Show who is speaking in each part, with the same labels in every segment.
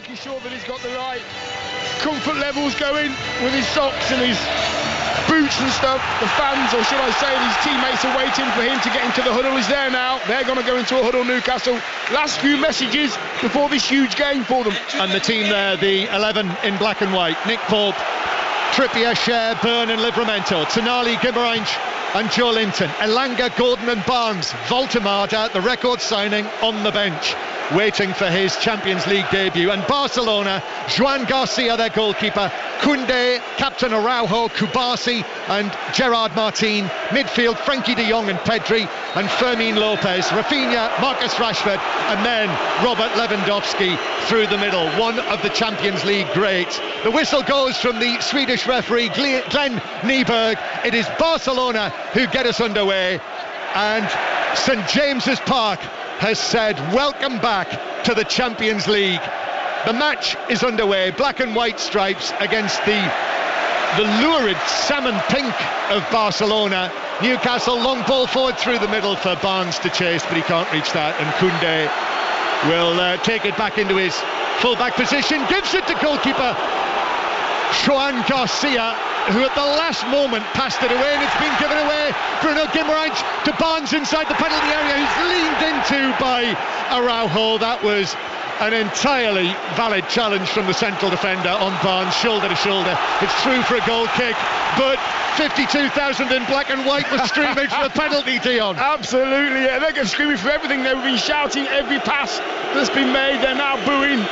Speaker 1: making sure that he's got the right comfort levels going with his socks and his boots and stuff. The fans, or should I say his teammates, are waiting for him to get into the huddle. He's there now. They're going to go into a huddle, Newcastle. Last few messages before this huge game for them.
Speaker 2: And the team there, the 11 in black and white: Nick Pope, Trippier, Cher, Byrne and Livramento, Tonali, Guimarães and Joe Linton, Elanga, Gordon and Barnes, Voltemada, the record signing, on the bench, waiting for his Champions League debut. And Barcelona, Joan Garcia, their goalkeeper, Koundé, captain Araujo, Kubasi and Gerard Martin, midfield Frenkie de Jong and Pedri, and Fermin Lopez, Rafinha, Marcus Rashford, and then Robert Lewandowski through the middle, one of the Champions League greats. The whistle goes from the Swedish referee Glenn Nyberg. It is Barcelona who get us underway, and St James's Park has said welcome back to the Champions League. The match is underway, black and white stripes against the lurid salmon pink of Barcelona. Newcastle, long ball forward through the middle for Barnes to chase, but he can't reach that, and Koundé will take it back into his full-back position, gives it to goalkeeper Joan Garcia, who at the last moment passed it away, and it's been given away. Bruno Guimarães to Barnes inside the penalty area, who's leaned into by Araujo. That was an entirely valid challenge from the central defender on Barnes, shoulder to shoulder. It's through for a goal kick, but 52,000 in black and white were screaming for a penalty, Dion.
Speaker 1: Absolutely, yeah, they're screaming for everything. They've been shouting every pass that's been made. They're now booing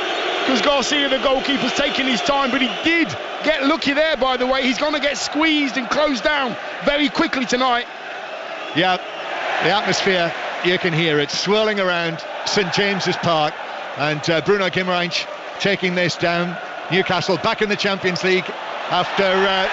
Speaker 1: because Garcia, the goalkeeper's taking his time, but he did get lucky there, by the way. He's going to get squeezed and closed down very quickly tonight.
Speaker 2: Yeah, the atmosphere, you can hear it swirling around St James's Park, and Bruno Guimarães taking this down. Newcastle back in the Champions League after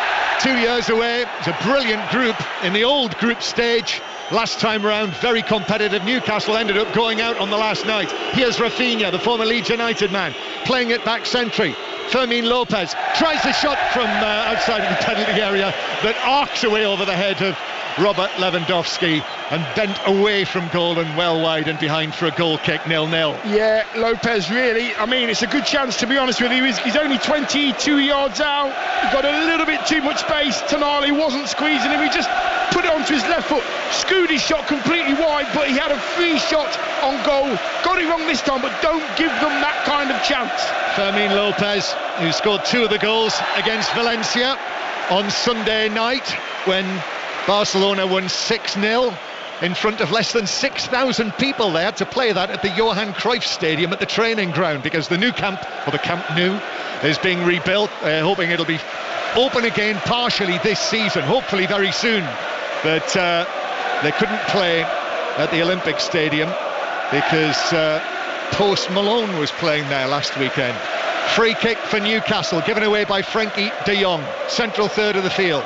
Speaker 2: 2 years away. It's a brilliant group in the old group stage. Last time round, very competitive. Newcastle ended up going out on the last night. Here's Rafinha, the former Leeds United man, playing it back century. Fermin Lopez tries a shot from outside of the penalty area that arcs away over the head of Robert Lewandowski and bent away from goal and well wide and behind for a goal kick, 0-0.
Speaker 1: Yeah, Lopez really, I mean, it's a good chance, to be honest with you. He's only 22 yards out. He got a little bit too much space. Tonali wasn't squeezing him. He just put it onto his left foot, skewed his shot completely wide, but he had a free shot on goal. Got it wrong this time, but don't give them that kind of chance.
Speaker 2: Fermin Lopez, who scored 2 of the goals against Valencia on Sunday night when Barcelona won 6-0 in front of less than 6,000 people. They had to play that at the Johan Cruyff Stadium at the training ground because the new camp, or the Camp Nou, is being rebuilt. Hoping it'll be open again partially this season, hopefully very soon. But they couldn't play at the Olympic Stadium because Post Malone was playing there last weekend. Free kick for Newcastle, given away by Frenkie de Jong, central third of the field.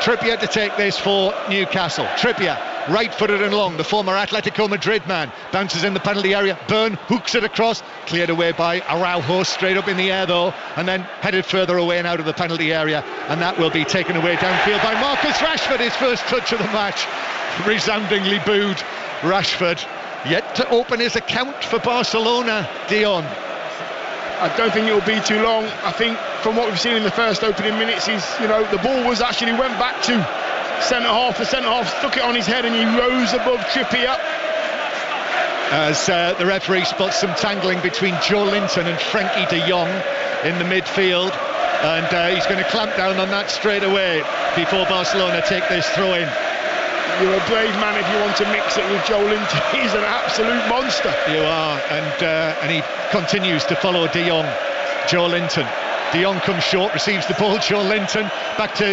Speaker 2: Trippier to take this for Newcastle. Trippier, right-footed and long, the former Atletico Madrid man, bounces in the penalty area. Byrne hooks it across, cleared away by Araujo, straight up in the air though, and then headed further away and out of the penalty area, and that will be taken away downfield by Marcus Rashford. His first touch of the match, resoundingly booed. Rashford yet to open his account for Barcelona, Dion.
Speaker 1: I don't think it'll be too long. I think from what we've seen in the first opening minutes is, the ball was actually went back to centre half. The centre half stuck it on his head and he rose above Trippier.
Speaker 2: As the referee spots some tangling between Joe Linton and Frenkie de Jong in the midfield, and he's going to clamp down on that straight away before Barcelona take this throw in.
Speaker 1: You're a brave man if you want to mix it with Joe Linton. He's an absolute monster.
Speaker 2: You are, and he continues to follow De Jong. Joe Linton. De Jong comes short, receives the ball. Joe Linton back to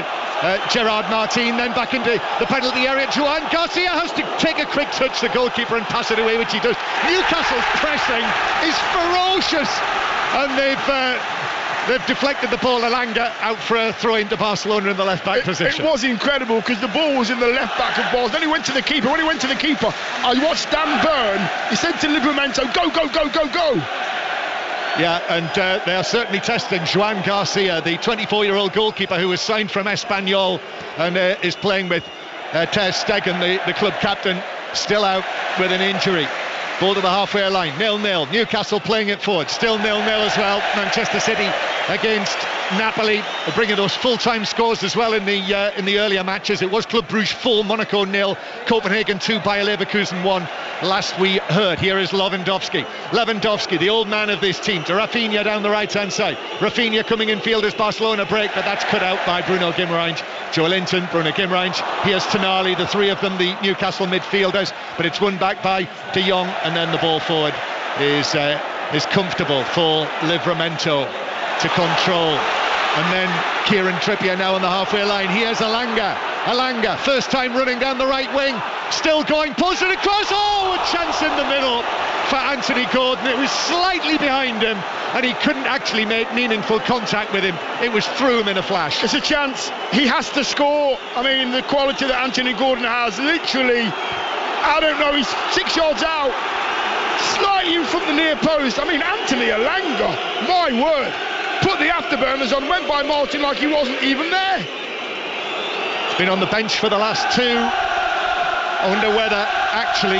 Speaker 2: Gerard Martin, then back into the penalty area. Joan Garcia has to take a quick touch, the goalkeeper, and pass it away, which he does. Newcastle's pressing is ferocious, and they've deflected the ball. Elanga out for a throw into Barcelona in the left-back position.
Speaker 1: It was incredible because the ball was in the left-back of Barcelona. Then he went to the keeper. When he went to the keeper, I watched Dan Byrne. He said to Livramento, go, go, go, go, go.
Speaker 2: Yeah, and they are certainly testing Joan Garcia, the 24-year-old goalkeeper who was signed from Espanyol and is playing with Ter Stegen, the club captain, still out with an injury. Ball to the halfway line, 0-0. Newcastle playing it forward, still 0-0 as well. Manchester City against Napoli, bringing those full-time scores as well in the earlier matches. It was Club Brugge 4, Monaco 0, Copenhagen 2, Bayer Leverkusen 1. Last we heard, here is Lewandowski, the old man of this team, to Rafinha down the right-hand side. Rafinha coming in field as Barcelona break, but that's cut out by Bruno Guimaraes. Joelinton, Bruno Guimaraes, here's Tonali, the three of them, the Newcastle midfielders, but it's won back by De Jong, and then the ball forward is comfortable for Livramento to control. And then Kieran Trippier now on the halfway line. Here's Elanga, first time running down the right wing, still going, pulls it across, a chance in the middle for Anthony Gordon. It was slightly behind him and he couldn't actually make meaningful contact with him. It was through him in a flash.
Speaker 1: It's a chance, he has to score. I mean, the quality that Anthony Gordon has, literally, I don't know, he's 6 yards out, slightly in front of the near post. I mean, Anthony Elanga, my word, put the afterburners on, went by Martin like he wasn't even there.
Speaker 2: He's been on the bench for the last two. I wonder whether actually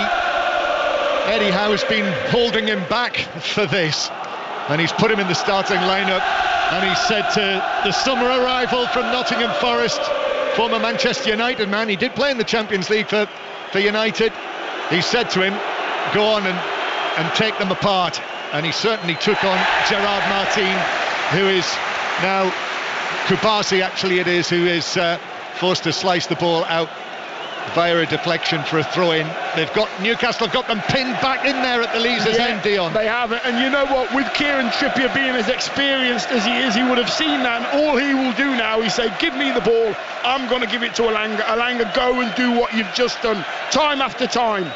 Speaker 2: Eddie Howe's been holding him back for this, and he's put him in the starting lineup. And he said to the summer arrival from Nottingham Forest, former Manchester United man, he did play in the Champions League for United, he said to him, go on and take them apart. And he certainly took on Gerard Martin, who is now Kubasi, actually it is, who is forced to slice the ball out via a deflection for a throw-in. Newcastle have got them pinned back in there at the Leazes end, Dion.
Speaker 1: They have it, and you know what, with Kieran Trippier being as experienced as he is, he would have seen that, and all he will do now is say, give me the ball, I'm going to give it to Elanga, go and do what you've just done, time after time.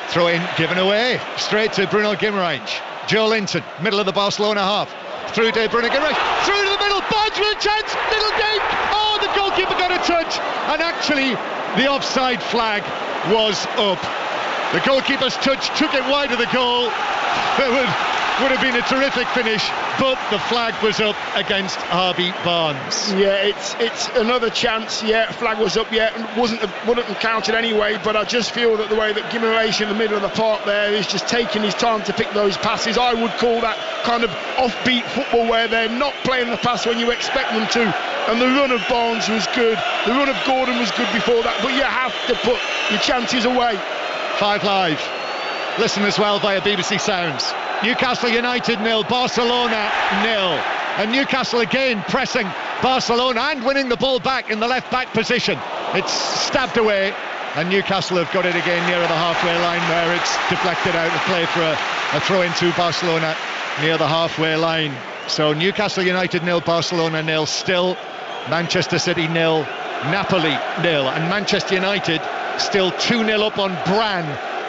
Speaker 2: Throw-in given away, straight to Bruno Guimaraes. Joelinton, middle of the Barcelona half, through to Bruno Guimaraes, through to the middle, Barnes with a chance, little game, the goalkeeper got a touch, and actually the offside flag was up. The goalkeeper's touch took it wide of the goal. It would have been a terrific finish, but the flag was up against Harvey Barnes.
Speaker 1: Yeah, it's another chance. Yeah, flag was up. Yeah, wouldn't have counted anyway. But I just feel that the way that Guimaraes in the middle of the park there is just taking his time to pick those passes. I would call that kind of offbeat football where they're not playing the pass when you expect them to. And the run of Barnes was good. The run of Gordon was good before that. But you have to put your chances away.
Speaker 2: 5 Live. Listen as well via BBC Sounds. Newcastle United 0, Barcelona 0. And Newcastle again pressing Barcelona and winning the ball back in the left back position. It's stabbed away, and Newcastle have got it again near the halfway line, where it's deflected out of play for a throw into Barcelona near the halfway line. So Newcastle United 0, Barcelona 0, still Manchester City 0, Napoli 0, and Manchester United still 2-0 up on Brann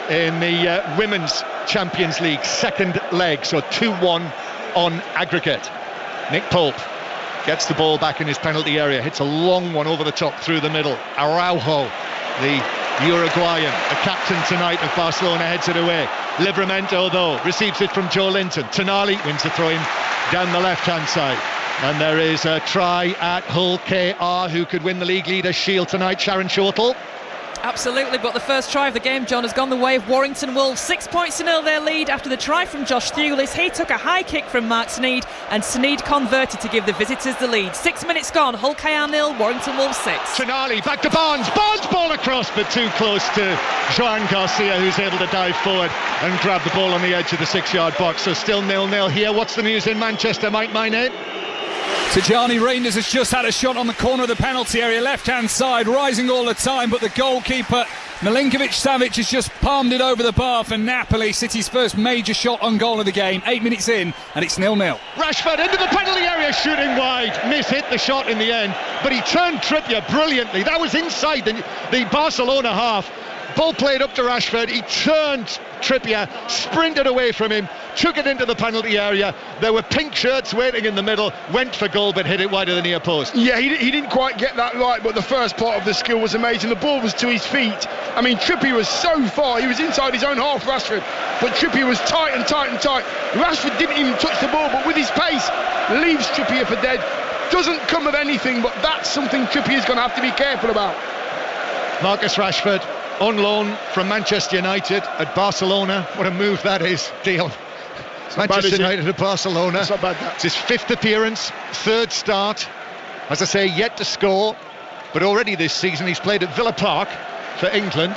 Speaker 2: in the Women's Champions League second leg, so 2-1 on aggregate. Nick Pope gets the ball back in his penalty area, hits a long one over the top through the middle. Araujo, the Uruguayan, the captain tonight of Barcelona, heads it away. Livramento, though, receives it from Joelinton. Tonali wins the throw-in down the left-hand side. And there is a try at Hull KR, who could win the league leaders' shield tonight. Sharon Shortle.
Speaker 3: Absolutely, but the first try of the game, John, has gone the way of Warrington Wolves. 6 points to nil their lead after the try from Josh Thewlis. He took a high kick from Mark Sneyd, and Sneyd converted to give the visitors the lead. 6 minutes gone, Hull KR 0, Warrington Wolves 6.
Speaker 2: Tonali back to Barnes ball across, but too close to Joan Garcia, who's able to dive forward and grab the ball on the edge of the 6-yard box. So still 0-0 here. What's the news in Manchester, Mike Minay?
Speaker 4: Tijani Reinders has just had a shot on the corner of the penalty area, left-hand side, rising all the time, but the goalkeeper, Milinkovic-Savic, has just palmed it over the bar for Napoli, City's first major shot on goal of the game. 8 minutes in, and it's 0-0.
Speaker 2: Rashford into the penalty area, shooting wide, hit the shot in the end, but he turned Trippier brilliantly. That was inside the Barcelona half. Ball played up to Rashford, he turned Trippier, sprinted away from him, took it into the penalty area. There were pink shirts waiting in the middle, went for goal but hit it wide of the near post.
Speaker 1: Yeah, he didn't quite get that right, but the first part of the skill was amazing. The ball was to his feet. I mean, Trippier was so far, he was inside his own half, Rashford, but Trippier was tight. Rashford didn't even touch the ball, but with his pace, leaves Trippier for dead. Doesn't come of anything, but that's something Trippier's going to have to be careful about.
Speaker 2: Marcus Rashford on loan from Manchester United at Barcelona. What a move that is, Dion. Manchester United at Barcelona.
Speaker 1: It's not bad, that.
Speaker 2: It's his 5th appearance, 3rd start. As I say, yet to score, but already this season he's played at Villa Park for England.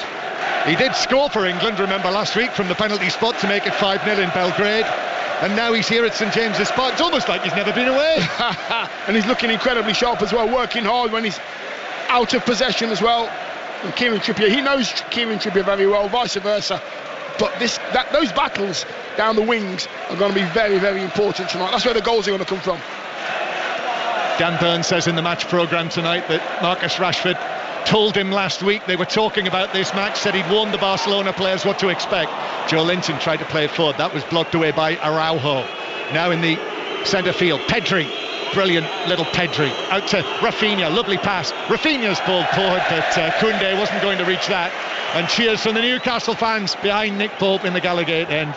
Speaker 2: He did score for England, remember, last week from the penalty spot to make it 5-0 in Belgrade. And now he's here at St James's Park. It's almost like he's never been away.
Speaker 1: And he's looking incredibly sharp as well, working hard when he's out of possession as well. And Kieran Trippier, he knows Kieran Trippier very well, vice versa. But those battles down the wings are going to be very, very important tonight. That's where the goals are going to come from.
Speaker 2: Dan Burn says in the match programme tonight that Marcus Rashford told him last week, they were talking about this match, said he'd warned the Barcelona players what to expect. Joe Linton tried to play it forward, that was blocked away by Araujo. Now in the centre field, Pedri, brilliant little Pedri, out to Rafinha, lovely pass. Rafinha's ball forward, but Koundé wasn't going to reach that. And cheers from the Newcastle fans behind Nick Pope in the Gallowgate end.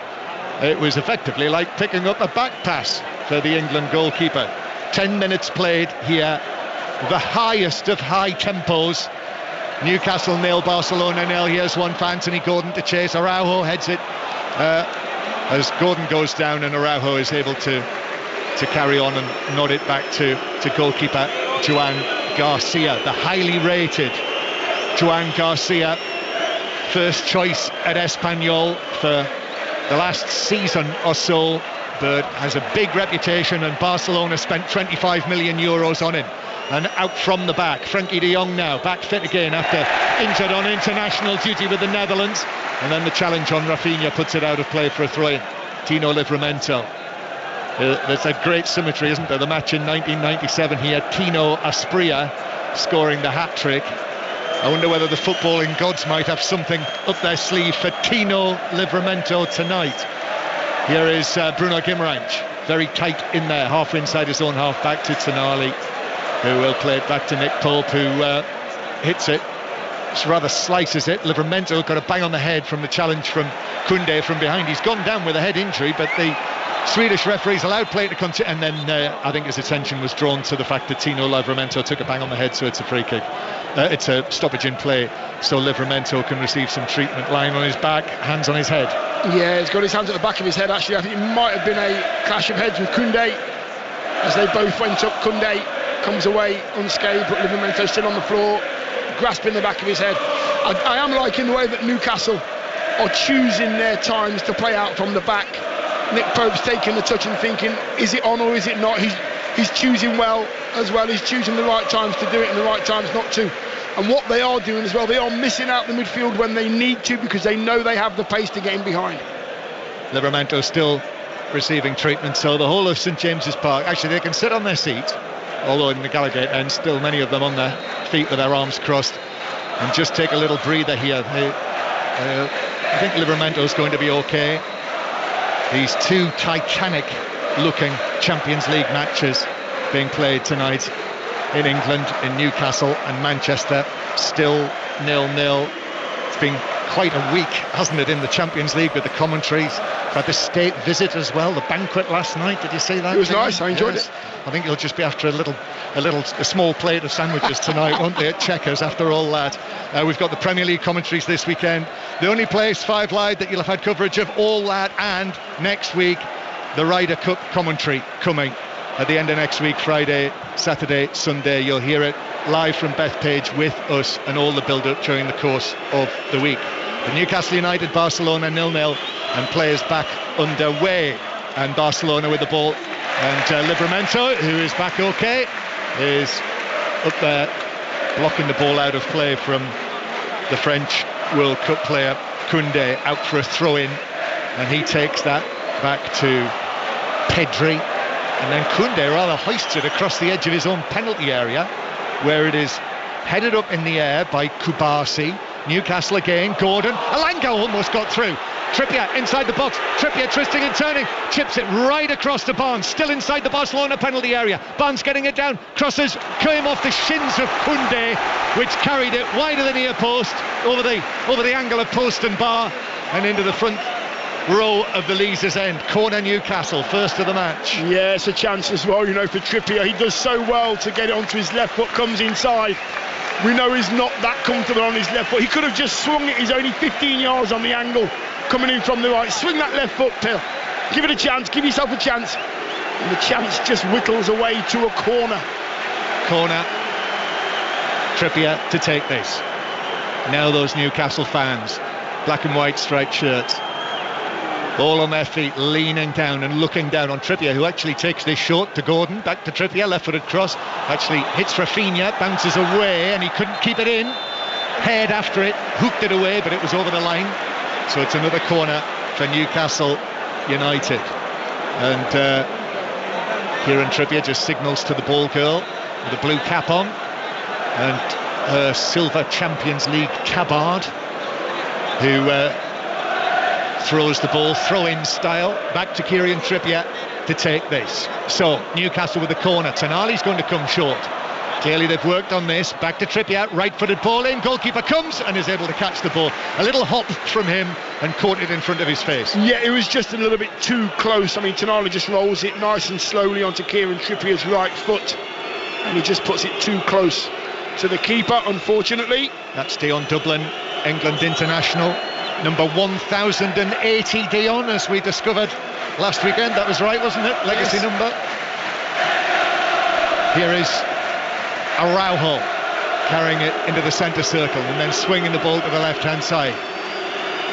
Speaker 2: It was effectively like picking up a back pass for the England goalkeeper. 10 minutes played here, the highest of high tempos. Newcastle 0, Barcelona 0. Here's one for Anthony Gordon to chase. Araujo heads it as Gordon goes down, and Araujo is able to carry on and nod it back to goalkeeper Joan Garcia, the highly rated Joan Garcia, first choice at Espanyol for the last season or so, but has a big reputation, and Barcelona spent 25 million euros on him. And out from the back, Frankie de Jong now back fit again after injured on international duty with the Netherlands, and then the challenge on Rafinha puts it out of play for a throw-in. Tino Livramento. There's a great symmetry, isn't there? The match in 1997 here, Tino Asprilla scoring the hat-trick. I wonder whether the footballing gods might have something up their sleeve for Tino Livramento tonight. Here is Bruno Guimaraes, very tight in there, half inside his own half, back to Tonali, who will play it back to Nick Pope, who hits it, rather slices it. Livramento got a bang on the head from the challenge from Koundé from behind. He's gone down with a head injury, but the Swedish referees allowed play to continue, and then I think his attention was drawn to the fact that Tino Livramento took a bang on the head, so it's a free kick. It's a stoppage in play, so Livramento can receive some treatment. Lying on his back, hands on his head.
Speaker 1: Yeah, he's got his hands at the back of his head, actually. I think it might have been a clash of heads with Koundé as they both went up. Koundé comes away unscathed, but Livramento still on the floor, grasping the back of his head. I am liking the way that Newcastle are choosing their times to play out from the back. Nick Pope's taking the touch and thinking, is it on or is it not? He's choosing well as well. He's choosing the right times to do it and the right times not to. And what they are doing as well, they are missing out the midfield when they need to, because they know they have the pace to get in behind.
Speaker 2: Livramento still receiving treatment, so the whole of St James's Park, actually they can sit on their seat, although in the Gallowgate end, still many of them on their feet with their arms crossed, and just take a little breather here. I think Livramento's going to be okay. These two Titanic looking Champions League matches being played tonight in England, in Newcastle and Manchester, still 0-0. It's been quite a week, hasn't it, in the Champions League with the commentaries. Had the state visit as well, the banquet last night. Did you see that?
Speaker 1: It was nice, I enjoyed it.
Speaker 2: I think you'll just be after a small plate of sandwiches tonight, won't they, at Chequers after all that. We've got the Premier League commentaries this weekend. The only place, 5 Live, that you'll have had coverage of all that, and next week the Ryder Cup commentary coming at the end of next week, Friday, Saturday, Sunday. You'll hear it live from Bethpage with us and all the build-up during the course of the week. The Newcastle United, Barcelona 0-0, and players back underway, and Barcelona with the ball, and Livramento, who is back okay, is up there blocking the ball out of play from the French World Cup player Koundé, out for a throw-in, and he takes that back to Pedri, and then Koundé rather hoists it across the edge of his own penalty area, where it is headed up in the air by Kubasi. Newcastle again, Gordon, Alanga almost got through. Trippier inside the box, Trippier twisting and turning, chips it right across to Barnes, still inside the Barcelona penalty area. Barnes getting it down, crosses, came off the shins of Koundé, which carried it wider than near post, over the angle of post and bar, and into the front row of the Leazes end. Corner Newcastle, first of the match.
Speaker 1: Yeah, it's a chance as well, for Trippier. He does so well to get it onto his left foot, comes inside We know he's not that comfortable on his left foot. He could have just swung it. He's only 15 yards on the angle, coming in from the right. Swing that left foot, Phil. Give it a chance. Give yourself a chance. And the chance just whittles away to a corner.
Speaker 2: Corner. Trippier to take this. Now those Newcastle fans, black and white striped shirts, all on their feet, leaning down and looking down on Trippier, who actually takes this short to Gordon, back to Trippier, left-footed cross, actually hits Rafinha, bounces away, and he couldn't keep it in. Head after it, hooked it away, but it was over the line. So it's another corner for Newcastle United. And Kieran Trippier just signals to the ball girl with a blue cap on, and her silver Champions League tabard, who throws the ball, throw-in style, back to Kieran Trippier to take this. So Newcastle with the corner. Tonali's going to come short. Clearly they've worked on this. Back to Trippier, right-footed ball in. Goalkeeper comes and is able to catch the ball. A little hop from him and caught it in front of his face.
Speaker 1: Yeah, it was just a little bit too close. I mean, Tonali just rolls it nice and slowly onto Kieran Trippier's right foot, and he just puts it too close to the keeper, unfortunately.
Speaker 2: That's Dion Dublin, England international. Number 1080 Dion, as we discovered last weekend. That was right, wasn't it? Legacy number. Here is Araujo carrying it into the centre circle and then swinging the ball to the left-hand side.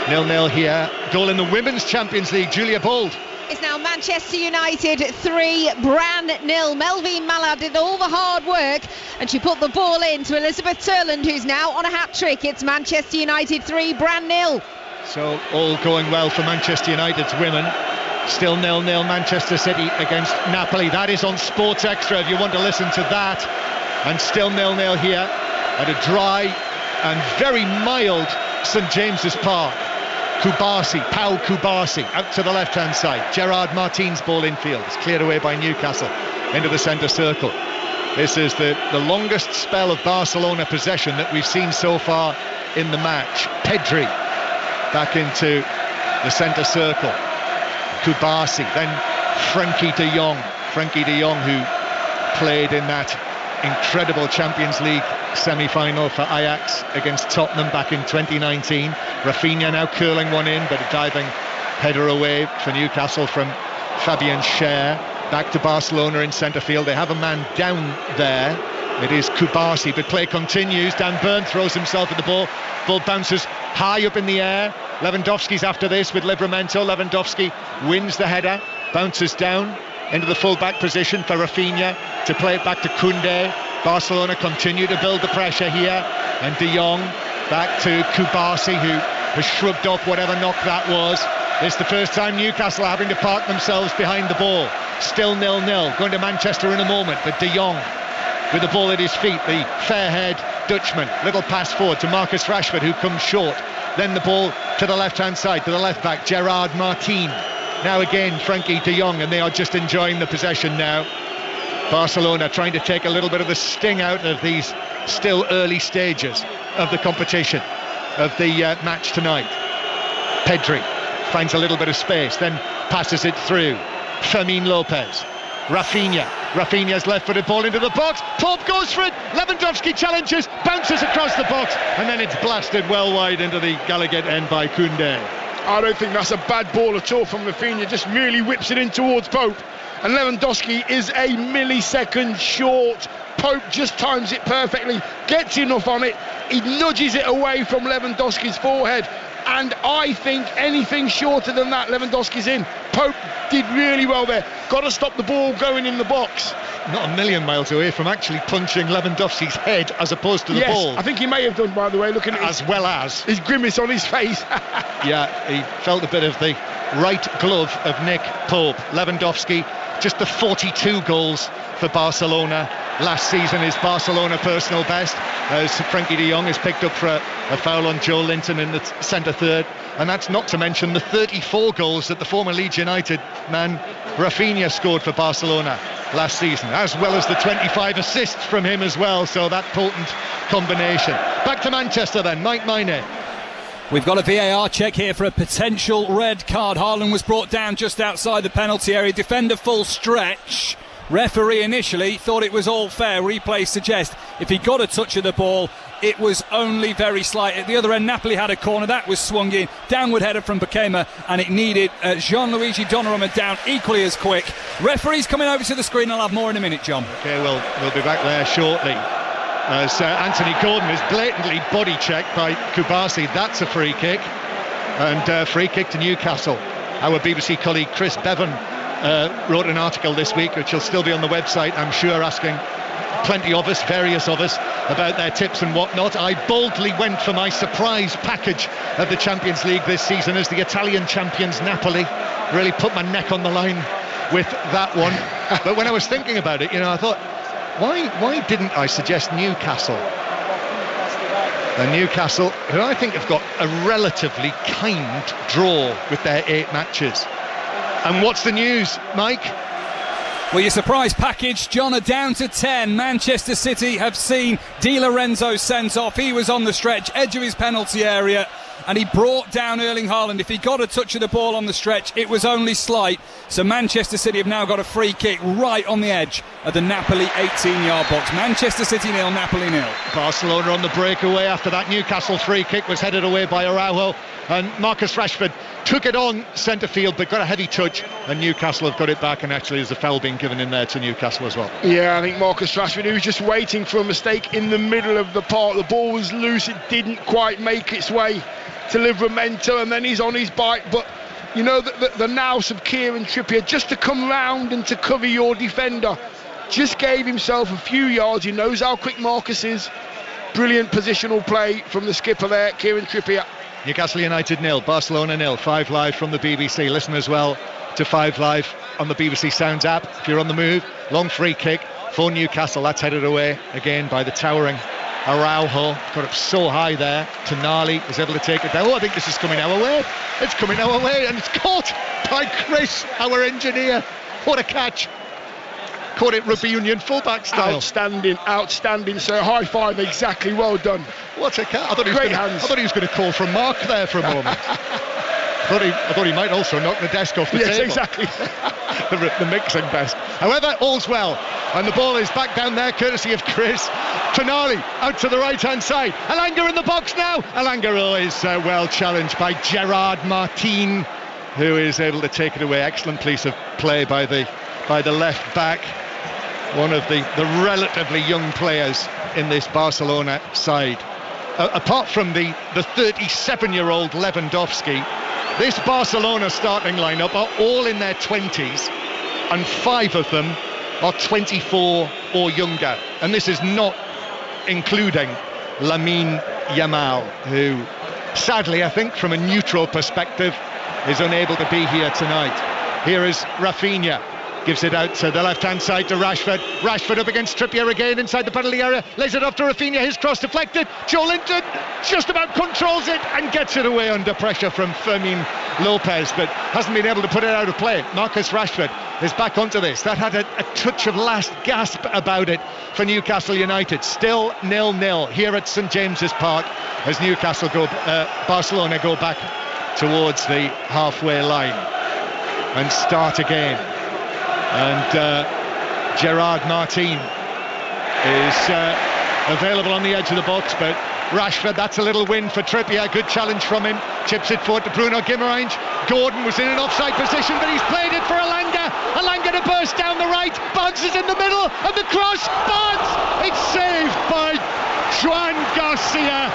Speaker 2: 0-0 here. Goal in the Women's Champions League, Julia Bold.
Speaker 5: It's now Manchester United 3, Brann 0. Melvin Mallard did all the hard work and she put the ball in to Elizabeth Turland, who's now on a hat-trick. It's Manchester United 3, Brann 0.
Speaker 2: So all going well for Manchester United's women. Still 0-0 Manchester City against Napoli. That is on Sports Extra if you want to listen to that. And still 0-0 here at a dry and very mild St James's Park. Pau Kubasi out to the left-hand side. Gerard Martin's ball infield. It's cleared away by Newcastle into the centre circle. This is the longest spell of Barcelona possession that we've seen so far in the match. Pedri back into the centre circle. Kubasi, then Frenkie de Jong. Frenkie de Jong, who played in that incredible Champions League semi-final for Ajax against Tottenham back in 2019. Rafinha now curling one in, but a diving header away for Newcastle from Fabian Schär. Back to Barcelona in centre field. They have a man down there. It is Kubasi, but play continues. Dan Burn throws himself at the ball. Ball bounces high up in the air. Lewandowski's after this with Livramento. Lewandowski wins the header, bounces down into the full-back position for Rafinha to play it back to Koundé. Barcelona continue to build the pressure here, and De Jong back to Kubasi, who has shrugged off whatever knock that was. It's the first time Newcastle are having to park themselves behind the ball. Still 0-0, going to Manchester in a moment, but De Jong with the ball at his feet, the fair-haired Dutchman. Little pass forward to Marcus Rashford, who comes short. Then the ball to the left-hand side, to the left-back, Gerard Martin. Now again, Frenkie de Jong, and they are just enjoying the possession now. Barcelona trying to take a little bit of the sting out of these still early stages of the competition, of the match tonight. Pedri finds a little bit of space, then passes it through. Fermin Lopez. Rafinha's left-footed ball into the box. Pope goes for it. Lewandowski challenges, bounces across the box, and then it's blasted well wide into the Gallagher end by Koundé.
Speaker 1: I don't think that's a bad ball at all from Rafinha. Just really whips it in towards Pope. And Lewandowski is a millisecond short. Pope just times it perfectly, gets enough on it. He nudges it away from Lewandowski's forehead. And I think anything shorter than that, Lewandowski's in. Pope did really well there. Got to stop the ball going in the box.
Speaker 2: Not a million miles away from actually punching Lewandowski's head as opposed to the ball.
Speaker 1: Yes, I think he may have done, by the way, looking at his grimace on his face.
Speaker 2: Yeah, he felt a bit of the right glove of Nick Pope. Lewandowski, just the 42 goals for Barcelona last season is Barcelona personal best, as Frenkie de Jong is picked up for a foul on Joe Linton in the centre third. And that's not to mention the 34 goals that the former Leeds United man Rafinha scored for Barcelona last season, as well as the 25 assists from him as well. So that potent combination. Back to Manchester then, Mike Maine.
Speaker 4: We've got a VAR check here for a potential red card. Haaland was brought down just outside the penalty area. Defender full stretch. Referee initially thought it was all fair. Replay suggests if he got a touch of the ball, it was only very slight. At the other end, Napoli had a corner that was swung in, downward header from Bakema, and it needed Gianluigi Donnarumma down equally as quick. Referee's coming over to the screen. I'll have more in a minute, John.
Speaker 2: Okay, we'll be back there shortly. As Anthony Gordon is blatantly body checked by Kubasi. That's a free kick, and free kick to Newcastle. Our BBC colleague Chris Bevan wrote an article this week, which will still be on the website, I'm sure, asking plenty of us, various of us, about their tips and whatnot. I boldly went for my surprise package of the Champions League this season as the Italian champions Napoli. Really put my neck on the line with that one. But when I was thinking about it, I thought, why didn't I suggest Newcastle? And Newcastle, who I think have got a relatively kind draw with their 8 matches. And what's the news, Mike?
Speaker 4: Well, your surprise package, John, are down to 10. Manchester City have seen Di Lorenzo sent off. He was on the stretch, edge of his penalty area, and he brought down Erling Haaland. If he got a touch of the ball on the stretch, it was only slight. So Manchester City have now got a free kick right on the edge of the Napoli 18-yard box. Manchester City 0, Napoli 0.
Speaker 2: Barcelona on the breakaway after that Newcastle free kick was headed away by Araujo, and Marcus Rashford took it on centre field but got a heavy touch, and Newcastle have got it back, and actually there's a foul being given in there to Newcastle as well.
Speaker 1: Yeah, I think Marcus Rashford, he was just waiting for a mistake in the middle of the park. The ball was loose, it didn't quite make its way to Livramento, and then he's on his bike. But the nous of Kieran Trippier, just to come round and to cover your defender, just gave himself a few yards. He knows how quick Marcus is. Brilliant positional play from the skipper there, Kieran Trippier.
Speaker 2: Newcastle United 0, Barcelona 0. 5 Live from the BBC. Listen as well to 5 Live on the BBC Sounds app if you're on the move. Long free kick for Newcastle. That's headed away again by the towering Araujo. Got up so high there. Tonali is able to take it down. I think this is coming our way. It's coming our way, and it's caught by Chris, our engineer. What a catch. Caught it rugby union fullback style.
Speaker 1: Outstanding, sir. High five, exactly, well done.
Speaker 2: What a catch. I thought he was going to call for Mark there for a moment. I thought he might also knock the desk off the table.
Speaker 1: Yes, exactly.
Speaker 2: the mixing best. However, all's well, and the ball is back down there courtesy of Chris. Tonali out to the right hand side. Elanga in the box now. Elanga is well challenged by Gerard Martin, who is able to take it away. Excellent piece of play by the left back, one of the relatively young players in this Barcelona side. Apart from the 37-year-old Lewandowski, this Barcelona starting lineup are all in their 20s, and 5 of them are 24 or younger. And this is not including Lamine Yamal, who sadly, I think from a neutral perspective, is unable to be here tonight. Here is Rafinha. Gives it out to the left-hand side to Rashford. Rashford up against Trippier again inside the penalty area. Lays it off to Rafinha. His cross deflected. Joelinton just about controls it and gets it away under pressure from Fermin Lopez, but hasn't been able to put it out of play. Marcus Rashford is back onto this. That had a touch of last gasp about it for Newcastle United. Still 0-0 here at St James's Park as Barcelona go back towards the halfway line and start again. And Gerard Martin is available on the edge of the box, but Rashford, that's a little win for Trippier. Good challenge from him. Chips it forward to Bruno Guimaraes. Gordon was in an offside position, but he's played it for Elanga. Elanga to burst down the right. Barnes is in the middle, and the cross. Barnes! It's saved by Juan Garcia,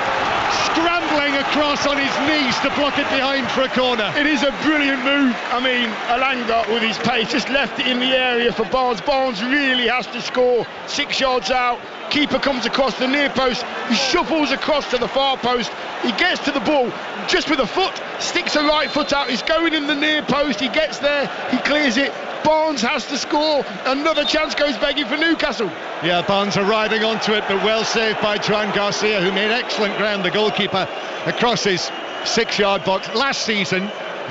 Speaker 2: scrambling across on his knees to block it behind for a corner.
Speaker 1: It is a brilliant move. I mean, Elanga with his pace just left it in the area for Barnes. Barnes really has to score 6 yards out. Keeper comes across the near post. He shuffles across to the far post. He gets to the ball just with a foot, sticks a right foot out. He's going in the near post. He gets there. He clears it. Barnes has to score. Another chance goes begging for Newcastle.
Speaker 2: Yeah, Barnes arriving onto it, but well saved by Juan Garcia, who made excellent ground, the goalkeeper, across his 6-yard box. Last season,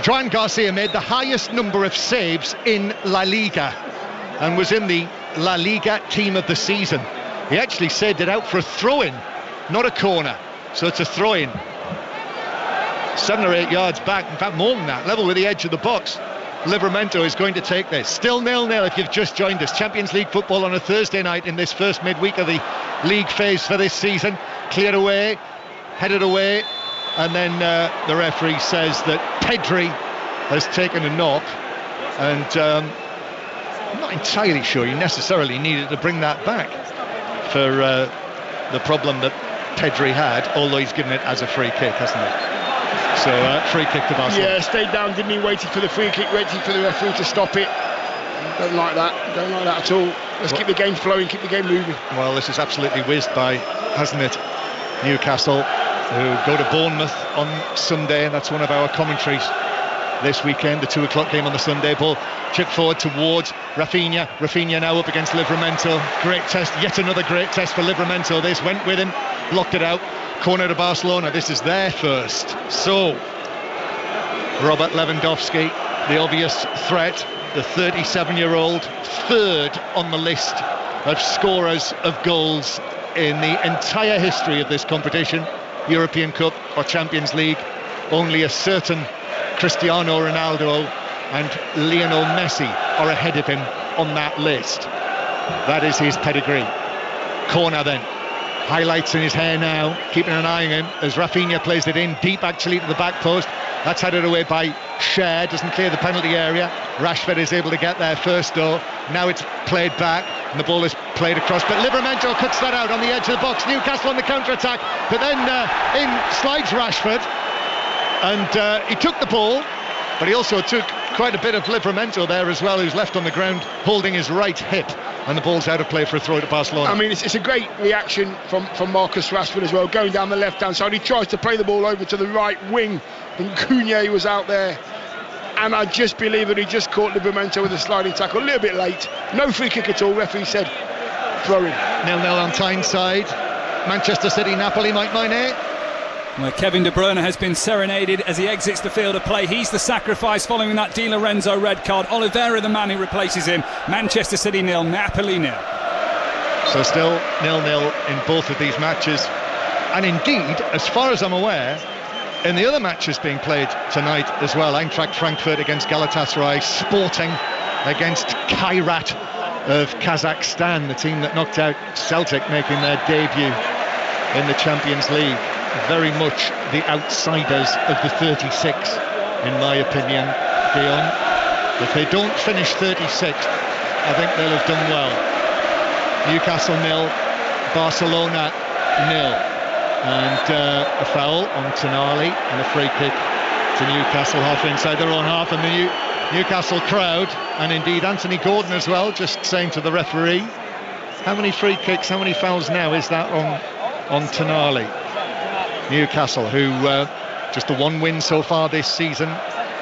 Speaker 2: Juan Garcia made the highest number of saves in La Liga and was in the La Liga team of the season. He actually saved it out for a throw-in, not a corner. So it's a throw-in. 7 or 8 yards back, in fact more than that, level with the edge of the box. Livramento is going to take this. Still 0-0 if you've just joined us. Champions League football on a Thursday night in this first midweek of the league phase for this season. Cleared away, headed away, and then the referee says that Pedri has taken a knock, and I'm not entirely sure he necessarily needed to bring that back for the problem that Pedri had, although he's given it as a free kick, hasn't he? So free kick to Barcelona.
Speaker 1: Yeah, stayed down, didn't he? Waited for the free kick, waiting for the referee to stop it. Don't like that at all. Let's keep the game flowing, keep the game moving.
Speaker 2: Well, this is absolutely whizzed by, hasn't it, Newcastle, who go to Bournemouth on Sunday, and that's one of our commentaries this weekend, the 2 o'clock game on the Sunday. Ball chipped forward towards Rafinha now up against Livramento. Great test, yet another great test for Livramento. This went with him, blocked it out. Corner to Barcelona, this is their first. So Robert Lewandowski, the obvious threat, the 37-year-old, third on the list of scorers of goals in the entire history of this competition, European Cup or Champions League. Only a certain Cristiano Ronaldo and Lionel Messi are ahead of him on that list. That is his pedigree. Corner then. Highlights in his hair now, keeping an eye on him as Rafinha plays it in deep actually to the back post. That's headed away by Cher, doesn't clear the penalty area. Rashford is able to get there first though. Now it's played back and the ball is played across, but Livramento cuts that out on the edge of the box. Newcastle on the counter-attack, but then in slides Rashford, and he took the ball, but he also took quite a bit of Livramento there as well, who's left on the ground holding his right hip, and the ball's out of play for a throw to Barcelona.
Speaker 1: I mean, it's a great reaction from Marcus Rashford as well, going down the left-hand side. He tries to play the ball over to the right wing, and Cunha was out there, and I just believe that he just caught Livramento with a sliding tackle, a little bit late. No free kick at all, referee said throw in.
Speaker 2: 0-0 on Tyneside. Manchester City, Napoli, Mike Maine.
Speaker 4: Where Kevin De Bruyne has been serenaded as he exits the field of play. He's the sacrifice following that Di Lorenzo red card. Oliveira the man who replaces him. Manchester City 0, Napoli 0.
Speaker 2: So still 0-0 in both of these matches. And indeed, as far as I'm aware, in the other matches being played tonight as well, Eintracht Frankfurt against Galatasaray, Sporting against Kairat of Kazakhstan, the team that knocked out Celtic, making their debut in the Champions League. Very much the outsiders of the 36, in my opinion, Dion. If they don't finish 36th, I think they'll have done well. Newcastle 0, Barcelona 0, and a foul on Tonali and a free kick to Newcastle half inside their own half, and the Newcastle crowd, and indeed Anthony Gordon as well, just saying to the referee, how many free kicks, how many fouls now is that on Tonali? Newcastle, who just the one win so far this season,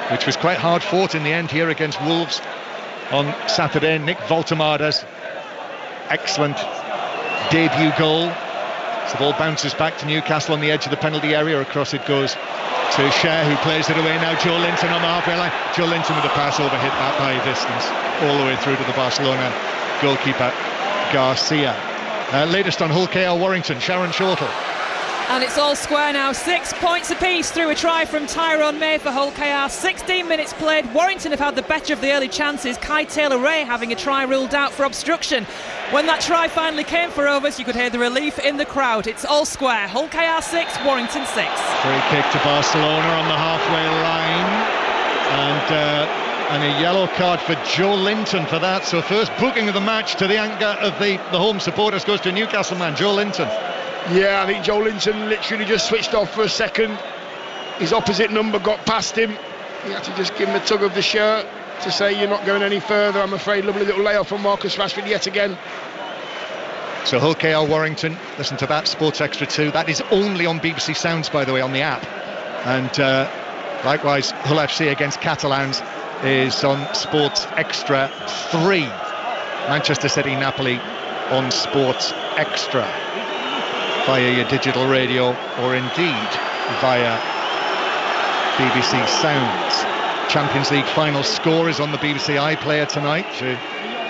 Speaker 2: which was quite hard fought in the end here against Wolves on Saturday. Nick Voltemada's excellent debut goal. So the ball bounces back to Newcastle on the edge of the penalty area. Across it goes to Cher, who plays it away now. Joe Linton on the halfway line. Joe Linton with a pass over, hit that by a distance all the way through to the Barcelona goalkeeper Garcia. Latest on Hull KR Warrington, Sharon Shortle.
Speaker 3: And it's all square now, 6 points apiece through a try from Tyrone May for Hull KR. 16 minutes played. Warrington have had the better of the early chances. Kai Taylor-Ray having a try ruled out for obstruction. When that try finally came for Overs, you could hear the relief in the crowd. It's all square. Hull KR 6, Warrington 6.
Speaker 2: Free kick to Barcelona on the halfway line, and a yellow card for Joe Linton for that. So first booking of the match, to the anger of the home supporters, goes to a Newcastle man, Joe Linton.
Speaker 1: Yeah, I think Joe Linton literally just switched off for a second. His opposite number got past him. He had to just give him a tug of the shirt to say you're not going any further, I'm afraid. Lovely little layoff from Marcus Rashford yet again.
Speaker 2: So Hull KR Warrington, listen to that, Sports Extra 2. That is only on BBC Sounds, by the way, on the app. And likewise, Hull FC against Catalans is on Sports Extra 3. Manchester City Napoli on Sports Extra, via your digital radio or indeed via BBC Sounds. Champions League final score is on the BBC iPlayer tonight. To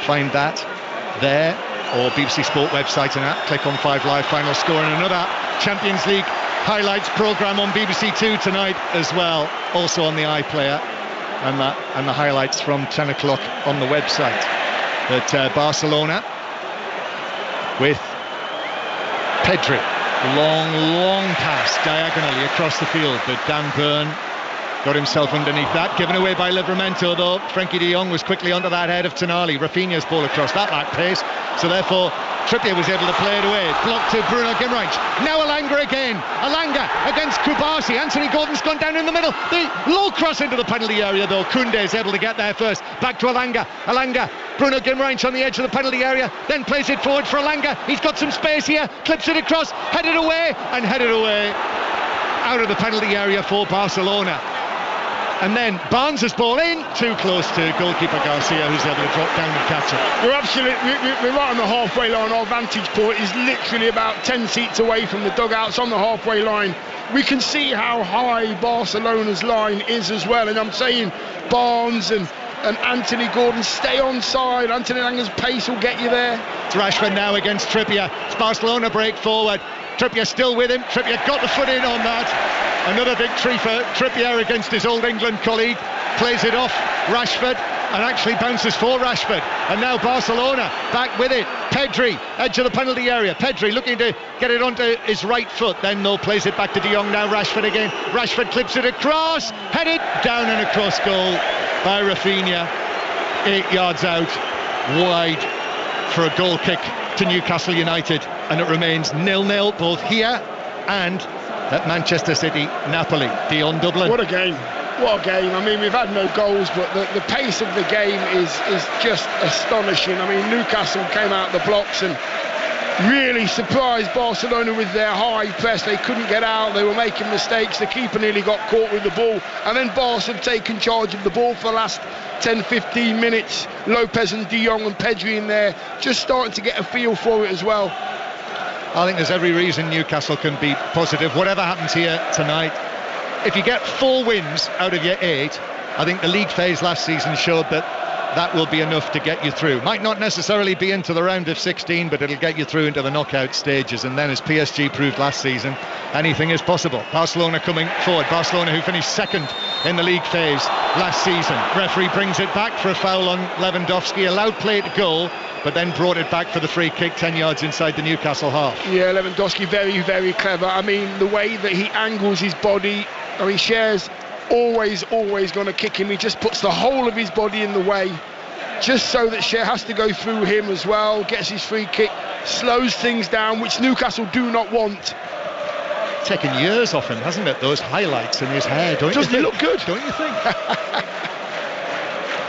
Speaker 2: find that there, or BBC Sport website and app, click on 5 Live final score, and another Champions League highlights programme on BBC Two tonight as well, also on the iPlayer. and the highlights from 10 o'clock on the website. But Barcelona with Pedri, long pass diagonally across the field, but Dan Burn got himself underneath that, given away by Livramento though. Frenkie de Jong was quickly onto that head of Tonali. Rafinha's ball across, that lacked pace, so therefore Trippier was able to play it away. Blocked to Bruno Guimaraes. Now Elanga again. Elanga against Kubasi. Anthony Gordon's gone down in the middle. The low cross into the penalty area though. Koundé is able to get there first. Back to Elanga. Bruno Guimaraes on the edge of the penalty area. Then plays it forward for Elanga. He's got some space here. Clips it across. Headed away out of the penalty area for Barcelona. And then Barnes' ball in, too close to goalkeeper Garcia, who's able to drop down and catch it.
Speaker 1: We're right on the halfway line. Our vantage point is literally about 10 seats away from the dugouts on the halfway line. We can see how high Barcelona's line is as well, and I'm saying Barnes and Anthony Gordon stay on side. Anthony Langer's pace will get you there.
Speaker 2: It's Rashford now against Trippier. It's Barcelona break forward. Trippier still with him. Trippier got the foot in on that. Another victory for Trippier against his old England colleague. Plays it off Rashford and actually bounces for Rashford. And now Barcelona back with it. Pedri, edge of the penalty area. Pedri looking to get it onto his right foot. Then though plays it back to De Jong. Now Rashford again. Rashford clips it across. Headed down and across goal by Rafinha. 8 yards out, wide for a goal kick to Newcastle United. And it remains 0-0 both here and at Manchester City, Napoli. Dion Dublin.
Speaker 1: What a game. I mean, we've had no goals, but the pace of the game is just astonishing. I mean, Newcastle came out the blocks and really surprised Barcelona with their high press. They couldn't get out, they were making mistakes, the keeper nearly got caught with the ball, and then Barca have taken charge of the ball for the last 10-15 minutes. Lopez and De Jong and Pedri in there, just starting to get a feel for it as well.
Speaker 2: I think there's every reason Newcastle can be positive, whatever happens here tonight. If you get 4 wins out of your 8, I think the league phase last season showed that will be enough to get you through. Might not necessarily be into the round of 16, but it'll get you through into the knockout stages. And then, as PSG proved last season, anything is possible. Barcelona coming forward. Barcelona, who finished second in the league phase last season. Referee brings it back for a foul on Lewandowski. Allowed play to goal, but then brought it back for the free kick 10 yards inside the Newcastle half.
Speaker 1: Yeah, Lewandowski very, very clever. I mean, the way that he angles his body. I mean, Cher's always going to kick him. He just puts the whole of his body in the way, just so that Cher has to go through him as well. Gets his free kick, slows things down, which Newcastle do not want.
Speaker 2: Taken years off him, hasn't it? Those highlights in his hair, don't you think?
Speaker 1: Doesn't he look good?
Speaker 2: Don't you think?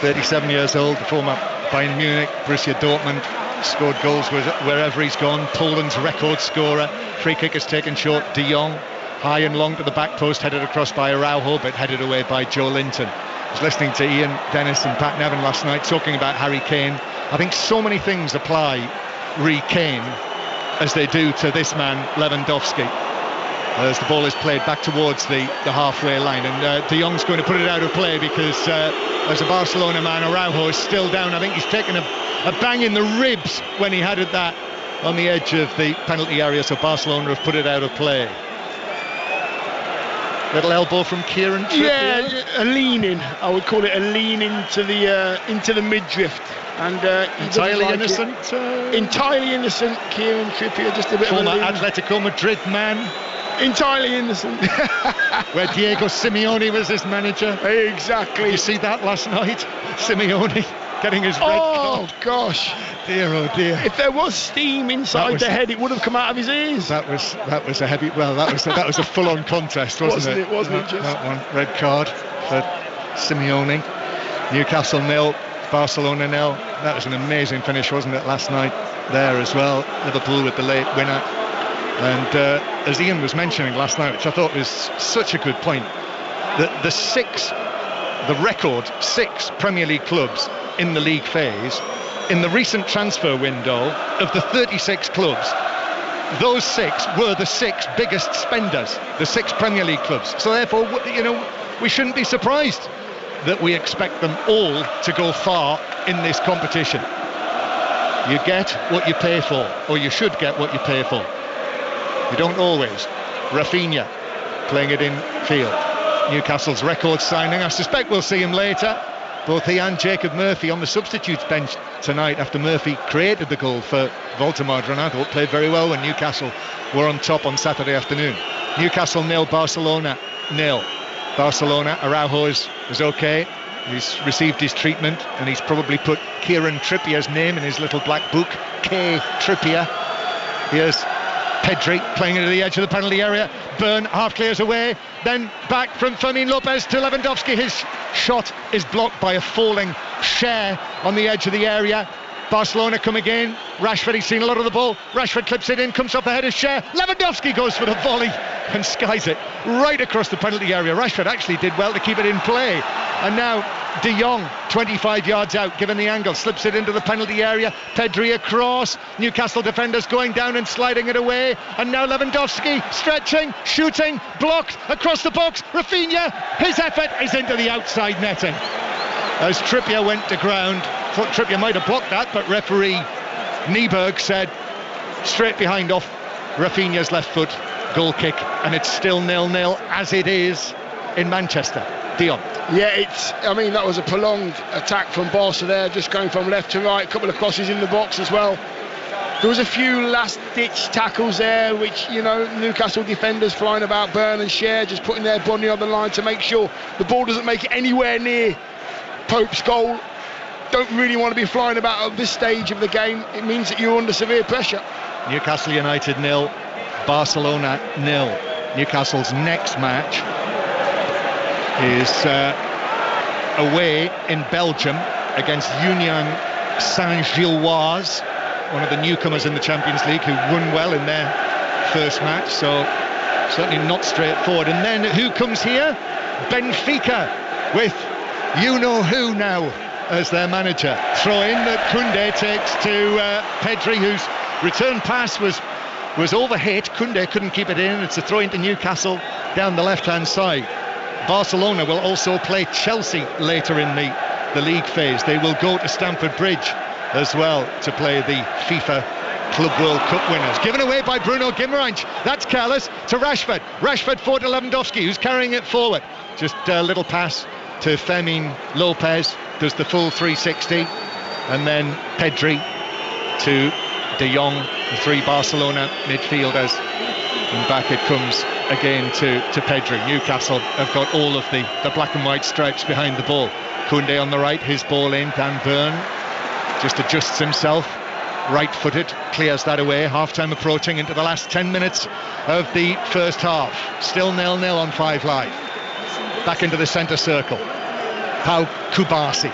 Speaker 2: 37 years old, the former Bayern Munich, Borussia Dortmund, scored goals wherever he's gone. Poland's record scorer. Free kick is taken short. De Jong, high and long to the back post, headed across by Araujo, but headed away by Joe Linton. I was listening to Ian Dennis and Pat Nevin last night talking about Harry Kane. I think so many things apply re Kane as they do to this man Lewandowski. As the ball is played back towards the halfway line, and De Jong's going to put it out of play because as a Barcelona man, Araujo is still down. I think he's taken a bang in the ribs when he had it that on the edge of the penalty area, so Barcelona have put it out of play. Little elbow from Kieran Trippier.
Speaker 1: Yeah, a lean in. I would call it a lean into the midriff. And
Speaker 2: entirely innocent.
Speaker 1: Entirely innocent. Kieran Trippier, just a bit
Speaker 2: former
Speaker 1: of a lean.
Speaker 2: Atletico Madrid man.
Speaker 1: Entirely innocent.
Speaker 2: Where Diego Simeone was his manager.
Speaker 1: Exactly.
Speaker 2: Did you see that last night? Simeone getting his red card.
Speaker 1: Oh gosh.
Speaker 2: Dear, oh dear.
Speaker 1: If there was steam inside the head, it would have come out of his ears.
Speaker 2: That was a heavy. Well, that was a full-on contest, wasn't it?
Speaker 1: Wasn't it? Just
Speaker 2: that one. Red card for Simeone. Newcastle 0, Barcelona 0. That was an amazing finish, wasn't it? Last night there as well. Liverpool with the late winner. And as Ian was mentioning last night, which I thought was such a good point, the record 6 Premier League clubs in the league phase. In the recent transfer window, of the 36 clubs, those 6 were the 6 biggest spenders, the 6 Premier League clubs. So therefore, we shouldn't be surprised that we expect them all to go far in this competition. You get what you pay for, or you should get what you pay for. You don't always. Rafinha playing it in field. Newcastle's record signing. I suspect we'll see him later. Both he and Jacob Murphy on the substitutes bench tonight after Murphy created the goal for Voltemade, and I thought played very well when Newcastle were on top on Saturday afternoon. Newcastle 0, Barcelona 0. Barcelona, Araujo is okay. He's received his treatment, and he's probably put Kieran Trippier's name in his little black book. K. Trippier. Here's Pedri playing into the edge of the penalty area. Byrne half clears away, then back from Fermin Lopez to Lewandowski. His shot is blocked by a falling Cher on the edge of the area. Barcelona come again. Rashford, he's seen a lot of the ball. Rashford clips it in, comes off the head of Cher. Lewandowski goes for the volley and skies it right across the penalty area. Rashford actually did well to keep it in play. And now De Jong, 25 yards out, given the angle, slips it into the penalty area. Pedri across. Newcastle defenders going down and sliding it away. And now Lewandowski stretching, shooting, blocked across the box. Rafinha, his effort is into the outside netting. As Trippier went to ground, thought Trippier might have blocked that, but referee Nieberg said straight behind off Rafinha's left foot, goal kick, and it's still 0-0 as it is in Manchester. Dion.
Speaker 1: Yeah, that was a prolonged attack from Barca there, just going from left to right, a couple of crosses in the box as well. There was a few last-ditch tackles there, which, Newcastle defenders flying about, Byrne and Cher just putting their body on the line to make sure the ball doesn't make it anywhere near Pope's goal. Don't really want to be flying about at this stage of the game. It means that you're under severe pressure.
Speaker 2: Newcastle United 0, Barcelona 0. Newcastle's next match is away in Belgium against Union Saint-Gilloise, one of the newcomers in the Champions League who won well in their first match, so certainly not straightforward. And then who comes here? Benfica with you-know-who now as their manager. Throw in that Koundé takes to Pedri, whose return pass was overhit. Koundé couldn't keep it in. It's a throw into Newcastle down the left-hand side. Barcelona will also play Chelsea later in the league phase. They will go to Stamford Bridge as well to play the FIFA Club World Cup winners. Given away by Bruno Guimaraes. That's careless to Rashford. Rashford for Lewandowski, who's carrying it forward. Just a little pass to Fermin Lopez, does the full 360, and then Pedri to De Jong, the three Barcelona midfielders, and back it comes again to Pedri. Newcastle have got all of the black and white stripes behind the ball. Koundé on the right, his ball in. Dan Byrne just adjusts himself, right-footed, clears that away. Half-time approaching into the last 10 minutes of the first half. Still 0-0 on 5 Live. Back into the centre circle, Pau Kubasi,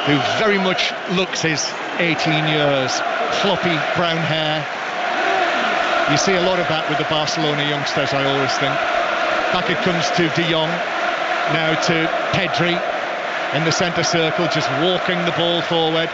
Speaker 2: who very much looks his 18 years, floppy brown hair. You see a lot of that with the Barcelona youngsters, I always think. Back it comes to De Jong, now to Pedri in the centre circle, just walking the ball forward.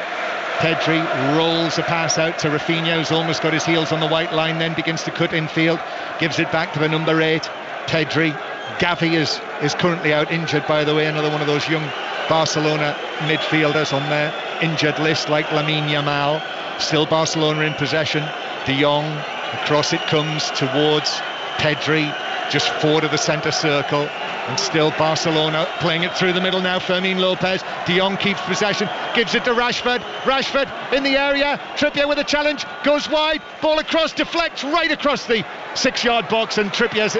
Speaker 2: Pedri rolls a pass out to Rafinha, who's almost got his heels on the white line, then begins to cut infield, gives it back to the number 8, Pedri. Gavi is currently out injured, by the way, another one of those young Barcelona midfielders on their injured list, like Lamine Yamal. Still Barcelona in possession. De Jong, across it comes towards Pedri, just forward of the centre circle, and still Barcelona playing it through the middle now. Fermin Lopez, De Jong keeps possession, gives it to Rashford. Rashford in the area, Trippier with a challenge, goes wide, ball across, deflects right across the 6-yard box, and Trippier's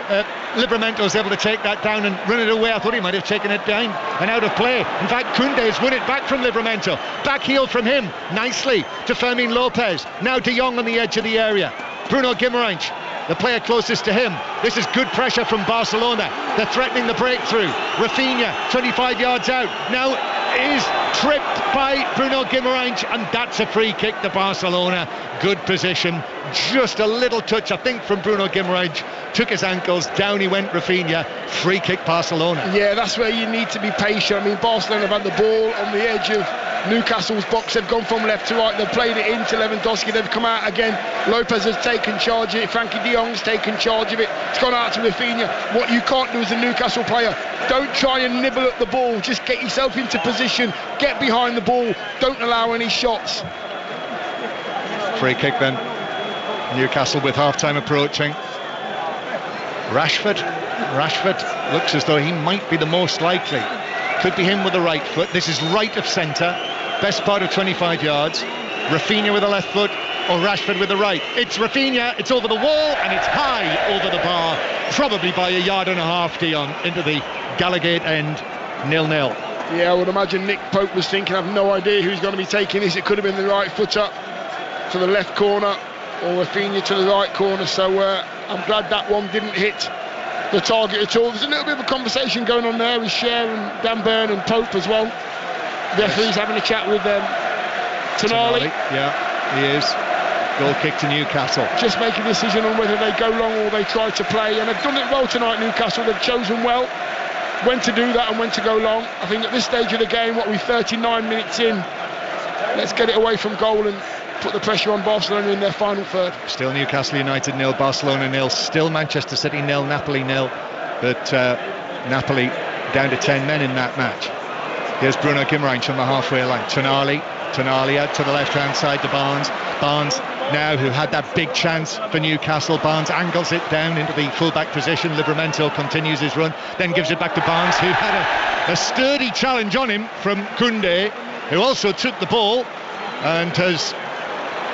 Speaker 2: Livramento's able to take that down and run it away. I thought he might have taken it down and out of play. In fact, Koundé's won it back from Livramento. Back heel from him nicely to Fermin Lopez. Now De Jong on the edge of the area. Bruno Guimaraes, the player closest to him. This is good pressure from Barcelona. They're threatening the breakthrough. Rafinha, 25 yards out, now is tripped by Bruno Guimaraes, and that's a free kick to Barcelona. Good position, just a little touch, I think, from Bruno Guimaraes. Took his ankles, down he went, Rafinha. Free kick Barcelona.
Speaker 1: Yeah, that's where you need to be patient. Barcelona have had the ball on the edge of Newcastle's box. They've gone from left to right. They've played it into Lewandowski. They've come out again. Lopez has taken charge of it. Frankie de Jong's taken charge of it. It's gone out to Rafinha. What you can't do as a Newcastle player, don't try and nibble at the ball. Just get yourself into position. Get behind the ball. Don't allow any shots.
Speaker 2: Free kick then. Newcastle with half-time approaching. Rashford Rashford looks as though he might be the most likely. Could be him with the right foot. This is right of centre, best part of 25 yards. Rafinha with the left foot or Rashford with the right. It's Rafinha, it's over the wall and it's high over the bar, probably by a yard and a half, Dion, into the Gallagate end, 0-0.
Speaker 1: Yeah, I would imagine Nick Pope was thinking, I've no idea who's going to be taking this. It could have been the right foot up to the left corner or Rafinha to the right corner, so I'm glad that one didn't hit the target at all. There's a little bit of a conversation going on there with Cher and Dan Burn and Pope as well. The referee's having a chat with Tonali.
Speaker 2: Yeah, he is. Goal kick to Newcastle.
Speaker 1: Just make a decision on whether they go long or they try to play, and they've done it well tonight, Newcastle. They've chosen well when to do that and when to go long. I think at this stage of the game, what we're 39 minutes in, let's get it away from goal and put the pressure on Barcelona in their final third.
Speaker 2: Still Newcastle United 0, Barcelona 0, still Manchester City 0, Napoli 0, but Napoli down to 10 men in that match. Here's Bruno Guimaraes on the halfway line. Tonali out to the left hand side to Barnes now, who had that big chance for Newcastle. Barnes angles it down into the full-back position. Livramento continues his run, then gives it back to Barnes, who had a sturdy challenge on him from Koundé, who also took the ball and has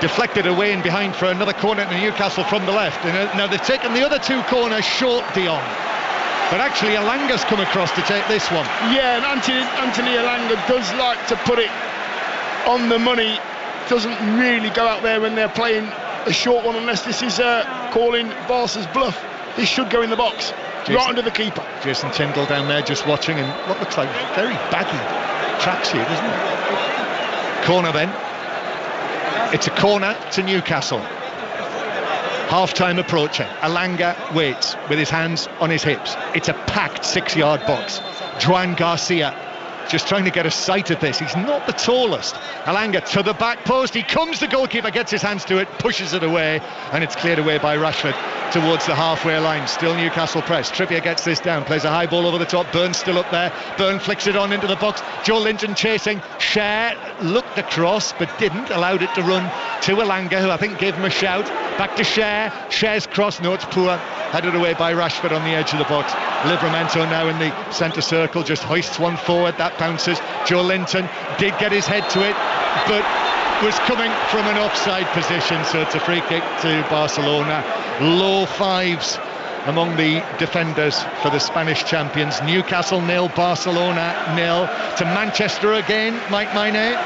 Speaker 2: deflected away in behind for another corner to Newcastle from the left. And now they've taken the other two corners short, Dion, but actually Elanga's come across to take this one.
Speaker 1: Yeah, and Anthony Elanga does like to put it on the money, doesn't really go out there when they're playing a short one unless this is calling Barca's bluff. This should go in the box, right under the keeper.
Speaker 2: Jason Tyndall down there just watching in what looks like very baggy tracksuit, isn't it? Corner then. It's a corner to Newcastle. Half-time approaching. Elanga waits with his hands on his hips. It's a packed 6-yard box. Joan Garcia just trying to get a sight of this. He's not the tallest. Elanga to the back post. He comes, the goalkeeper gets his hands to it, pushes it away, and it's cleared away by Rashford towards the halfway line. Still Newcastle press. Trippier gets this down, plays a high ball over the top. Byrne's still up there. Byrne flicks it on into the box. Joe Linton chasing. Cher looked across but didn't, allowed it to run to Elanga, who I think gave him a shout. Back to Cher. Cher's cross, no, it's poor. Headed away by Rashford on the edge of the box. Livramento now in the centre circle, just hoists one forward, that bounces. Joe Linton did get his head to it, but was coming from an offside position, so it's a free kick to Barcelona. Low fives among the defenders for the Spanish champions. Newcastle 0, Barcelona 0. To Manchester again, Mike Maine.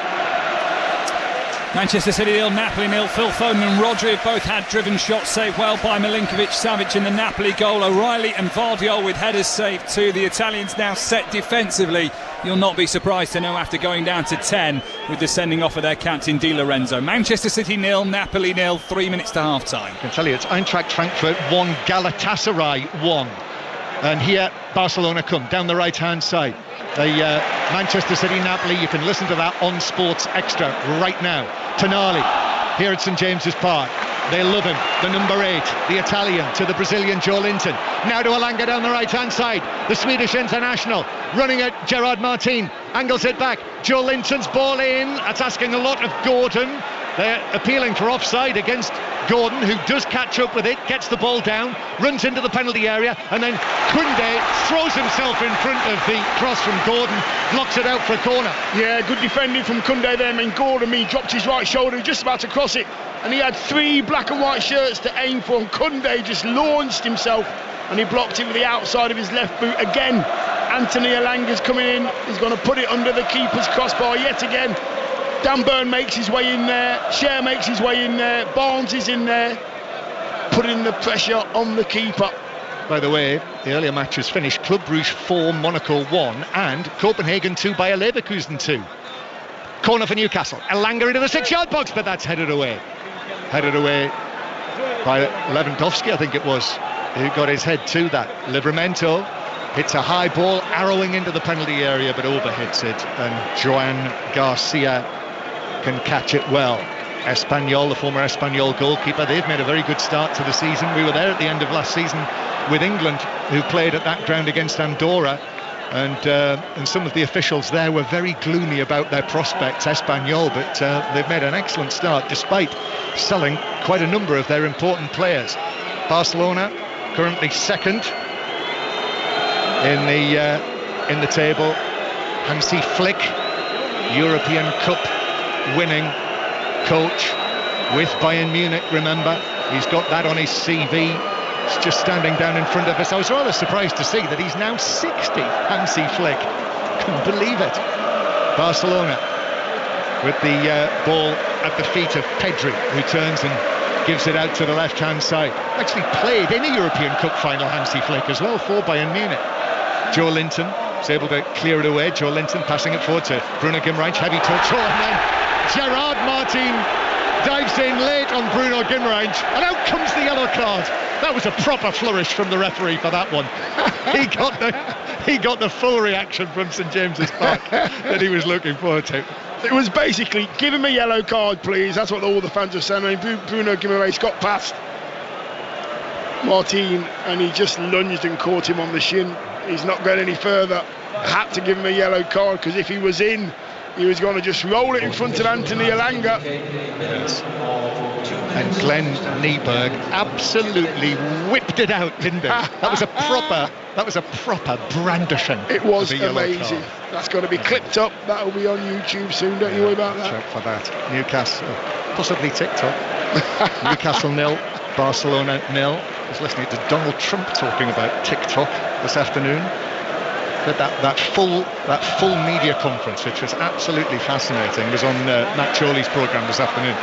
Speaker 4: Manchester City 0, Napoli 0. Phil Foden and Rodri have both had driven shots saved well by Milinkovic-Savic in the Napoli goal. O'Reilly and Vardiol with headers saved too. The Italians now set defensively. You'll not be surprised to know after going down to 10 with the sending off of their captain Di Lorenzo. Manchester City 0, Napoli 0, 3 minutes to half time.
Speaker 2: I can tell you it's Eintracht Frankfurt 1, Galatasaray 1. And here Barcelona come down the right hand side. The Manchester City Napoli, you can listen to that on Sports Extra right now. Tonali here at St James's Park. They love him, the number 8, the Italian, to the Brazilian Joe Linton. Now to Elanga down the right hand side. The Swedish international running at Gerard Martin, angles it back. Joe Linton's ball in. That's asking a lot of Gordon. They're appealing for offside against Gordon, who does catch up with it, gets the ball down, runs into the penalty area, and then Koundé throws himself in front of the cross from Gordon, blocks it out for a corner.
Speaker 1: Yeah, good defending from Koundé there. I mean, Gordon, he dropped his right shoulder, just about to cross it, and he had 3 black and white shirts to aim for, and Koundé just launched himself, and he blocked it with the outside of his left boot. Again, Anthony Elanga's coming in, he's going to put it under the keeper's crossbar yet again. Dan Burn makes his way in there, Cher makes his way in there, Barnes is in there, putting the pressure on the keeper.
Speaker 2: By the way, the earlier matches finished. Club Brugge 4, Monaco 1, and Copenhagen 2, Bayer Leverkusen 2. Corner for Newcastle. Elanga into the 6-yard box, but that's headed away. Headed away by Lewandowski, I think it was, who got his head to that. Livramento hits a high ball, arrowing into the penalty area, but overhits it, and Joan Garcia can catch it well. Espanyol, the former Espanyol goalkeeper, they've made a very good start to the season. We were there at the end of last season with England, who played at that ground against Andorra, and some of the officials there were very gloomy about their prospects, Espanyol, but they've made an excellent start despite selling quite a number of their important players. Barcelona currently second in the table. Hansi Flick, European Cup winning coach with Bayern Munich, remember. He's got that on his CV. He's just standing down in front of us. I was rather surprised to see that he's now 60, Hansi Flick. Couldn't believe it. Barcelona with the ball at the feet of Pedri, who turns and gives it out to the left-hand side. Actually played in a European Cup final, Hansi Flick, as well, for Bayern Munich. Joe Linton was able to clear it away. Joe Linton passing it forward to Bruno Guimaraes. Heavy touch. Oh, and then Gerard Martin dives in late on Bruno Guimaraes, and out comes the yellow card. That was a proper flourish from the referee for that one. He got the full reaction from St James's Park that he was looking forward to.
Speaker 1: It was basically, give him a yellow card, please. That's what all the fans were saying. I mean, Bruno Guimaraes got past Martin and he just lunged and caught him on the shin. He's not going any further. Had to give him a yellow card, because if he was in, he was going to just roll it in front of Anthony Elanga.
Speaker 2: Yes. And Glenn Nieberg absolutely whipped it out, didn't he? That was a proper brandishing.
Speaker 1: It was amazing. That's got to be clipped up. That'll be on YouTube soon. Don't you worry about that.
Speaker 2: Check for that. Newcastle, possibly TikTok. Newcastle 0, Barcelona 0. I was listening to Donald Trump talking about TikTok this afternoon. But that full media conference, which was absolutely fascinating, was on Matt Chorley's programme this afternoon.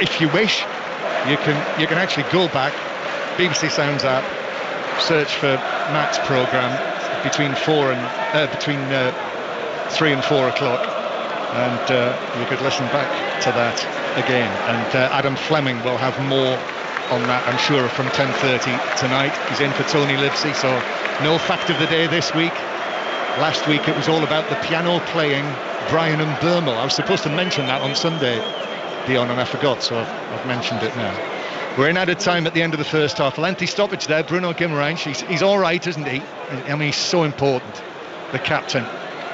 Speaker 2: If you wish, you can actually go back, BBC Sounds app, search for Matt's programme between 3 and 4 o'clock, and you could listen back to that again. And Adam Fleming will have more on that, I'm sure, from 10:30 tonight. He's in for Tony Livesey, so no fact of the day this week. Last week it was all about the piano playing Brian and Burmel. I was supposed to mention that on Sunday, Dion, and I forgot, so I've mentioned it now. We're in added time at the end of the first half. Lengthy stoppage there, Bruno Guimaraes. He's all right, isn't he? I mean, he's so important, the captain.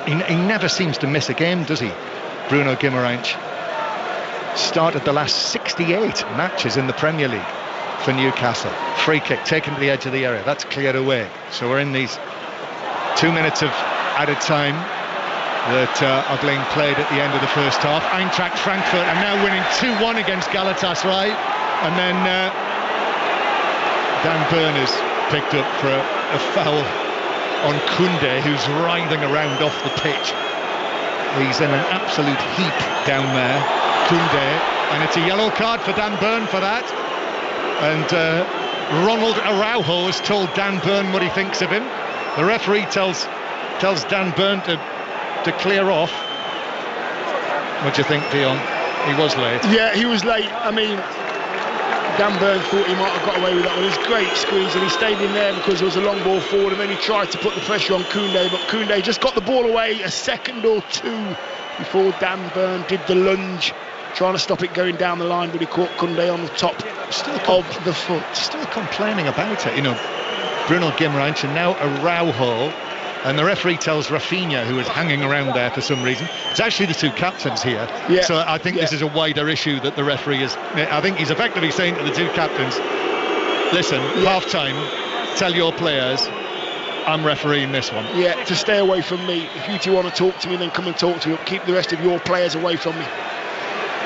Speaker 2: He never seems to miss a game, does he? Bruno Guimaraes started the last 68 matches in the Premier League for Newcastle. Free kick taken to the edge of the area. That's cleared away. So we're in these 2 minutes of added time that are being played at the end of the first half. Eintracht Frankfurt are now winning 2-1 against Galatasaray. And then Dan Burn is picked up for a foul on Koundé, who's writhing around off the pitch. He's in an absolute heap down there, Koundé, and it's a yellow card for Dan Burn for that. And Ronald Araujo has told Dan Burn what he thinks of him. The referee tells Dan Burn to clear off. What do you think, Dion? He was late.
Speaker 1: Yeah, he was late. I mean, Dan Burn thought he might have got away with that one. It was a great squeeze, and he stayed in there because there was a long ball forward, and then he tried to put the pressure on Koundé, but Koundé just got the ball away a second or two before Dan Burn did the lunge, trying to stop it going down the line, but he caught Koundé on the top of the foot.
Speaker 2: Still complaining about it, you know. Bruno Guimaraes and now Araujo, and the referee tells Rafinha, who is hanging around there for some reason. It's actually the two captains here, so I think this is a wider issue that the referee is. I think he's effectively saying to the two captains, listen, half-time, tell your players I'm refereeing this one.
Speaker 1: Yeah, to stay away from me. If you two want to talk to me, then come and talk to me. Keep the rest of your players away from me.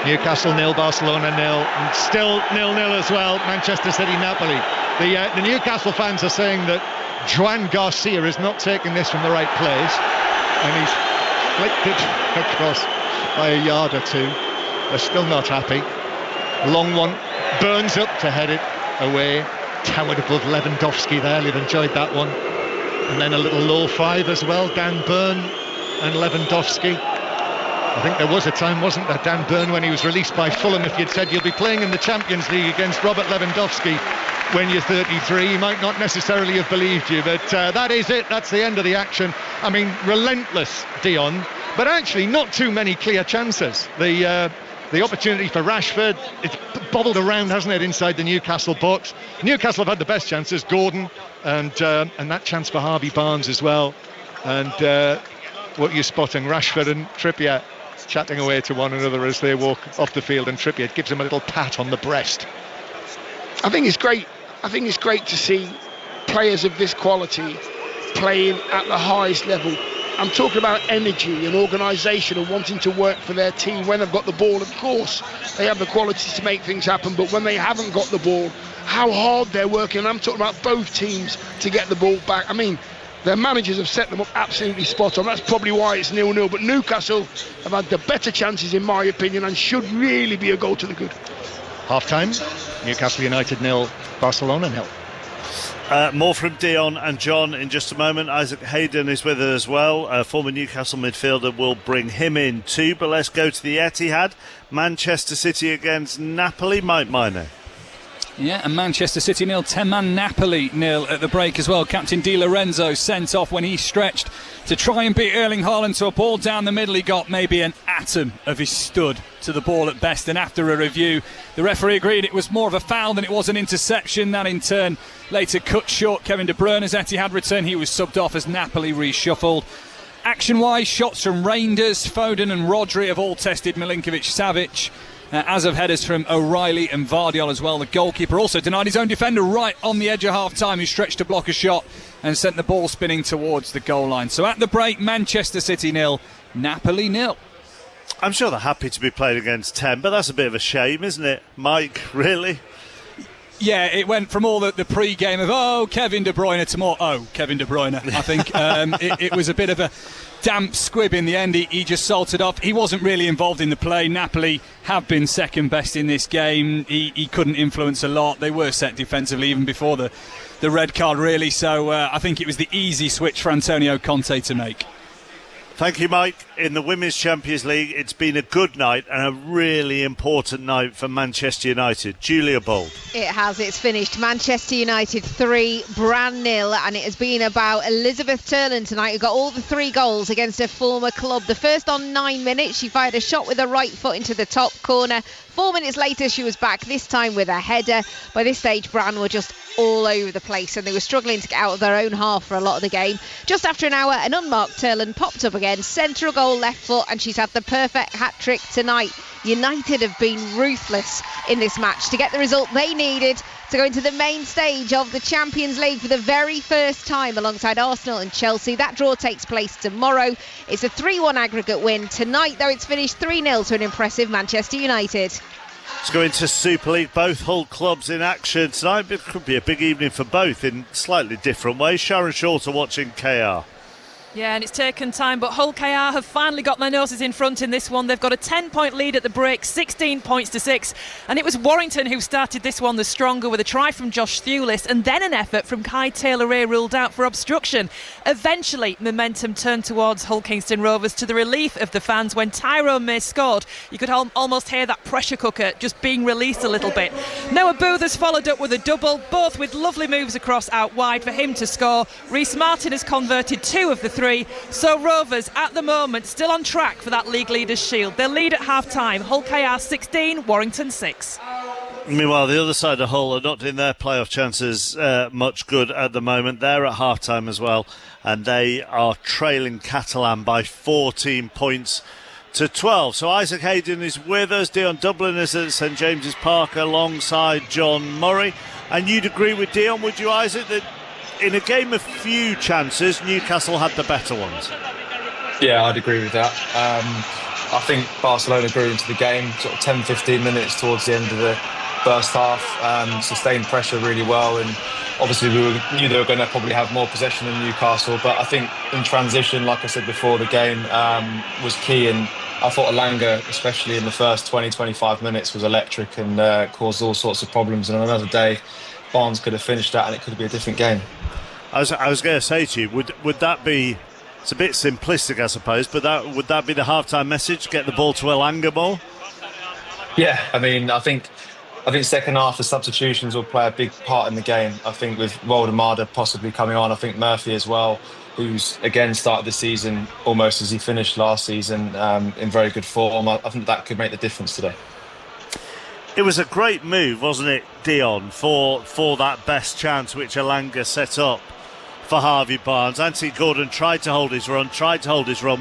Speaker 2: Newcastle 0, Barcelona 0, and still 0-0 as well, Manchester City, Napoli. The Newcastle fans are saying that Joan Garcia is not taking this from the right place, and he's flicked it across by a yard or two. They're still not happy. Long one, Burns up to head it away, towered above Lewandowski there. You've enjoyed that one. And then a little low five as well, Dan Burn and Lewandowski. I think there was a time, wasn't there, Dan Burn, when he was released by Fulham, if you'd said you'll be playing in the Champions League against Robert Lewandowski when you're 33, he might not necessarily have believed you, but that is it. That's the end of the action. I mean, relentless, Dion, but actually not too many clear chances. The opportunity for Rashford, it's bobbled around, hasn't it, inside the Newcastle box. Newcastle have had the best chances, Gordon, and that chance for Harvey Barnes as well. And what you're spotting, Rashford and Trippier chatting away to one another as they walk off the field, and Trippier gives him a little pat on the breast.
Speaker 1: I think it's great to see players of this quality playing at the highest level. I'm talking about energy and organisation and wanting to work for their team when they've got the ball. Of course, they have the qualities to make things happen, but when they haven't got the ball, how hard they're working. And I'm talking about both teams to get the ball back. I mean, their managers have set them up absolutely spot on. That's probably why it's 0-0. But Newcastle have had the better chances, in my opinion, and should really be a goal to the good.
Speaker 2: Half-time, Newcastle United 0, Barcelona 0.
Speaker 6: More from Dion and John in just a moment. Isaac Hayden is with us as well. Former Newcastle midfielder will bring him in too. But let's go to the Etihad. Manchester City against Napoli. Mike Minor.
Speaker 4: Yeah, and Manchester City 0, 10-man Napoli 0 at the break as well. Captain Di Lorenzo sent off when he stretched to try and beat Erling Haaland to a ball down the middle. He got maybe an atom of his stud to the ball at best, and after a review the referee agreed it was more of a foul than it was an interception. That in turn later cut short Kevin De Bruyne's Etihad return. He was subbed off as Napoli reshuffled. Action-wise, shots from Reinders, Foden and Rodri have all tested Milinkovic-Savic. As of headers from O'Reilly and Vardiol as well. The goalkeeper also denied his own defender right on the edge of half-time, who stretched to block a shot and sent the ball spinning towards the goal line. So at the break, Manchester City 0, Napoli 0.
Speaker 6: I'm sure they're happy to be played against 10, but that's a bit of a shame, isn't it, Mike, really?
Speaker 4: Yeah, it went from all the pre-game of, Kevin De Bruyne to more, Kevin De Bruyne, I think. It was a bit of a damp squib in the end. He just salted off. He wasn't really involved in the play. Napoli have been second best in this game. He couldn't influence a lot. They were set defensively even before the red card, really. So I think it was the easy switch for Antonio Conte to make.
Speaker 6: Thank you, Mike. In the Women's Champions League, it's been a good night and a really important night for Manchester United. Julia Bold.
Speaker 5: It has. It's finished. Manchester United 3, Brann 0, and it has been about Elizabeth Turland tonight, who got all the 3 goals against her former club. The first on 9 minutes, she fired a shot with her right foot into the top corner. 4 minutes later, she was back, this time with a header. By this stage, Brann were just all over the place, and they were struggling to get out of their own half for a lot of the game. Just after an hour, an unmarked Turland popped up again, centre a goal, left foot, and she's had the perfect hat-trick tonight. United have been ruthless in this match to get the result they needed to go into the main stage of the Champions League for the very first time alongside Arsenal and Chelsea. That draw takes place tomorrow. It's a 3-1 aggregate win. Tonight, though, it's finished 3-0 to an impressive Manchester United.
Speaker 6: Let's go into Super League. Both Hull clubs in action tonight. It could be a big evening for both in slightly different ways. Sharon Shorter watching KR.
Speaker 3: Yeah, and it's taken time, but Hull KR have finally got their noses in front in this one. They've got a 10-point lead at the break, 16 points to 6, and it was Warrington who started this one the stronger with a try from Josh Thewlis and then an effort from Kai Taylor-Ray ruled out for obstruction. Eventually, momentum turned towards Hull Kingston Rovers to the relief of the fans when Tyrone May scored. You could almost hear that pressure cooker just being released a little bit. Noah Booth has followed up with a double, both with lovely moves across out wide for him to score. Reece Martin has converted 2 of the 3. So Rovers at the moment still on track for that league leaders shield. They'll lead at half time. Hull KR 16, Warrington 6.
Speaker 6: Meanwhile, the other side of Hull are not doing their playoff chances much good at the moment. They're at half time as well, and they are trailing Catalan by 14 points to 12. So Isaac Hayden is with us. Dion Dublin is at St James's Park alongside John Murray. And you'd agree with Dion, would you, Isaac, that in a game of few chances, Newcastle had the better ones?
Speaker 7: Yeah, I'd agree with that. I think Barcelona grew into the game sort of 10-15 minutes towards the end of the first half, sustained pressure really well, and obviously knew they were going to probably have more possession than Newcastle, but I think in transition, like I said before, the game was key, and I thought Elanga, especially in the first 20-25 minutes, was electric and caused all sorts of problems, and on another day Barnes could have finished that and it could be a different game.
Speaker 6: I was going to say to you, would that be, it's a bit simplistic I suppose, but would that be the half-time message, get the ball to Elanga more?
Speaker 7: Yeah, I mean, I think second half the substitutions will play a big part in the game. I think with Waldemar possibly coming on, I think Murphy as well, who's again started the season almost as he finished last season, in very good form. I think that could make the difference today.
Speaker 6: It was a great move, wasn't it, Dion, for that best chance which Elanga set up for Harvey Barnes. Anthony Gordon tried to hold his run,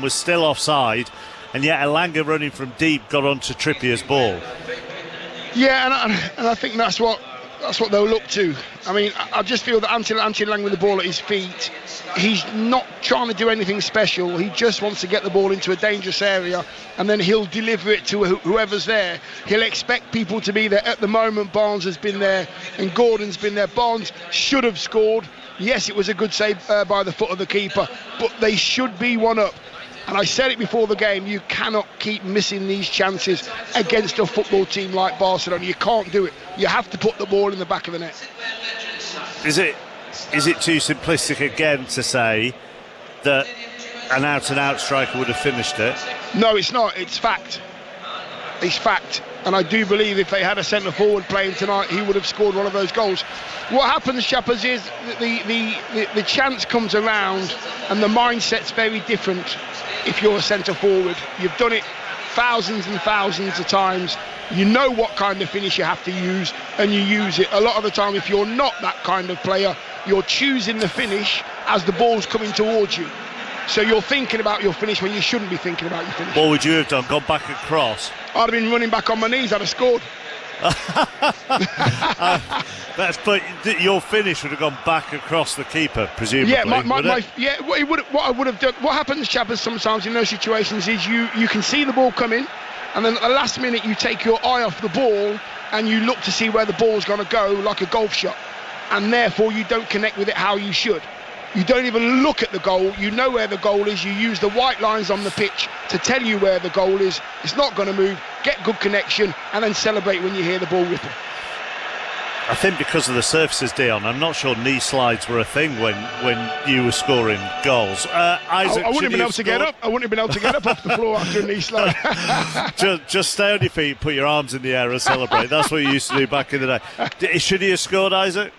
Speaker 6: was still offside, and yet Elanga running from deep got onto Trippier's ball.
Speaker 1: Yeah, and I think that's what That's what they'll look to. I mean, I just feel that Anthony Lang with the ball at his feet, he's not trying to do anything special. He just wants to get the ball into a dangerous area, and then he'll deliver it to whoever's there. He'll expect people to be there. At the moment, Barnes has been there and Gordon's been there. Barnes should have scored. Yes, it was a good save by the foot of the keeper, but they should be one up. And I said it before the game, you cannot keep missing these chances against a football team like Barcelona. You can't do it. You have to put the ball in the back of the net.
Speaker 6: Is it too simplistic again to say that an out-and-out striker would have finished it?
Speaker 1: No, it's not. It's fact. It's fact. And I do believe if they had a centre-forward playing tonight, he would have scored one of those goals. What happens, Chappers, is the chance comes around and the mindset's very different if you're a centre-forward. You've done it thousands and thousands of times. You know what kind of finish you have to use, and you use it. A lot of the time, if you're not that kind of player, you're choosing the finish as the ball's coming towards you. So you're thinking about your finish when you shouldn't be thinking about your finish.
Speaker 6: What would you have done? Gone back across?
Speaker 1: I'd have been running back on my knees. I'd have scored.
Speaker 6: But your finish would have gone back across the keeper, presumably.
Speaker 1: Yeah, what I would have done. What happens, Chappers, sometimes in those situations is you can see the ball coming, and then at the last minute you take your eye off the ball and you look to see where the ball's going to go, like a golf shot, and therefore you don't connect with it how you should. You don't even look at the goal. You know where the goal is. You use the white lines on the pitch to tell you where the goal is. It's not going to move. Get good connection and then celebrate when you hear the ball ripple.
Speaker 6: I think because of the surfaces, Dion, I'm not sure knee slides were a thing when you were scoring goals. Isaac,
Speaker 1: I wouldn't have been able to get up. I wouldn't have been able to get up off the floor after a knee slide.
Speaker 6: just stay on your feet, put your arms in the air and celebrate. That's what you used to do back in the day. Should he have scored, Isaac?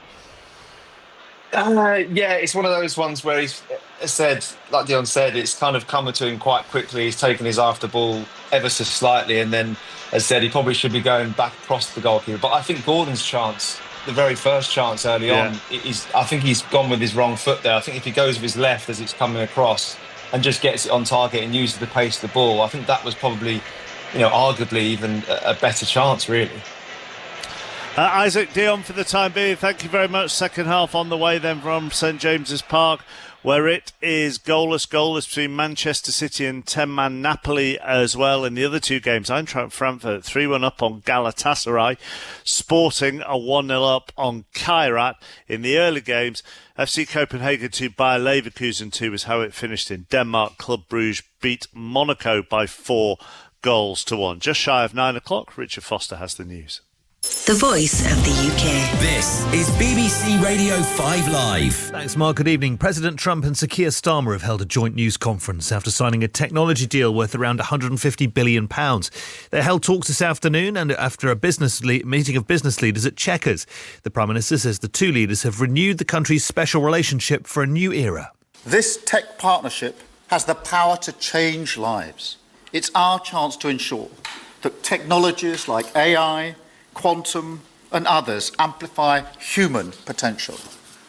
Speaker 7: Yeah, it's one of those ones where he's said, like Dion said, it's kind of coming to him quite quickly. He's taken his after ball ever so slightly, and then, as said, he probably should be going back across the goalkeeper. But I think Gordon's chance, the very first chance early on, I think he's gone with his wrong foot there. I think if he goes with his left as it's coming across and just gets it on target and uses the pace of the ball, I think that was probably, arguably even a better chance, really.
Speaker 6: Isaac, Dion, for the time being, thank you very much. Second half on the way then from St James's Park, where it is goalless between Manchester City and 10-man Napoli as well. In the other two games, Eintracht Frankfurt 3-1 up on Galatasaray, Sporting a 1-0 up on Kairat. In the early games, FC Copenhagen 2, Bayer Leverkusen 2 was how it finished in Denmark. Club Brugge beat Monaco by 4-1. Just shy of 9 o'clock, Richard Foster has the news.
Speaker 8: The voice of the UK.
Speaker 9: This is BBC Radio 5 Live.
Speaker 10: Thanks, Mark. Good evening. President Trump and Sir Keir Starmer have held a joint news conference after signing a technology deal worth around £150 billion. They held talks this afternoon and after a meeting of business leaders at Chequers. The Prime Minister says the two leaders have renewed the country's special relationship for a new era.
Speaker 11: This tech partnership has the power to change lives. It's our chance to ensure that technologies like AI, quantum and others amplify human potential,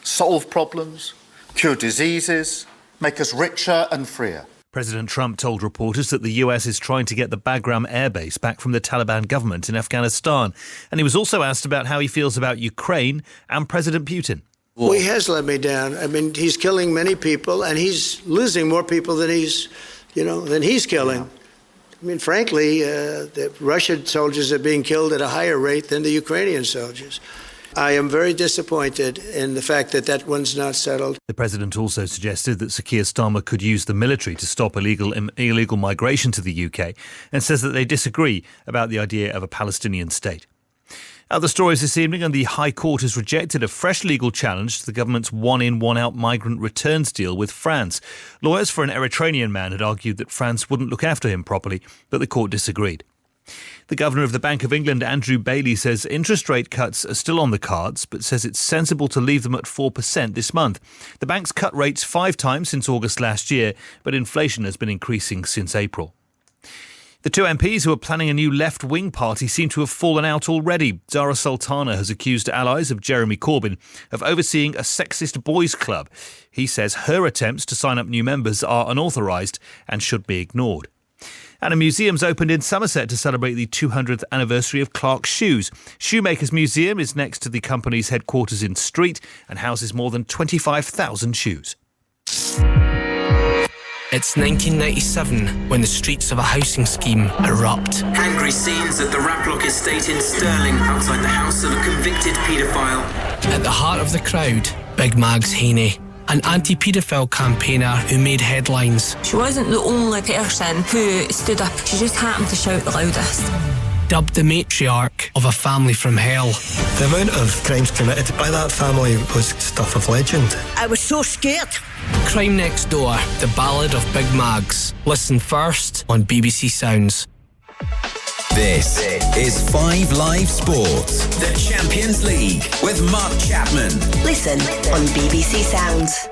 Speaker 11: solve problems, cure diseases, make us richer and freer.
Speaker 10: President Trump told reporters that the US is trying to get the Bagram air base back from the Taliban government in Afghanistan. And he was also asked about how he feels about Ukraine and President Putin.
Speaker 12: Well, he has let me down. I mean, he's killing many people and he's losing more people than he's killing. Yeah. I mean, frankly, the Russian soldiers are being killed at a higher rate than the Ukrainian soldiers. I am very disappointed in the fact that one's not settled.
Speaker 10: The president also suggested that Sir Keir Starmer could use the military to stop illegal migration to the UK and says that they disagree about the idea of a Palestinian state. Other stories this evening, and the High Court has rejected a fresh legal challenge to the government's one-in, one-out migrant returns deal with France. Lawyers for an Eritrean man had argued that France wouldn't look after him properly, but the court disagreed. The Governor of the Bank of England, Andrew Bailey, says interest rate cuts are still on the cards, but says it's sensible to leave them at 4% this month. The bank's cut rates 5 times since August last year, but inflation has been increasing since April. The two MPs who are planning a new left-wing party seem to have fallen out already. Zara Sultana has accused allies of Jeremy Corbyn of overseeing a sexist boys' club. He says her attempts to sign up new members are unauthorised and should be ignored. And a museum's opened in Somerset to celebrate the 200th anniversary of Clark's Shoes. Shoemakers Museum is next to the company's headquarters in Street and houses more than 25,000 shoes.
Speaker 13: It's 1997 when the streets of a housing scheme erupt.
Speaker 9: Angry scenes at the Raplock estate in Stirling outside the house of a convicted paedophile.
Speaker 13: At the heart of the crowd, Big Mags Haney, an anti-paedophile campaigner who made headlines.
Speaker 14: She wasn't the only person who stood up. She just happened to shout the loudest.
Speaker 13: Dubbed the matriarch of a family from hell.
Speaker 15: The amount of crimes committed by that family was stuff of legend.
Speaker 16: I was so scared.
Speaker 13: Crime Next Door, the ballad of Big Mags. Listen first on BBC Sounds.
Speaker 9: This is 5 Live Sports, the Champions League with Mark Chapman.
Speaker 8: Listen on BBC Sounds.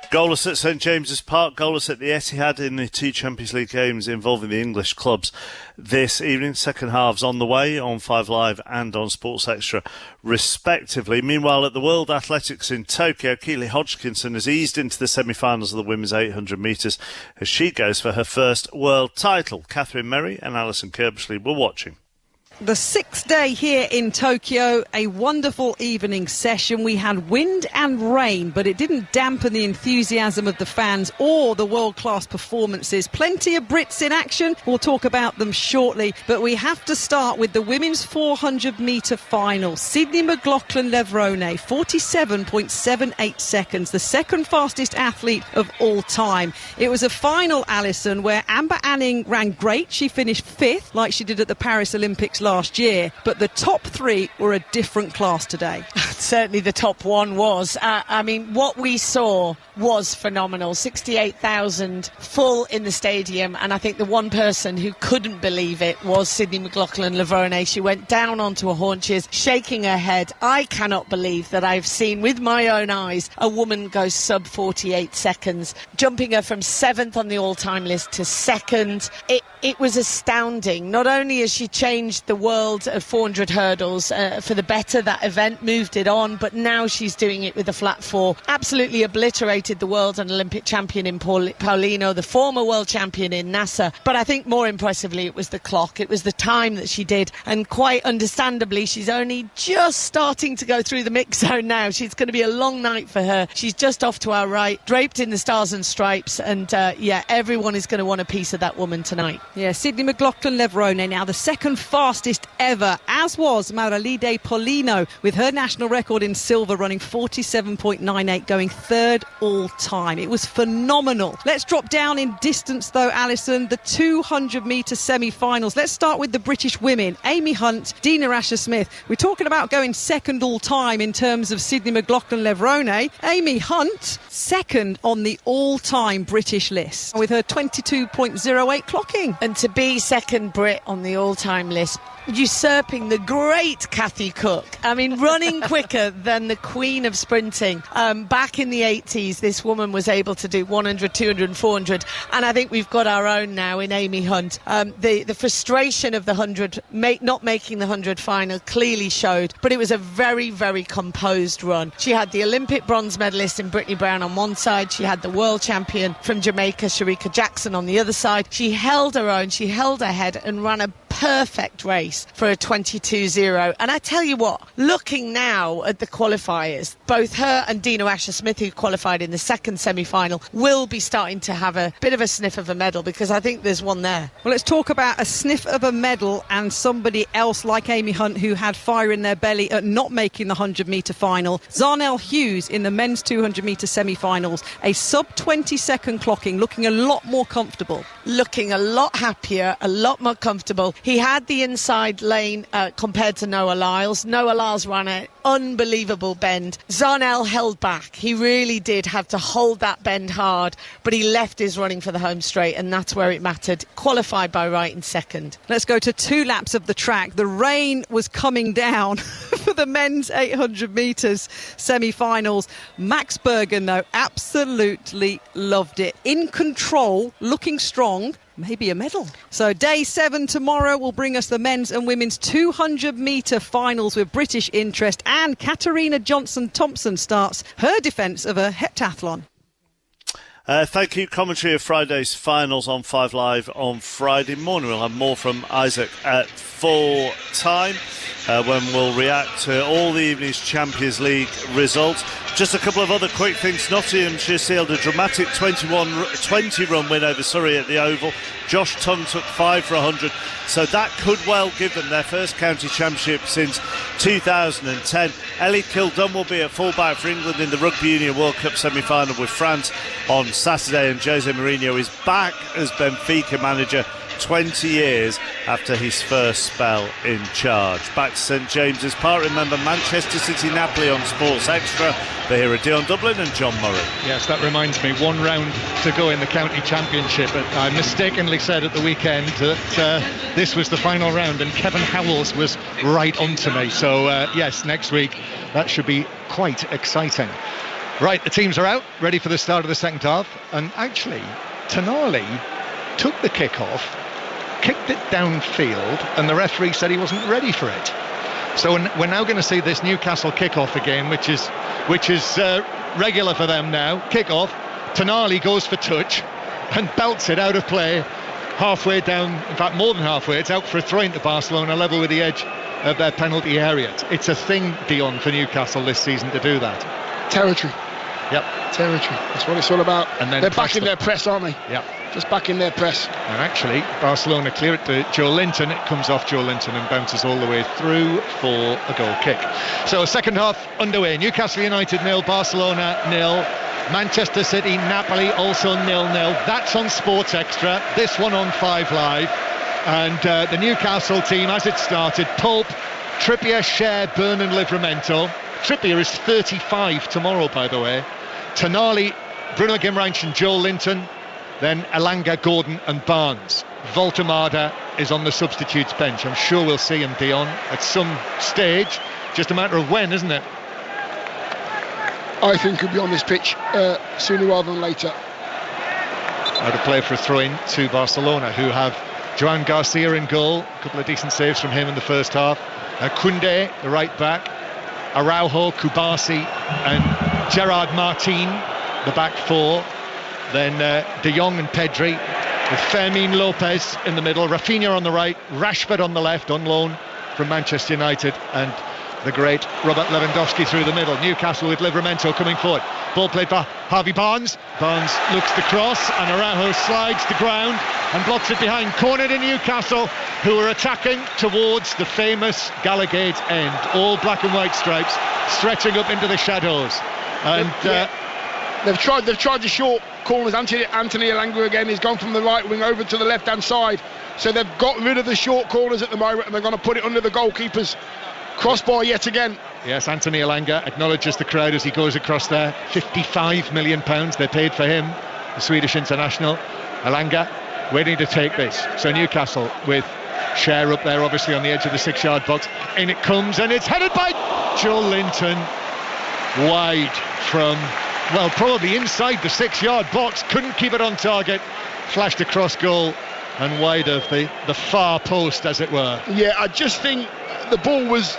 Speaker 6: Goalless at St James's Park, goalless at the Etihad in the 2 Champions League games involving the English clubs this evening. Second halves on the way on 5 Live and on Sports Extra, respectively. Meanwhile, at the World Athletics in Tokyo, Keely Hodgkinson has eased into the semi-finals of the women's 800 metres as she goes for her first world title. Catherine Merry and Alison Kirbishley were watching.
Speaker 17: The 6th day here in Tokyo, a wonderful evening session. We had wind and rain, but it didn't dampen the enthusiasm of the fans or the world-class performances. Plenty of Brits in action. We'll talk about them shortly, but we have to start with the women's 400-metre final. Sydney McLaughlin-Levrone, 47.78 seconds, the second fastest athlete of all time. It was a final, Alison, where Amber Anning ran great. She finished 5th, like she did at the Paris Olympics last year, but the top 3 were a different class today.
Speaker 18: Certainly the top one was. I mean, what we saw was phenomenal. 68,000 full in the stadium, and I think the one person who couldn't believe it was Sydney McLaughlin-Levrone. She went down onto her haunches, shaking her head. I cannot believe that I've seen with my own eyes a woman go sub 48 seconds, jumping her from 7th on the all-time list to 2nd. It was astounding. Not only has she changed the world of 400 hurdles for the better, that event moved it on, but now she's doing it with a flat 4. Absolutely obliterated the world and Olympic champion in Paulino, the former world champion in NASA. But I think more impressively it was the clock. It was the time that she did, and quite understandably she's only just starting to go through the mix zone now. She's going to be a long night for her. She's just off to our right, draped in the stars and stripes, and everyone is going to want a piece of that woman tonight.
Speaker 17: Yeah, Sydney McLaughlin-Levrone now the second fastest ever, as was Marilide Paulino with her national record in silver running 47.98, going 3rd all time. It was phenomenal. Let's drop down in distance though, Alison, the 200-metre semi-finals. Let's start with the British women. Amy Hunt, Dina Asher-Smith. We're talking about going 2nd all time in terms of Sydney McLaughlin-Levrone. Amy Hunt, 2nd on the all-time British list with her 22.08 clocking.
Speaker 18: And to be 2nd Brit on the all-time list, usurping the great Kathy Cook. I mean, running quicker than the queen of sprinting. Back in the 80s, this woman was able to do 100, 200 and 400, and I think we've got our own now in Amy Hunt. The frustration of the 100, not making the 100 final clearly showed, but it was a very, very composed run. She had the Olympic bronze medalist in Brittany Brown on one side, she had the world champion from Jamaica, Sharika Jackson, on the other side. She held her own, she held her head and ran a perfect race for a 22.0. And I tell you what, looking now at the qualifiers, both her and Dina Asher-Smith, who qualified in the second semi-final, will be starting to have a bit of a sniff of a medal, because I think there's one there.
Speaker 17: Well, let's talk about a sniff of a medal and somebody else like Amy Hunt who had fire in their belly at not making the 100-metre final. Zarnell Hughes in the men's 200-metre semi-finals, a sub-20-second clocking, looking a lot more comfortable.
Speaker 18: Looking a lot happier, a lot more comfortable. He had the inside lane compared to Noah Lyles. Noah Lyles ran an unbelievable bend. Zarnell held back. He really did have to hold that bend hard, but he left his running for the home straight, and that's where it mattered. Qualified by right in 2nd.
Speaker 17: Let's go to 2 laps of the track. The rain was coming down for the men's 800 metres semi-finals. Max Bergen, though, absolutely loved it. In control, looking strong. Maybe a medal. So day 7 tomorrow will bring us the men's and women's 200-metre finals with British interest, and Katarina Johnson-Thompson starts her defence of a heptathlon.
Speaker 6: Thank you. Commentary of Friday's finals on 5 Live on Friday morning. We'll have more from Isaac at full time when we'll react to all the evening's Champions League results. Just a couple of other quick things. Nottinghamshire sealed a dramatic 20-run win over Surrey at the Oval. Josh Tongue took 5 for 100, so that could well give them their first county championship since 2010. Ellie Kildun will be at fullback for England in the Rugby Union World Cup semi-final with France on Saturday, and Jose Mourinho is back as Benfica manager 20 years after his first spell in charge. Back to St James's Park. Remember Manchester City Napoli on Sports Extra. They're here at Dion Dublin and John Murray.
Speaker 2: Yes, that reminds me, one round to go in the county championship. I mistakenly said at the weekend that this was the final round, and Kevin Howells was right onto me. So yes, next week that should be quite exciting. Right, the teams are out, ready for the start of the second half, and actually Tonali took the kick-off, kicked it downfield, and the referee said he wasn't ready for it. So we're now going to see this Newcastle kick-off again, which is regular for them now. Kick-off, Tonali goes for touch and belts it out of play halfway down, in fact more than halfway. It's out for a throw into Barcelona, level with the edge of their penalty area. It's a thing, Dion, for Newcastle this season to do that.
Speaker 1: Territory.
Speaker 2: Yep.
Speaker 1: Territory. That's what it's all about.
Speaker 2: And then
Speaker 1: they're back in their press, aren't they?
Speaker 2: Yep.
Speaker 1: Just back in their press.
Speaker 2: And actually, Barcelona clear it to Joe Linton. It comes off Joe Linton and bounces all the way through for a goal kick. So second half underway. Newcastle United 0, Barcelona 0. Manchester City, Napoli also 0-0. That's on Sports Extra. This one on 5 Live. And the Newcastle team, as it started, Pope, Trippier, Cher, Byrne and Livramento. Trippier is 35 tomorrow, by the way. Tonali, Bruno Guimaraes and Joe Linton. Then Elanga, Gordon and Barnes. Voltemada is on the substitutes bench. I'm sure we'll see him, Dion, at some stage. Just a matter of when, isn't it?
Speaker 1: I think he'll be on this pitch sooner rather than later.
Speaker 2: Out of play for a throw-in to Barcelona, who have Joan Garcia in goal. A couple of decent saves from him in the first half. Koundé, the right back. Araujo, Kubasi and Gerard Martin, the back four. Then De Jong and Pedri, with Fermin Lopez in the middle, Rafinha on the right, Rashford on the left on loan from Manchester United, and the great Robert Lewandowski through the middle. Newcastle with Livramento coming forward. Ball played by Harvey Barnes. Barnes looks to cross and Araujo slides to ground and blocks it behind. Corner to Newcastle, who are attacking towards the famous Gallagher end. All black and white stripes stretching up into the shadows. And
Speaker 1: they've tried the short corners. Anthony Elanga again has gone from the right wing over to the left hand side. So they've got rid of the short corners at the moment, and they're going to put it under the goalkeeper's crossbar yet again.
Speaker 2: Yes, Anthony Elanga acknowledges the crowd as he goes across there. £55 million they paid for him, the Swedish international. Elanga waiting to take this. So Newcastle with Cher up there, obviously on the edge of the 6-yard box. In it comes, and it's headed by Joe Linton, wide from, well, probably inside the 6-yard box. Couldn't keep it on target. Flashed across goal and wide of the far post, as it were.
Speaker 1: Yeah, I just think the ball was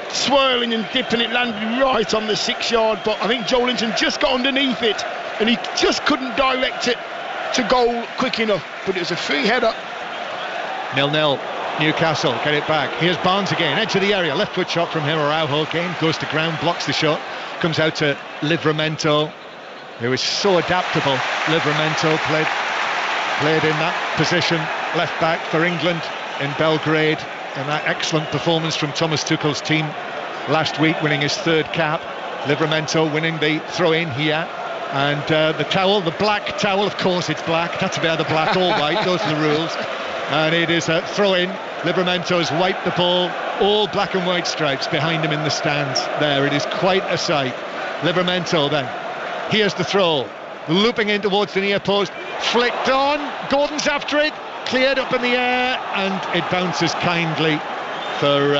Speaker 1: swirling and dipping. It landed right on the 6-yard box. I think Joe Linton just got underneath it and he just couldn't direct it to goal quick enough. But it was a free header.
Speaker 2: 0-0. Newcastle get it back. Here's Barnes again, edge of the area, left foot shot from him. Araujo again goes to ground, blocks the shot, comes out to Livramento, who is so adaptable. Livramento played in that position, left back for England in Belgrade, and that excellent performance from Thomas Tuchel's team last week, winning his 3rd cap. Livramento winning the throw-in here, and the towel, the black towel, of course it's black, that's about the black or white, those are the rules. And it is a throw-in. Livramento's wiped the ball, all black and white stripes behind him in the stands there. It is quite a sight. Livramento then, here's the throw, looping in towards the near post, flicked on, Gordon's after it, cleared up in the air, and it bounces kindly for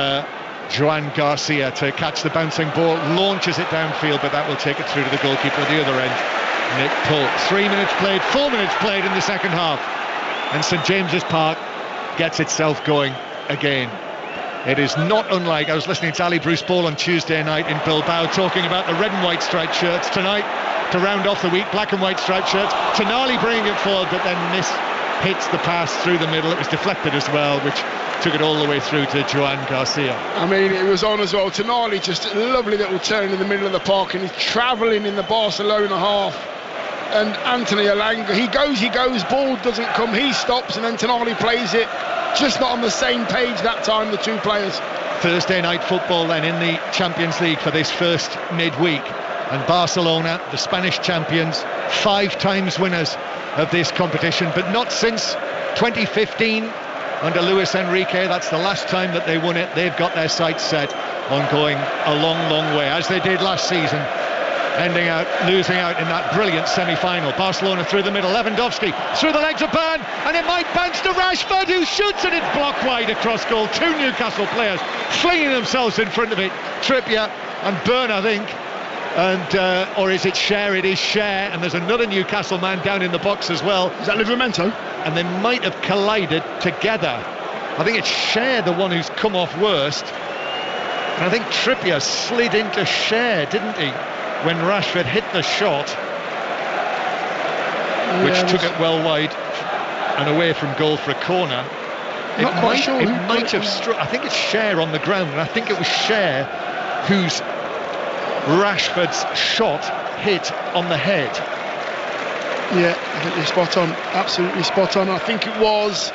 Speaker 2: Joan Garcia to catch the bouncing ball, launches it downfield, but that will take it through to the goalkeeper at the other end, Nick Pope. 3 minutes played, 4 minutes played in the second half, and St James's Park gets itself going again. It is not unlike, I was listening to Ali Bruce Ball on Tuesday night in Bilbao talking about the red and white striped shirts. Tonight to round off the week. Black and white striped shirts. Tonali bringing it forward, but then hits the pass through the middle. It was deflected as well, which took it all the way through to Joan Garcia.
Speaker 1: I mean, it was on as well. Tonali, just a lovely little turn in the middle of the park, and he's travelling in the Barcelona half. And Anthony Elanga, he goes, ball doesn't come, he stops, and then Tonali plays it. Just not on the same page that time, the two players.
Speaker 2: Thursday night football then in the Champions League for this first midweek. And Barcelona, the Spanish champions, 5 times winners of this competition, but not since 2015 under Luis Enrique. That's the last time that they won it. They've got their sights set on going a long, long way, as they did last season, losing out in that brilliant semi-final. Barcelona through the middle, Lewandowski through the legs of Byrne, and it might bounce to Rashford, who shoots, and it's blocked wide across goal. 2 Newcastle players flinging themselves in front of it, Trippier and Byrne, I think. And or is it Cher? It is Cher, and there's another Newcastle man down in the box as well.
Speaker 1: Is that Livramento?
Speaker 2: And they might have collided together. I think it's Cher, the one who's come off worst, and I think Trippier slid into Cher, didn't he, when Rashford hit the shot, which took it well wide and away from goal for a corner. It might have struck. I think it's Cher on the ground, and I think it was Cher whose Rashford's shot hit on the head.
Speaker 1: Yeah, I think you're spot on, absolutely spot on. I think it was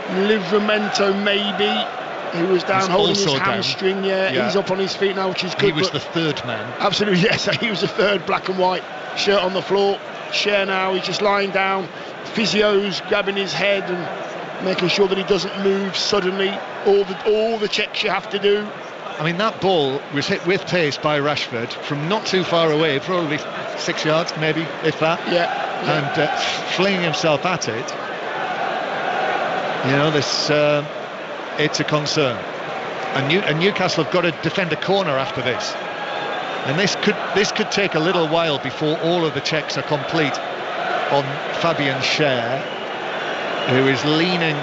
Speaker 1: Livramento, maybe. He was down holding his hamstring. Yeah, he's up on his feet now, which is good.
Speaker 2: He was the third man.
Speaker 1: Absolutely, yes. He was the third, black and white shirt on the floor. Cher now, he's just lying down. Physio's grabbing his head and making sure that he doesn't move suddenly. All the checks you have to do.
Speaker 2: I mean, that ball was hit with pace by Rashford from not too far away, probably 6 yards, maybe, if that. And flinging himself at it. You know, this. It's a concern, and Newcastle have got to defend a corner after this, and this could take a little while before all of the checks are complete on Fabian Cher, who is leaning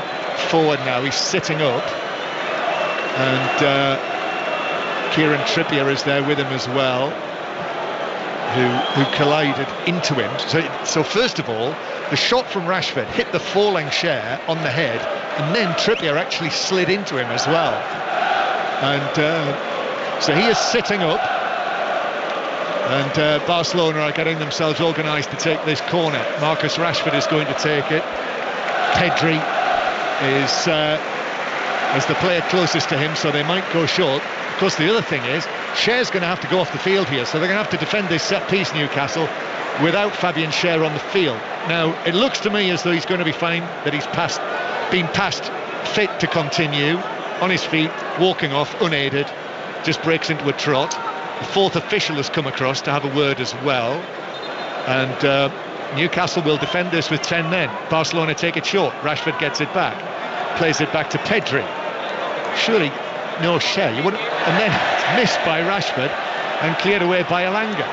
Speaker 2: forward now. He's sitting up, and Kieran Trippier is there with him as well, who collided into him. So first of all, the shot from Rashford hit the falling Cher on the head, and then Trippier actually slid into him as well. And so he is sitting up, and Barcelona are getting themselves organised to take this corner. Marcus Rashford is going to take it. Pedri is the player closest to him, so they might go short. Of course, the other thing is, Cher's going to have to go off the field here, so they're going to have to defend this set piece, Newcastle, without Fabian Cher on the field. Now, it looks to me as though he's going to be fine, that he's been passed fit to continue, on his feet, walking off unaided, just breaks into a trot. The 4th official has come across to have a word as well, and Newcastle will defend this with 10 men. Barcelona take it short. Rashford gets it back, plays it back to Pedri. Surely no Cher, you wouldn't, and then it's missed by Rashford and cleared away by Elanga.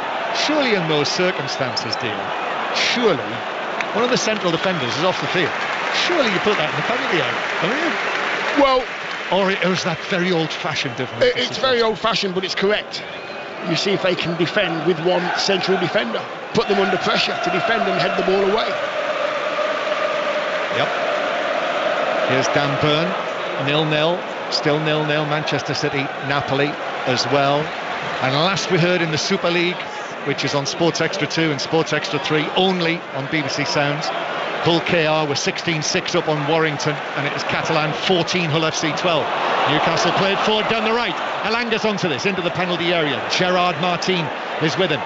Speaker 2: Surely in those circumstances, Dean, surely one of the central defenders is off the field. Surely you put that in the penalty area, don't you?
Speaker 1: Well,
Speaker 2: or it was that very old-fashioned difference.
Speaker 1: It's very old-fashioned, but it's correct. You see if they can defend with one central defender, put them under pressure to defend and head the ball away.
Speaker 2: Yep. Here's Dan Byrne, 0-0, still 0-0. Manchester City, Napoli as well. And last we heard in the Super League, which is on Sports Extra 2 and Sports Extra 3 only on BBC Sounds, Hull KR were 16-6 up on Warrington, and it was Catalan 14, Hull FC 12. Newcastle played forward down the right. Elanga's onto this, into the penalty area. Gerard Martin is with him.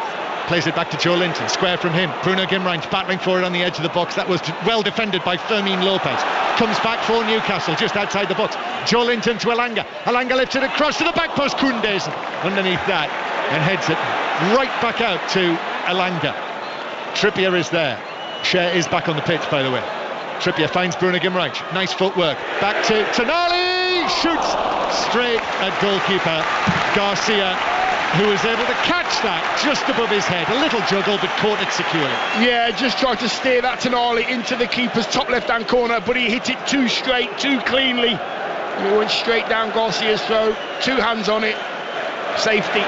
Speaker 2: Plays it back to Joe Linton, square from him. Bruno Guimaraes battling for it on the edge of the box. That was well defended by Fermin Lopez. Comes back for Newcastle, just outside the box. Joe Linton to Elanga. Elanga lifts it across to the back post. Koundé's underneath that and heads it right back out to Elanga. Trippier is there. Cher is back on the pitch, by the way. Trippier finds Bruno Guimaraes. Nice footwork. Back to Tonali. Shoots straight at goalkeeper Garcia, who was able to catch that just above his head. A little juggle, but caught it securely.
Speaker 1: Yeah, just tried to steer that Tonali into the keeper's top left-hand corner, but he hit it too straight, too cleanly. And it went straight down Garcia's throat. 2 hands on it. Safety.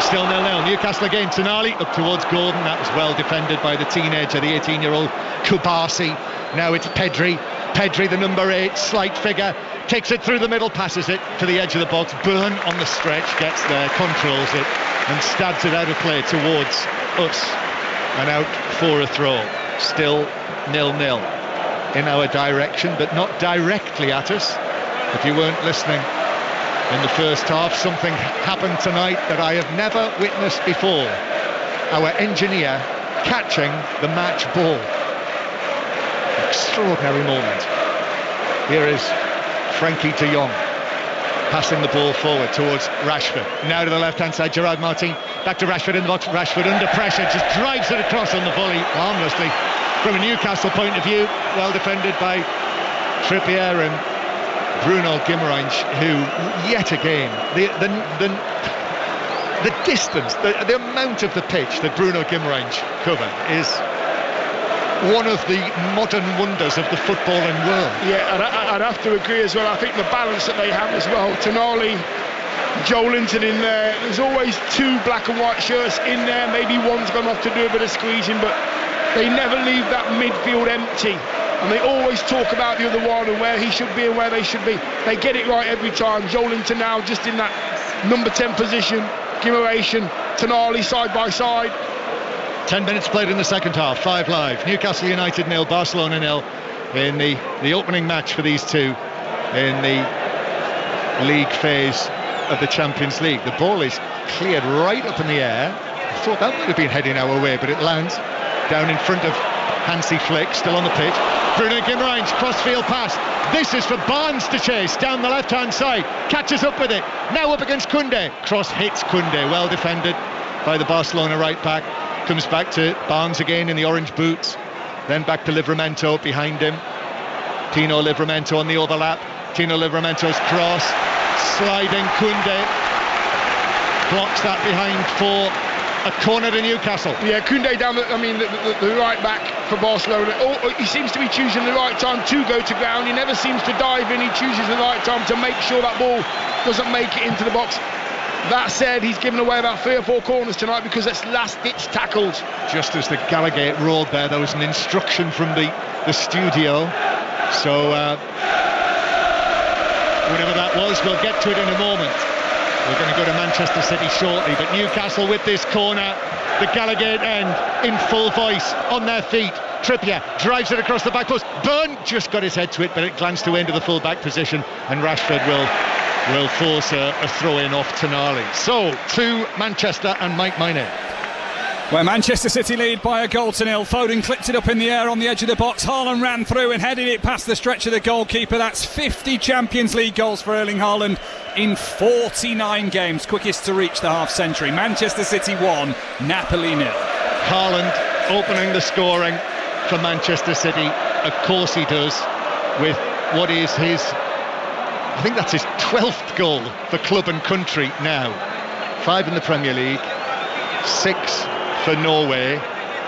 Speaker 2: Still 0-0. Newcastle again. Tonali up towards Gordon. That was well defended by the teenager, the 18-year-old Kubasi. Now it's Pedri. Pedri, the number 8, slight figure, takes it through the middle, passes it to the edge of the box. Burn on the stretch, gets there, controls it, and stabs it out of play towards us and out for a throw. Still 0-0 in our direction, but not directly at us. If you weren't listening in the first half, something happened tonight that I have never witnessed before. Our engineer catching the match ball. Extraordinary moment. Here is Frankie de Jong passing the ball forward towards Rashford. Now to the left-hand side, Gerard Martin. Back to Rashford in the box. Rashford under pressure, just drives it across on the volley, harmlessly. From a Newcastle point of view, well defended by Trippier and Bruno Guimaraes, who yet again, the distance, the amount of the pitch that Bruno Guimaraes covered is one of the modern wonders of the footballing world.
Speaker 1: Yeah, and I'd have to agree as well. I think the balance that they have as well. Tonali, Joe Linton in there. There's always 2 black and white shirts in there. Maybe one's gone off to do a bit of squeezing, but they never leave that midfield empty. And they always talk about the other one and where he should be and where they should be. They get it right every time. Joe Linton now just in that number 10 position. Guimaraes, Tonali side by side.
Speaker 2: 10 minutes played in the second half, 5 live. Newcastle United 0, Barcelona 0 in the opening match for these two in the league phase of the Champions League. The ball is cleared right up in the air. I thought that might have been heading our way, but it lands down in front of Hansi Flick, still on the pitch. Bruno Guimaraes, crossfield pass. This is for Barnes to chase down the left-hand side. Catches up with it. Now up against Koundé. Cross hits Koundé. Well defended by the Barcelona right back. Comes back to Barnes again in the orange boots. Then back to Livramento behind him. Tino Livramento on the overlap. Tino Livramento's cross. Sliding Koundé. Blocks that behind for a corner to Newcastle.
Speaker 1: Yeah, Koundé down the right back for Barcelona. He seems to be choosing the right time to go to ground. He never seems to dive in. He chooses the right time to make sure that ball doesn't make it into the box. That said, he's given away about 3 or 4 corners tonight because it's last-ditch tackles.
Speaker 2: Just as the Gallagher rolled there was an instruction from the studio. So whatever that was, we'll get to it in a moment. We're going to go to Manchester City shortly, but Newcastle with this corner, the Gallagher end in full voice, on their feet. Trippier drives it across the back post. Burn just got his head to it, but it glanced away into the full back position, and Rashford will force a throw-in off Tonali. So, to Manchester and Mike Minay.
Speaker 4: Where Manchester City lead by 1-0. Foden clipped it up in the air on the edge of the box. Haaland ran through and headed it past the stretch of the goalkeeper. That's 50 Champions League goals for Erling Haaland in 49 games. Quickest to reach the half-century. Manchester City 1, Napoli 0.
Speaker 2: Haaland opening the scoring for Manchester City. Of course he does, with what is his, I think that's his 12th goal for club and country now. 5 in the Premier League, 6 for Norway,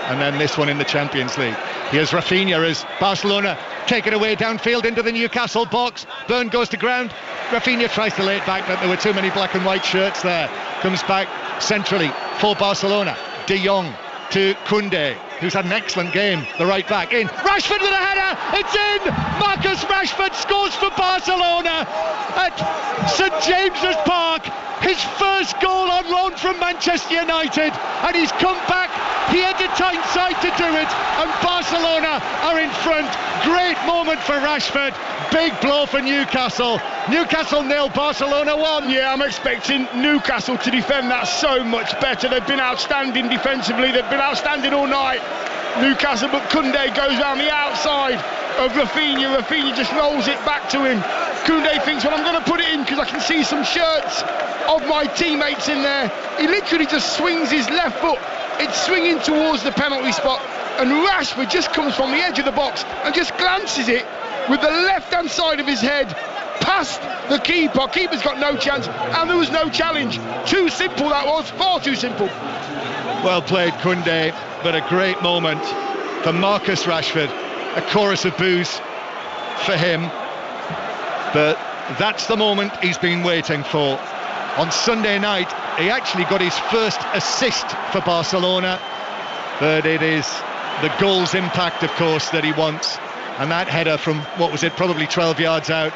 Speaker 2: and then this one in the Champions League. Here's Rafinha as Barcelona take it away downfield into the Newcastle box. Burn goes to ground. Rafinha tries to lay it back, but there were too many black and white shirts there. Comes back centrally for Barcelona. De Jong to Koundé, who's had an excellent game, the right back. In, Rashford with a header, it's in! Marcus Rashford scores for Barcelona at St James's Park. His first goal on loan from Manchester United, and he's come back here to Tyneside to do it, and Barcelona are in front. Great moment for Rashford. Big blow for Newcastle. Newcastle 0, Barcelona 1.
Speaker 1: Yeah, I'm expecting Newcastle to defend that so much better. They've been outstanding defensively. They've been outstanding all night, Newcastle, but Koundé goes around the outside of Rafinha. Rafinha just rolls it back to him. Koundé thinks, well, I'm going to put it in because I can see some shirts of my teammates in there. He literally just swings his left foot. It's swinging towards the penalty spot, and Rashford just comes from the edge of the box and just glances it with the left-hand side of his head past the keeper. Keeper's got no chance, and there was no challenge. Too simple that was, far too simple.
Speaker 2: Well played, Koundé, but a great moment for Marcus Rashford. A chorus of boos for him, but that's the moment he's been waiting for. On Sunday night, He actually got his first assist for Barcelona, but it is the goal's impact, of course, that he wants. And that header from, what was it, probably 12 yards out.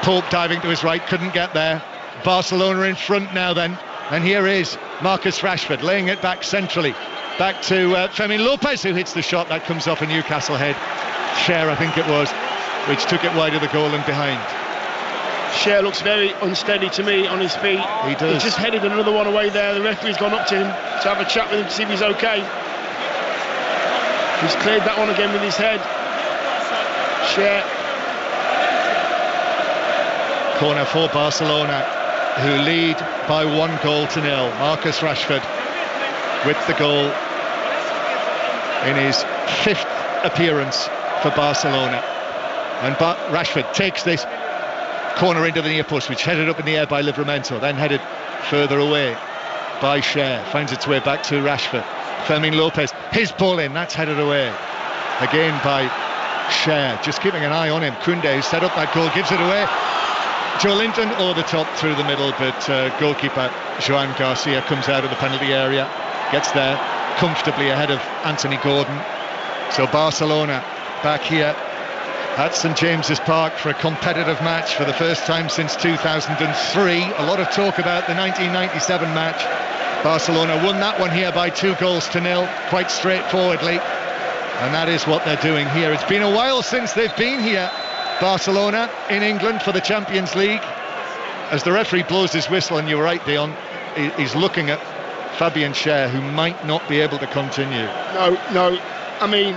Speaker 2: Pope diving to his right, couldn't get there. Barcelona in front now then. And here is Marcus Rashford laying it back centrally. Back to Fermin Lopez, who hits the shot. That comes off a Newcastle head. Cher, I think it was, which took it wide of the goal and behind.
Speaker 1: Cher looks very unsteady to me on his feet.
Speaker 2: He does.
Speaker 1: He just headed another one away there. The referee's gone up to him to have a chat with him to see if he's okay. He's cleared that one again with his head. Cher.
Speaker 2: Corner for Barcelona, who lead by 1-0. Marcus Rashford with the goal in his 5th appearance for Barcelona. And Rashford takes this corner into the near post, which headed up in the air by Livramento, then headed further away by Cher, finds its way back to Rashford. Fermin Lopez, his ball in, that's headed away again by Cher, just keeping an eye on him. Koundé, who set up that goal, gives it away. Joe Linton over the top through the middle, but goalkeeper Joan Garcia comes out of the penalty area, gets there comfortably ahead of Anthony Gordon. So Barcelona back here at St James's Park for a competitive match for the first time since 2003. A lot of talk about the 1997 match. Barcelona won that one here by 2-0, quite straightforwardly, and that is what they're doing here. It's been a while since they've been here, Barcelona, in England for the Champions League. As the referee blows his whistle, and you're right, Dion, he's looking at Fabian Cher, who might not be able to continue.
Speaker 1: No, I mean,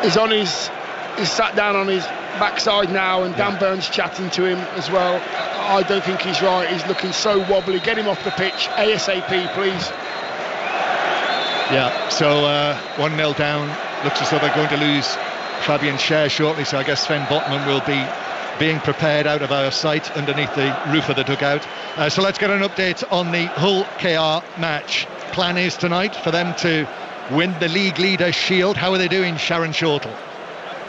Speaker 1: he's sat down on his backside now, and Dan Burns chatting to him as well. I don't think he's right. He's looking so wobbly. Get him off the pitch ASAP, please.
Speaker 2: Yeah, so 1-0 down. Looks as though they're going to lose Fabian Cher shortly, so I guess Sven Botman will be being prepared out of our sight underneath the roof of the dugout. So let's get an update on the Hull KR match. Plan is tonight for them to win the league leaders' shield. How are they doing, Sharon Shortle?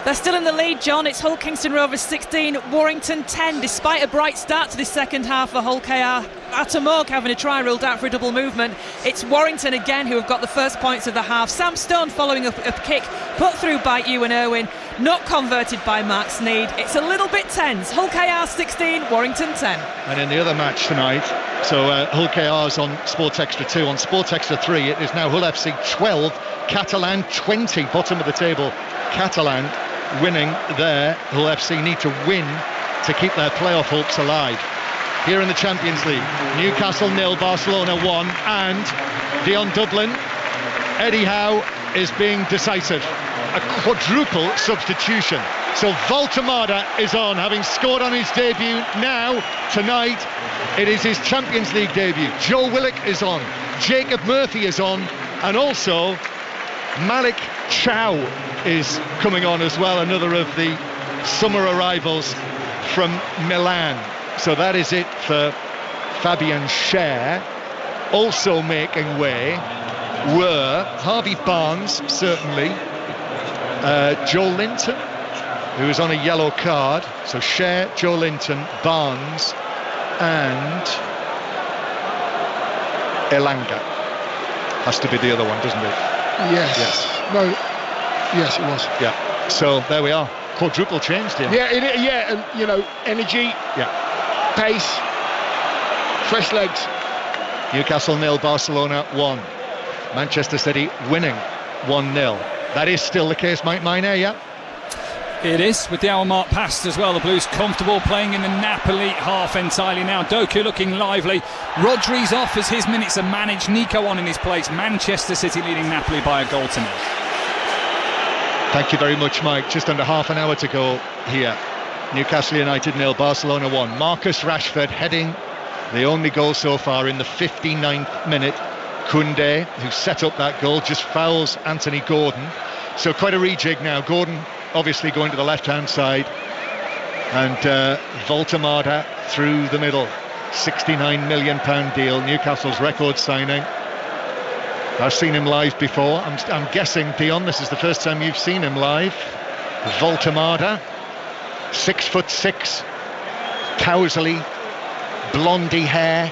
Speaker 3: They're still in the lead, John. It's Hull Kingston Rovers 16, Warrington 10. Despite a bright start to this second half for Hull KR, Atamorg having a try ruled out for a double movement. It's Warrington again who have got the first points of the half. Sam Stone following up a kick put through by Ewan Irwin, not converted by Mark Sneed. It's a little bit tense. Hull KR 16, Warrington 10.
Speaker 2: And in the other match tonight, so Hull KR is on Sports Extra 2. On Sports Extra 3, it is now Hull FC 12, Catalan 20, bottom of the table. Catalan winning there. Hull FC need to win to keep their playoff hopes alive. Here in the Champions League, Newcastle 0, Barcelona 1, and Dion Dublin, Eddie Howe is being decisive. A quadruple substitution. So Voltemada is on, having scored on his debut. Now, tonight, it is his Champions League debut. Joe Willock is on, Jacob Murphy is on, and also Malik Chow is coming on as well, another of the summer arrivals from Milan. So that is it for Fabian Cher. Also making way were Harvey Barnes, certainly, Joe Linton, who is on a yellow card. So Cher, Joe Linton, Barnes and Elanga. Has to be the other one, doesn't it?
Speaker 1: Yes. No. Yes, it was.
Speaker 2: Yeah. So there we are. Quadruple change, dear.
Speaker 1: Yeah, and you know, energy.
Speaker 2: Yeah.
Speaker 1: Pace. Fresh legs.
Speaker 2: Newcastle 0, Barcelona 1. Manchester City winning 1-0. That is still the case, Mike Minor, yeah?
Speaker 4: It is, with the hour mark passed as well. The Blues comfortable playing in the Napoli half entirely now. Doku looking lively. Rodri's off as his minutes are managed. Nico on in his place. Manchester City leading Napoli by a 0-0.
Speaker 2: Thank you very much, Mike. Just under half an hour to go here. Newcastle United 0, Barcelona 1. Marcus Rashford heading the only goal so far in the 59th minute. Koundé, who set up that goal, just fouls Anthony Gordon. So quite a rejig now. Gordon obviously going to the left-hand side. And Voltemada through the middle. £69 million deal. Newcastle's record signing. I've seen him live before. I'm guessing, Dion, this is the first time you've seen him live. Voltemada, 6'6", Towsley, blondie hair,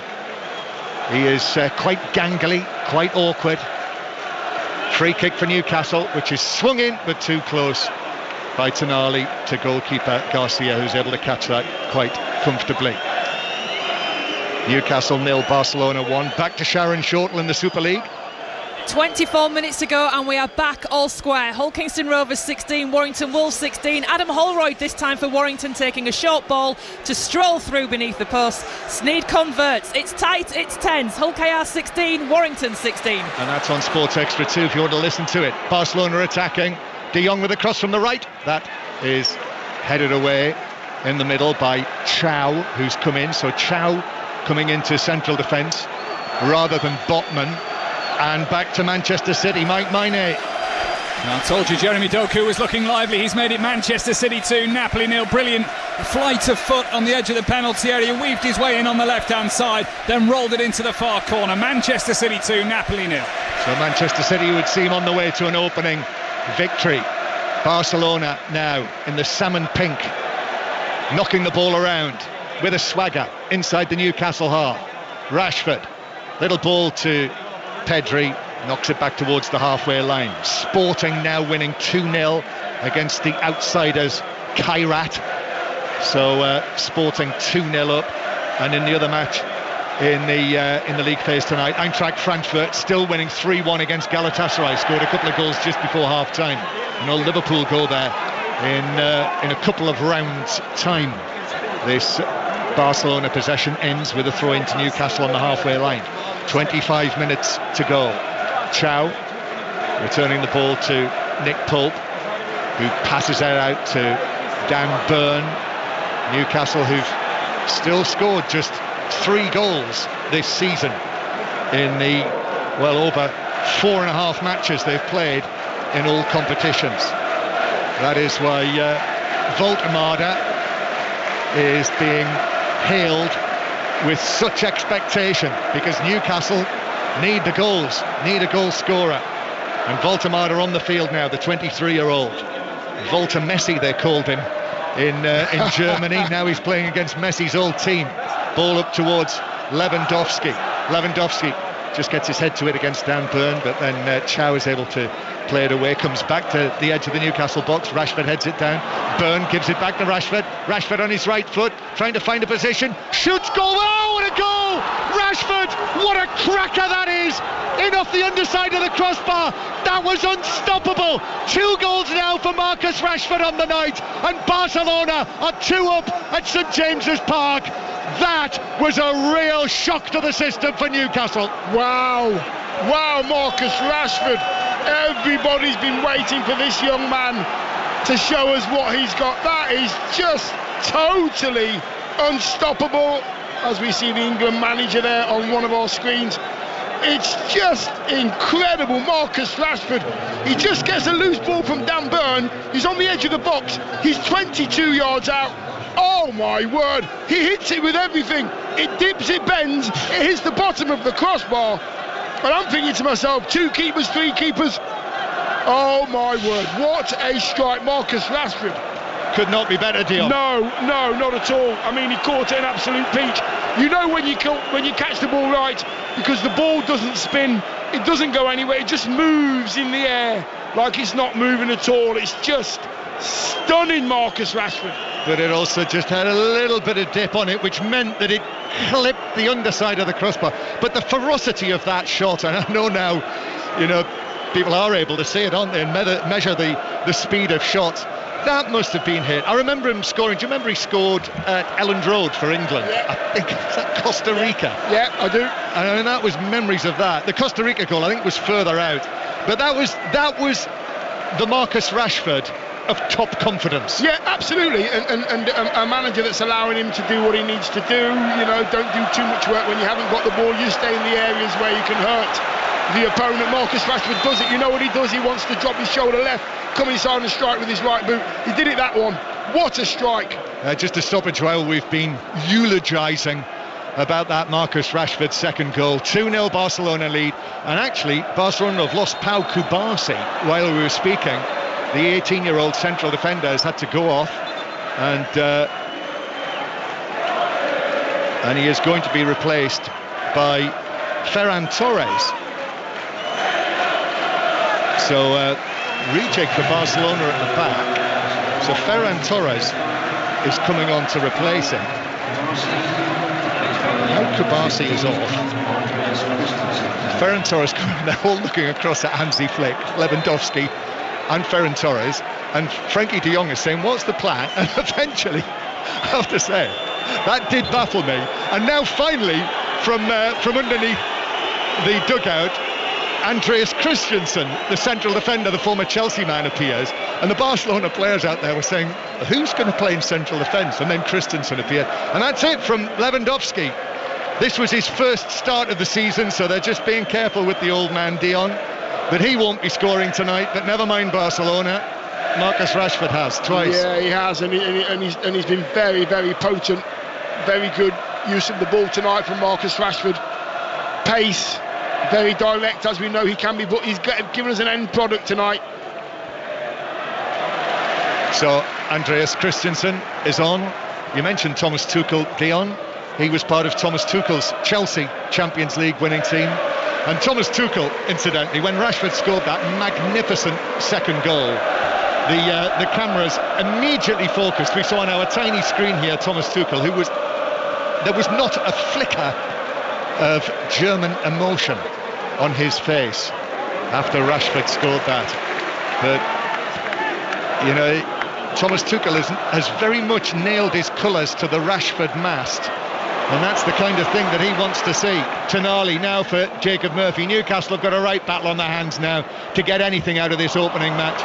Speaker 2: He is quite gangly, quite awkward. Free kick for Newcastle, which is swung in but too close by Tonali to goalkeeper Garcia, who's able to catch that quite comfortably. Newcastle 0, Barcelona 1. Back to Sharon Shortall in the Super League.
Speaker 3: 24 minutes to go and we are back all square. Hull Kingston Rovers 16, Warrington Wolves 16. Adam Holroyd this time for Warrington, taking a short ball to stroll through beneath the post. Sneed converts. It's tight, it's tense. Hull KR 16, Warrington 16. And
Speaker 2: that's on Sports Extra 2 if you want to listen to it. Barcelona attacking. De Jong with a cross from the right. That is headed away in the middle by Chow, who's come in. So Chow coming into central defence rather than Botman. And back to Manchester City, Mike Maine.
Speaker 4: I told you Jeremy Doku was looking lively. He's made it Manchester City 2, Napoli 0. Brilliant flight of foot on the edge of the penalty area, weaved his way in on the left-hand side, then rolled it into the far corner. Manchester City 2, Napoli 0.
Speaker 2: So Manchester City would seem on the way to an opening victory. Barcelona now in the salmon pink, knocking the ball around with a swagger inside the Newcastle half. Rashford, little ball to Pedri, knocks it back towards the halfway line. Sporting now winning 2-0 against the outsiders Kairat. So Sporting 2-0 up, and in the other match in the league phase tonight, Eintracht Frankfurt still winning 3-1 against Galatasaray. Scored a couple of goals just before half time. And all Liverpool go there in a couple of rounds time. This Barcelona possession ends with a throw into Newcastle on the halfway line. 25 minutes to go. Chow returning the ball to Nick Pope, who passes it out to Dan Burn. Newcastle, who've still scored just 3 goals this season in the over 4.5 matches they've played in all competitions. That is why Voltemada is being hailed with such expectation, because Newcastle need the goals, need a goal scorer. And Voltemada on the field now, the 23-year-old. Volta Messi, they called him in Germany. Now he's playing against Messi's old team. Ball up towards Lewandowski. Lewandowski just gets his head to it against Dan Burn, but then Chow is able to play it away. Comes back to the edge of the Newcastle box. Rashford heads it down. Burn gives it back to Rashford. Rashford on his right foot, trying to find a position. Shoots, goal! Oh, what a goal! Rashford, what a cracker that is! In off the underside of the crossbar. That was unstoppable. 2 goals now for Marcus Rashford on the night, and Barcelona are 2 up at St James's Park. That was a real shock to the system for Newcastle.
Speaker 1: Wow, Marcus Rashford. Everybody's been waiting for this young man to show us what he's got. That is just totally unstoppable, as we see the England manager there on one of our screens. It's just incredible. Marcus Rashford, he just gets a loose ball from Dan Burn. He's on the edge of the box. He's 22 yards out. Oh my word, he hits it with everything. It dips, it bends, it hits the bottom of the crossbar. And I'm thinking to myself, 2 keepers, 3 keepers. Oh my word, what a strike. Marcus Rashford
Speaker 2: could not be better, Dion.
Speaker 1: No, not at all. I mean, he caught it an absolute peach. You know when you catch the ball right, because the ball doesn't spin, it doesn't go anywhere, it just moves in the air like it's not moving at all. It's just stunning, Marcus Rashford.
Speaker 2: But it also just had a little bit of dip on it, which meant that it clipped the underside of the crossbar. But the ferocity of that shot, and I know now, people are able to see it, aren't they, and measure the speed of shots. That must have been hit. I remember him scoring. Do you remember he scored at Elland Road for England? Yeah. I think, was that Costa Rica?
Speaker 1: Yeah, I do.
Speaker 2: I mean, that was memories of that. The Costa Rica goal, I think, was further out. But that was the Marcus Rashford of top confidence.
Speaker 1: Yeah, absolutely. And a manager that's allowing him to do what he needs to do. Don't do too much work when you haven't got the ball. You stay in the areas where you can hurt the opponent. Marcus Rashford does it. You know what he does? He wants to drop his shoulder left, come inside and strike with his right boot. He did it that one. What a strike.
Speaker 2: Just a stoppage while we've been eulogising about that Marcus Rashford second goal. 2-0 Barcelona lead. And actually, Barcelona have lost Pau Kubasi while we were speaking. The 18-year-old central defender has had to go off, and he is going to be replaced by Ferran Torres. So reject for Barcelona at the back. So Ferran Torres is coming on to replace him. Now Kubasi is off. Ferran Torres coming, they're all looking across at Hansi Flick, Lewandowski and Ferran Torres, and Frankie de Jong is saying, what's the plan? And eventually, I have to say, that did baffle me. And now finally, from underneath the dugout, Andreas Christensen, the central defender, the former Chelsea man, appears, and the Barcelona players out there were saying, who's going to play in central defence? And then Christensen appeared, and that's it from Lewandowski. This was his first start of the season, so they're just being careful with the old man Dion, but he won't be scoring tonight. But never mind Barcelona, Marcus Rashford has twice.
Speaker 1: Yeah, he has, and he's been very, very potent. Very good use of the ball tonight from Marcus Rashford. Pace, very direct, as we know he can be, but he's given us an end product tonight.
Speaker 2: So Andreas Christensen is on. You mentioned Thomas Tuchel, Dion. He was part of Thomas Tuchel's Chelsea Champions League winning team. And Thomas Tuchel, incidentally, when Rashford scored that magnificent second goal, the cameras immediately focused. We saw on our tiny screen here Thomas Tuchel, there was not a flicker of German emotion on his face after Rashford scored that. But, you know, Thomas Tuchel has very much nailed his colours to the Rashford mast, and that's the kind of thing that he wants to see. Tonali now for Jacob Murphy. Newcastle have got a right battle on their hands now to get anything out of this opening match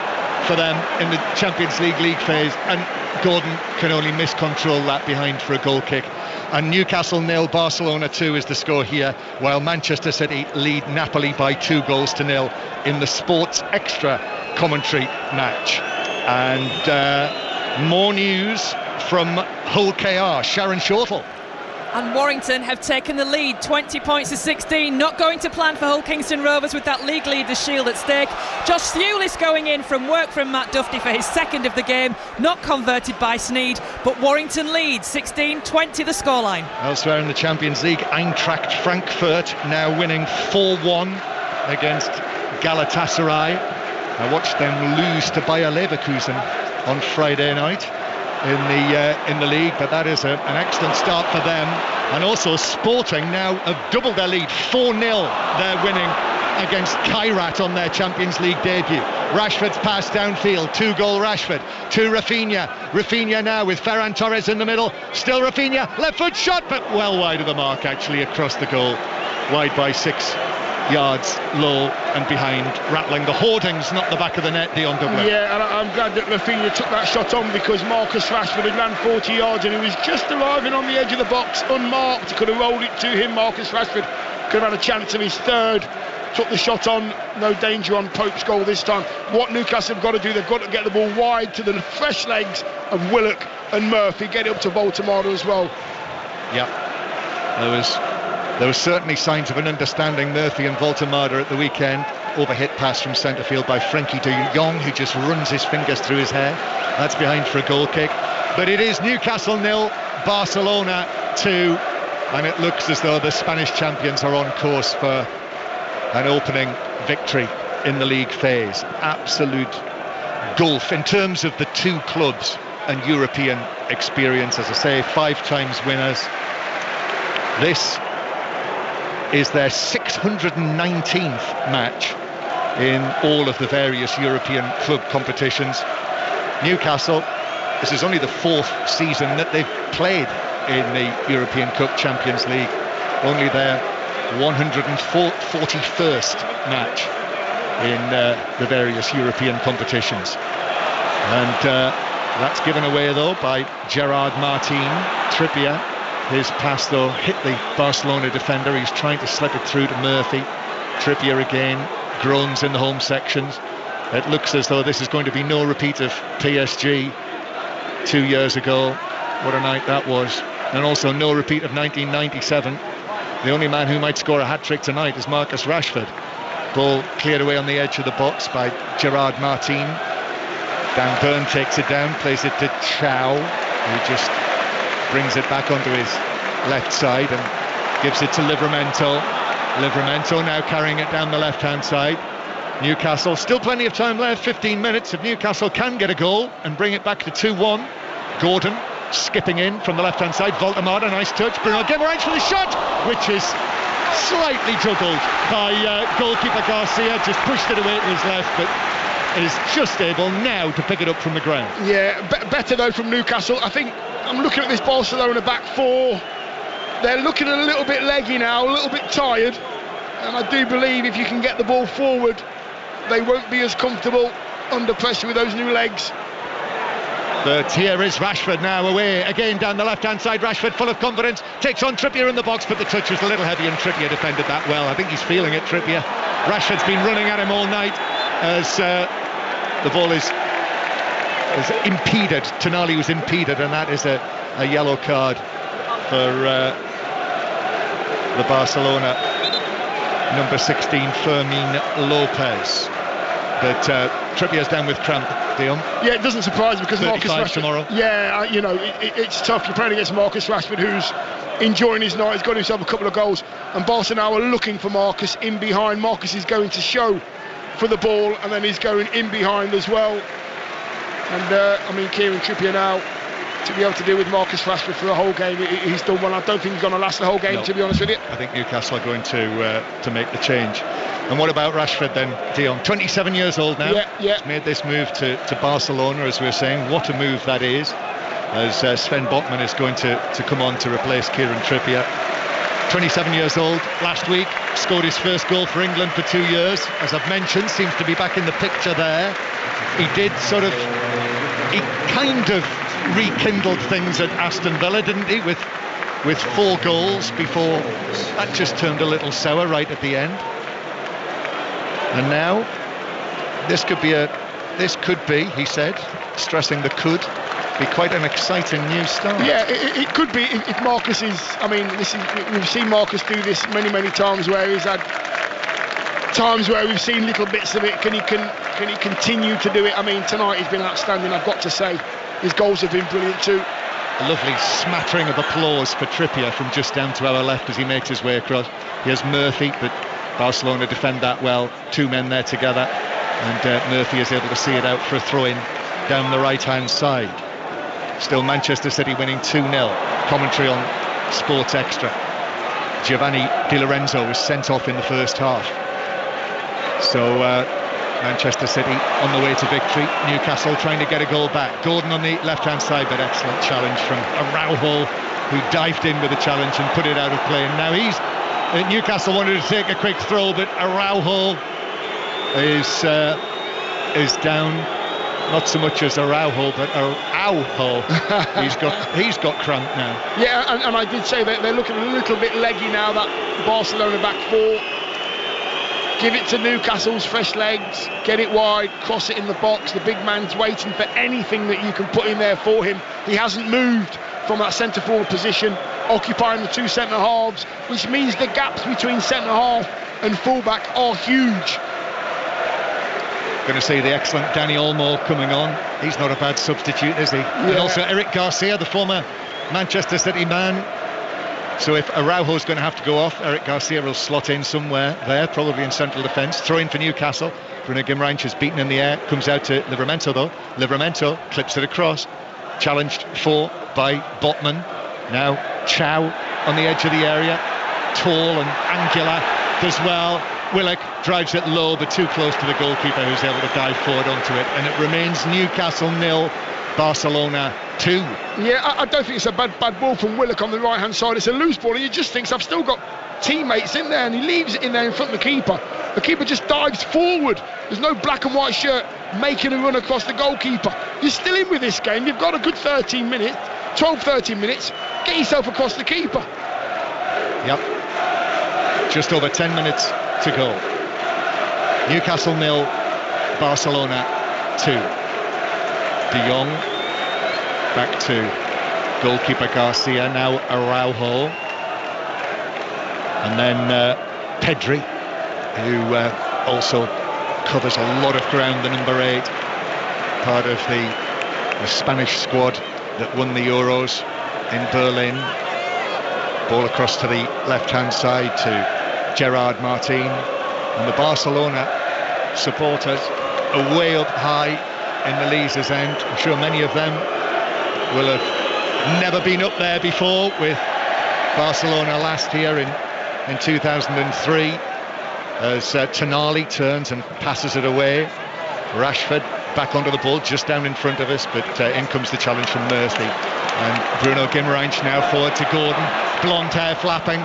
Speaker 2: for them in the Champions League phase, and Gordon can only miscontrol that behind for a goal kick. And Newcastle 0, Barcelona 2 is the score here, while Manchester City lead Napoli by 2-0 in the Sports Extra commentary match. And more news from Hull KR, Sharon Shortle.
Speaker 3: And Warrington have taken the lead, 20 points to 16. Not going to plan for Hull Kingston Rovers with that League Leaders Shield at stake. Josh Thewlis going in from work from Matt Duffy for his second of the game, not converted by Sneed, but Warrington leads 16-20 the scoreline.
Speaker 2: Elsewhere in the Champions League, Eintracht Frankfurt now winning 4-1 against Galatasaray. I watched them lose to Bayer Leverkusen on Friday night in the league, but that is an excellent start for them. And also Sporting now have doubled their lead, 4-0 they're winning against Kairat on their Champions League debut. Rashford's pass downfield, 2-goal Rashford to Rafinha now with Ferran Torres in the middle, still Rafinha, left foot shot, but well wide of the mark, actually across the goal, wide by 6 yards, low and behind, rattling the hoardings, not the back of the net, Dion Douglas.
Speaker 1: Yeah, and I'm glad that Rafinha took that shot on, because Marcus Rashford had ran 40 yards and he was just arriving on the edge of the box unmarked. He could have rolled it to him. Marcus Rashford could have had a chance of his third. Took the shot on, no danger on Pope's goal this time. What Newcastle have got to do, they've got to get the ball wide to the fresh legs of Willock and Murphy, get it up to Voltemada as well.
Speaker 2: Yeah, there was certainly signs of an understanding, Murphy and Voltemada at the weekend. Overhit pass from centre field by Frankie de Jong, who just runs his fingers through his hair. That's behind for a goal kick. But it is Newcastle 0, Barcelona 2, and it looks as though the Spanish champions are on course for an opening victory in the league phase. Absolute gulf in terms of the two clubs and European experience. As I say, 5 times winners. This is their 619th match in all of the various European club competitions. Newcastle, this is only the 4th season that they've played in the European Cup Champions League. Only their 141st match in the various European competitions. And that's given away though by Gerard Martin. Trippier, his pass though hit the Barcelona defender. He's trying to slip it through to Murphy. Trippier again groans in the home sections. It looks as though this is going to be no repeat of PSG 2 years ago. What a night that was. And also no repeat of 1997. The only man who might score a hat-trick tonight is Marcus Rashford. Ball cleared away on the edge of the box by Gerard Martin. Dan Burn takes it down, plays it to Chow, who just brings it back onto his left side and gives it to Livramento. Livramento now carrying it down the left-hand side. Newcastle, still plenty of time left, 15 minutes. If Newcastle can get a goal and bring it back to 2-1. Gordon skipping in from the left-hand side. Voltemada, nice touch. Bruno Guimaraes for the shot, which is slightly juggled by goalkeeper Garcia. Just pushed it away to his left, but is just able now to pick it up from the ground.
Speaker 1: Yeah, better though from Newcastle. I think I'm looking at this Barcelona back four. They're looking a little bit leggy now, a little bit tired, and I do believe if you can get the ball forward, they won't be as comfortable under pressure with those new legs.
Speaker 2: But here is Rashford now away again down the left-hand side. Rashford full of confidence, takes on Trippier in the box, but the touch was a little heavy and Trippier defended that well. I think he's feeling it, Trippier. Rashford's been running at him all night as the ball is impeded. Tonali was impeded, and that is a yellow card for the Barcelona number 16 Fermin Lopez. But Trippier's down with cramp, Dion.
Speaker 1: Yeah, it doesn't surprise me because Marcus Rashford
Speaker 2: tomorrow.
Speaker 1: Yeah, it's tough. You're playing against Marcus Rashford, who's enjoying his night. He's got himself a couple of goals, and Barcelona are looking for Marcus in behind. Marcus is going to show for the ball, and then he's going in behind as well. And Kieran Trippier now, to be able to deal with Marcus Rashford for the whole game, he's done well. I don't think he's going to last the whole game, to be honest with you.
Speaker 2: I think Newcastle are going to make the change. And what about Rashford then, Dion? 27 years old now.
Speaker 1: Yeah.
Speaker 2: He's made this move to Barcelona, as we were saying. What a move that is, as Sven Botman is going to come on to replace Kieran Trippier. 27 years old, last week scored his first goal for England for 2 years. As I've mentioned, seems to be back in the picture there. He kind of rekindled things at Aston Villa, didn't he, with 4 goals before that just turned a little sour right at the end. And now this could be, he said, stressing the could be quite an exciting new start.
Speaker 1: Yeah, it could be if Marcus is. We've seen Marcus do this many times, where he's had times where we've seen little bits of it. Can he continue to do it? Tonight he's been outstanding, I've got to say. His goals have been brilliant too.
Speaker 2: A lovely smattering of applause for Trippier from just down to our left as he makes his way across. Here's Murphy, but Barcelona defend that well. 2 men there together, and Murphy is able to see it out for a throw-in down the right-hand side. Still Manchester City winning 2-0. Commentary on Sports Extra. Giovanni Di Lorenzo was sent off in the first half. So Manchester City on the way to victory. Newcastle trying to get a goal back. Gordon on the left-hand side, but excellent challenge from Araujo, who dived in with a challenge and put it out of play. And now Newcastle wanted to take a quick throw, but Araujo is down. Not so much as Araujo, but Araujo. he's got cramp now.
Speaker 1: Yeah, and I did say that they're looking a little bit leggy now, that Barcelona back four. Give it to Newcastle's fresh legs, get it wide, cross it in the box. The big man's waiting for anything that you can put in there for him. He hasn't moved from that centre forward position, occupying the 2 centre halves, which means the gaps between centre half and fullback are huge.
Speaker 2: Going to see the excellent Danny Olmo coming on. He's not a bad substitute, is he? Yeah. And also Eric Garcia, the former Manchester City man. So if Araujo's going to have to go off, Eric Garcia will slot in somewhere there, probably in central defence. Throw in for Newcastle. Bruno Guimaraes is beaten in the air. Comes out to Livramento though. Livramento clips it across. Challenged for by Botman. Now Chow on the edge of the area. Tall and angular as well. Willock drives it low, but too close to the goalkeeper, who's able to dive forward onto it. And it remains Newcastle 0, Barcelona 2.
Speaker 1: Yeah, I don't think it's a bad ball from Willock on the right-hand side. It's a loose ball, and he just thinks, I've still got teammates in there, and he leaves it in there in front of the keeper. The keeper just dives forward. There's no black and white shirt making a run across the goalkeeper. You're still in with this game. You've got a good 13 minutes. Get yourself across the keeper.
Speaker 2: Yep. Just over 10 minutes to go. Newcastle 0, Barcelona 2. De Jong back to goalkeeper Garcia, now Araujo, and then Pedri, who also covers a lot of ground, the number 8, part of the Spanish squad that won the Euros in Berlin. Ball across to the left-hand side to Gerard Martin, and the Barcelona supporters are way up high in the Leazes end. I'm sure many of them will have never been up there before with Barcelona last year in 2003, as Tonali turns and passes it away. Rashford back onto the ball, just down in front of us, but in comes the challenge from Murphy, and Bruno Guimaraes now forward to Gordon, blonde hair flapping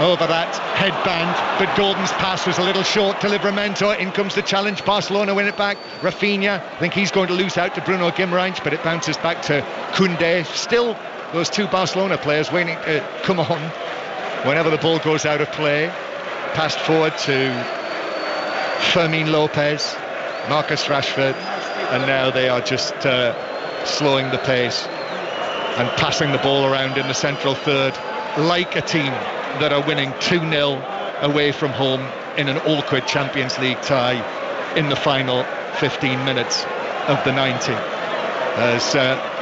Speaker 2: over that headband, but Gordon's pass was a little short to Livramento. In comes the challenge, Barcelona win it back. Rafinha, I think he's going to lose out to Bruno Guimaraes, but it bounces back to Koundé. Still those two Barcelona players waiting to come on whenever the ball goes out of play. Passed forward to Fermin Lopez, Marcus Rashford, and now they are just slowing the pace and passing the ball around in the central third like a team that are winning 2-0 away from home in an awkward Champions League tie in the final 15 minutes of the 90. As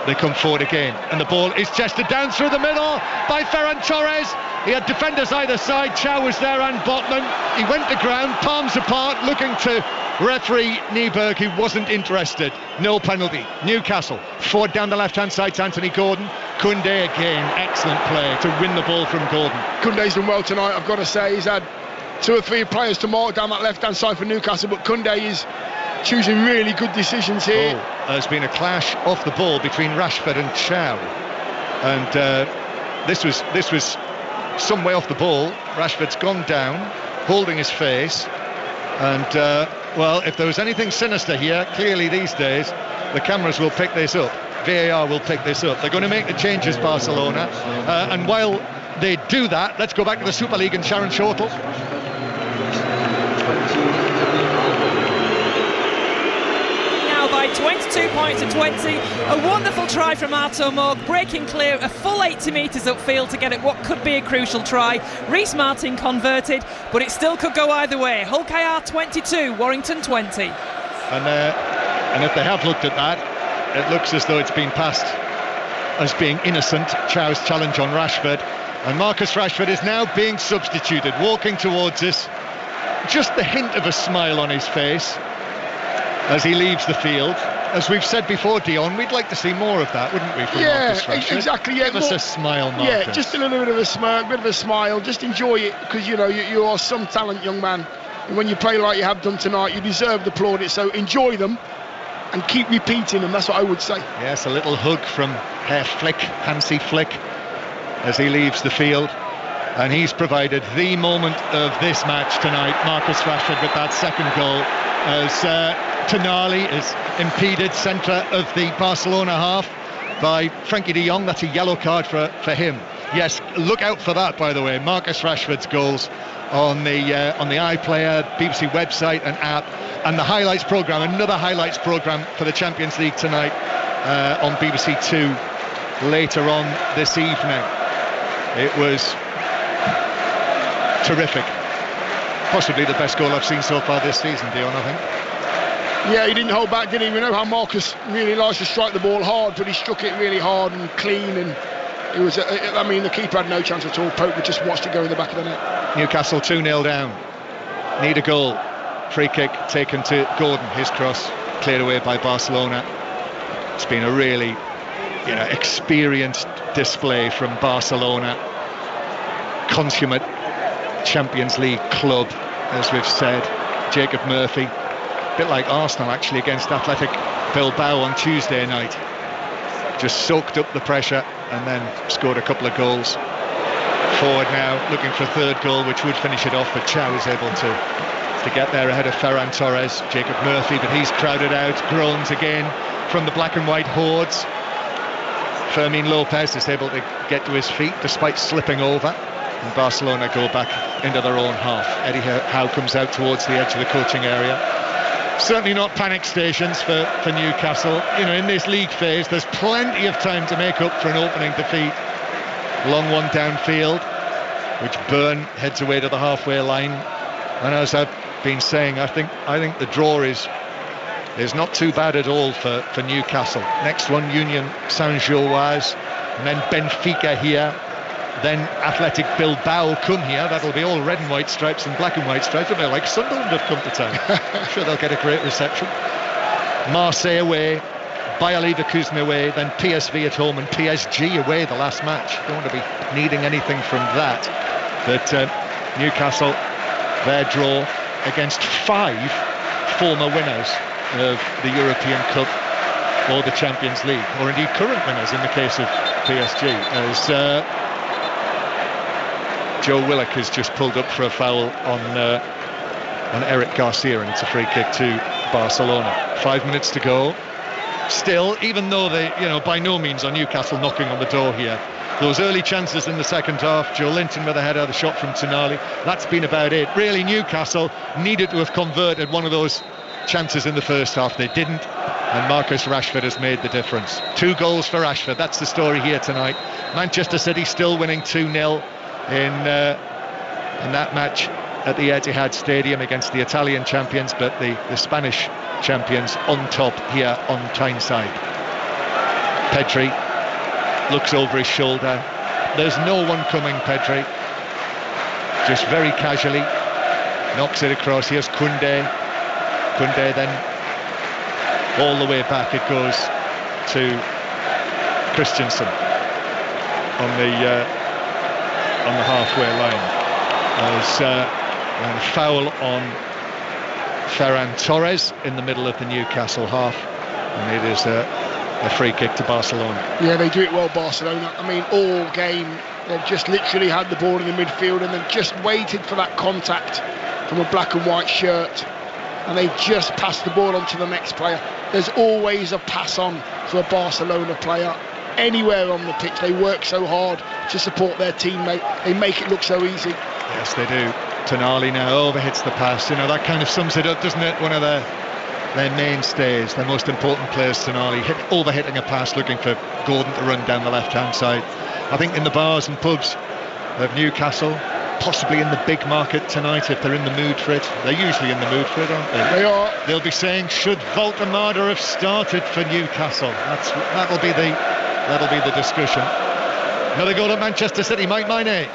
Speaker 2: they come forward again, and the ball is chested down through the middle by Ferran Torres. He had defenders either side. Chow was there and Botman. He went to ground, palms apart, looking to referee Nieberg, who wasn't interested. No penalty. Newcastle forward down the left-hand side to Anthony Gordon. Koundé again, excellent play to win the ball from Gordon.
Speaker 1: Koundé's done well tonight, I've got to say. He's had 2 or 3 players to mark down that left-hand side for Newcastle, but Koundé is choosing really good decisions here.
Speaker 2: There's been a clash off the ball between Rashford and Chow, and this was some way off the ball. Rashford's gone down, holding his face, and well, if there was anything sinister here, clearly these days the cameras will pick this up. VAR will pick this up. They're going to make the changes, Barcelona, and while they do that, let's go back to the Super League and Sharon Shortle.
Speaker 3: By 22 points to 20. A wonderful try from Arto Morg, breaking clear a full 80 metres upfield to get at what could be a crucial try. Reece Martin converted, but it still could go either way. Hull KR 22, Warrington 20.
Speaker 2: And if they have looked at that, it looks as though it's been passed as being innocent. Chow's challenge on Rashford, and Marcus Rashford is now being substituted, walking towards us, just the hint of a smile on his face as he leaves the field. As we've said before, Dion, we'd like to see more of that, wouldn't we, from Marcus Rashford?
Speaker 1: Exactly. Yeah,
Speaker 2: give us a smile, Marcus.
Speaker 1: Yeah, just a little bit of a smirk, bit of a smile. Just enjoy it, because you know you are some talent, young man. And when you play like you have done tonight, you deserve the plaudits. So enjoy them and keep repeating them. That's what I would say.
Speaker 2: Yes, a little hug from Herr Flick, Hansi Flick, as he leaves the field. And he's provided the moment of this match tonight, Marcus Rashford, with that second goal, as Tonali is impeded centre of the Barcelona half by Frankie de Jong. That's a yellow card for him. Yes, look out for that, by the way. Marcus Rashford's goals on the iPlayer, BBC website and app, and the highlights programme, another highlights programme for the Champions League tonight on BBC Two later on this evening. It was terrific. Possibly the best goal I've seen so far this season, Dion, I think.
Speaker 1: Yeah, he didn't hold back, did he? We know how Marcus really likes to strike the ball hard, but he struck it really hard and clean, and it was, I mean, the keeper had no chance at all. Pope just watched it go in the back of the net.
Speaker 2: Newcastle 2-0 down. Need a goal. Free kick taken to Gordon. His cross cleared away by Barcelona. It's been a really, experienced display from Barcelona. Consummate Champions League club, as we've said. Jacob Murphy, a bit like Arsenal actually against Athletic Bilbao on Tuesday night, just soaked up the pressure and then scored a couple of goals. Forward now, looking for a third goal, which would finish it off, but Chow is able to get there ahead of Ferran Torres. Jacob Murphy, but he's crowded out. Groans again from the black and white hordes. Fermin Lopez is able to get to his feet despite slipping over, and Barcelona go back into their own half. Eddie Howe comes out towards the edge of the coaching area. Certainly not panic stations for Newcastle. In this league phase, there's plenty of time to make up for an opening defeat. Long one downfield, which Byrne heads away to the halfway line. And as I've been saying, I think the draw is not too bad at all for Newcastle. Next one, Union Saint-Gilloise, and then Benfica here. then Athletic Bilbao come here. That'll be all red and white stripes and black and white stripes. It'll be like Sunderland have come to town. I'm sure they'll get a great reception. Marseille away, Bayer Leverkusen away, then PSV at home and PSG away the last match. Don't want to be needing anything from that. But Newcastle, their draw against 5 former winners of the European Cup or the Champions League, or indeed current winners in the case of PSG, as Joe Willock has just pulled up for a foul on Eric Garcia, and it's a free kick to Barcelona. 5 minutes to go. Still, even though they, by no means are Newcastle knocking on the door here, those early chances in the second half, Joe Linton with a header, the shot from Tonali, that's been about it. Really, Newcastle needed to have converted one of those chances in the first half. They didn't, and Marcus Rashford has made the difference. 2 goals for Rashford. That's the story here tonight. Manchester City still winning 2-0 in that match at the Etihad Stadium against the Italian champions, but the Spanish champions on top here on Tyneside. Pedri looks over his shoulder. There's no one coming, Pedri. Just very casually knocks it across. Here's Koundé. Koundé then all the way back it goes to Christensen on the halfway line. There's a foul on Ferran Torres in the middle of the Newcastle half, and it is a free kick to Barcelona.
Speaker 1: Yeah, they do it well, Barcelona. I mean, all game they've just literally had the ball in the midfield and they've just waited for that contact from a black and white shirt, and they just pass the ball on to the next player. There's always a pass on for a Barcelona player anywhere on the pitch. They work so hard to support their teammate. They make it look so easy.
Speaker 2: Yes, they do. Tonali now overhits the pass. That kind of sums it up, doesn't it? One of their mainstays, their most important players, Tonali, overhitting a pass, looking for Gordon to run down the left-hand side. I think in the bars and pubs of Newcastle, possibly in the big market tonight, if they're in the mood for it. They're usually in the mood for it, aren't they?
Speaker 1: They are.
Speaker 2: They'll be saying, should Voltemada have started for Newcastle? That'll be the discussion. Another goal at Manchester City, Mike Maine.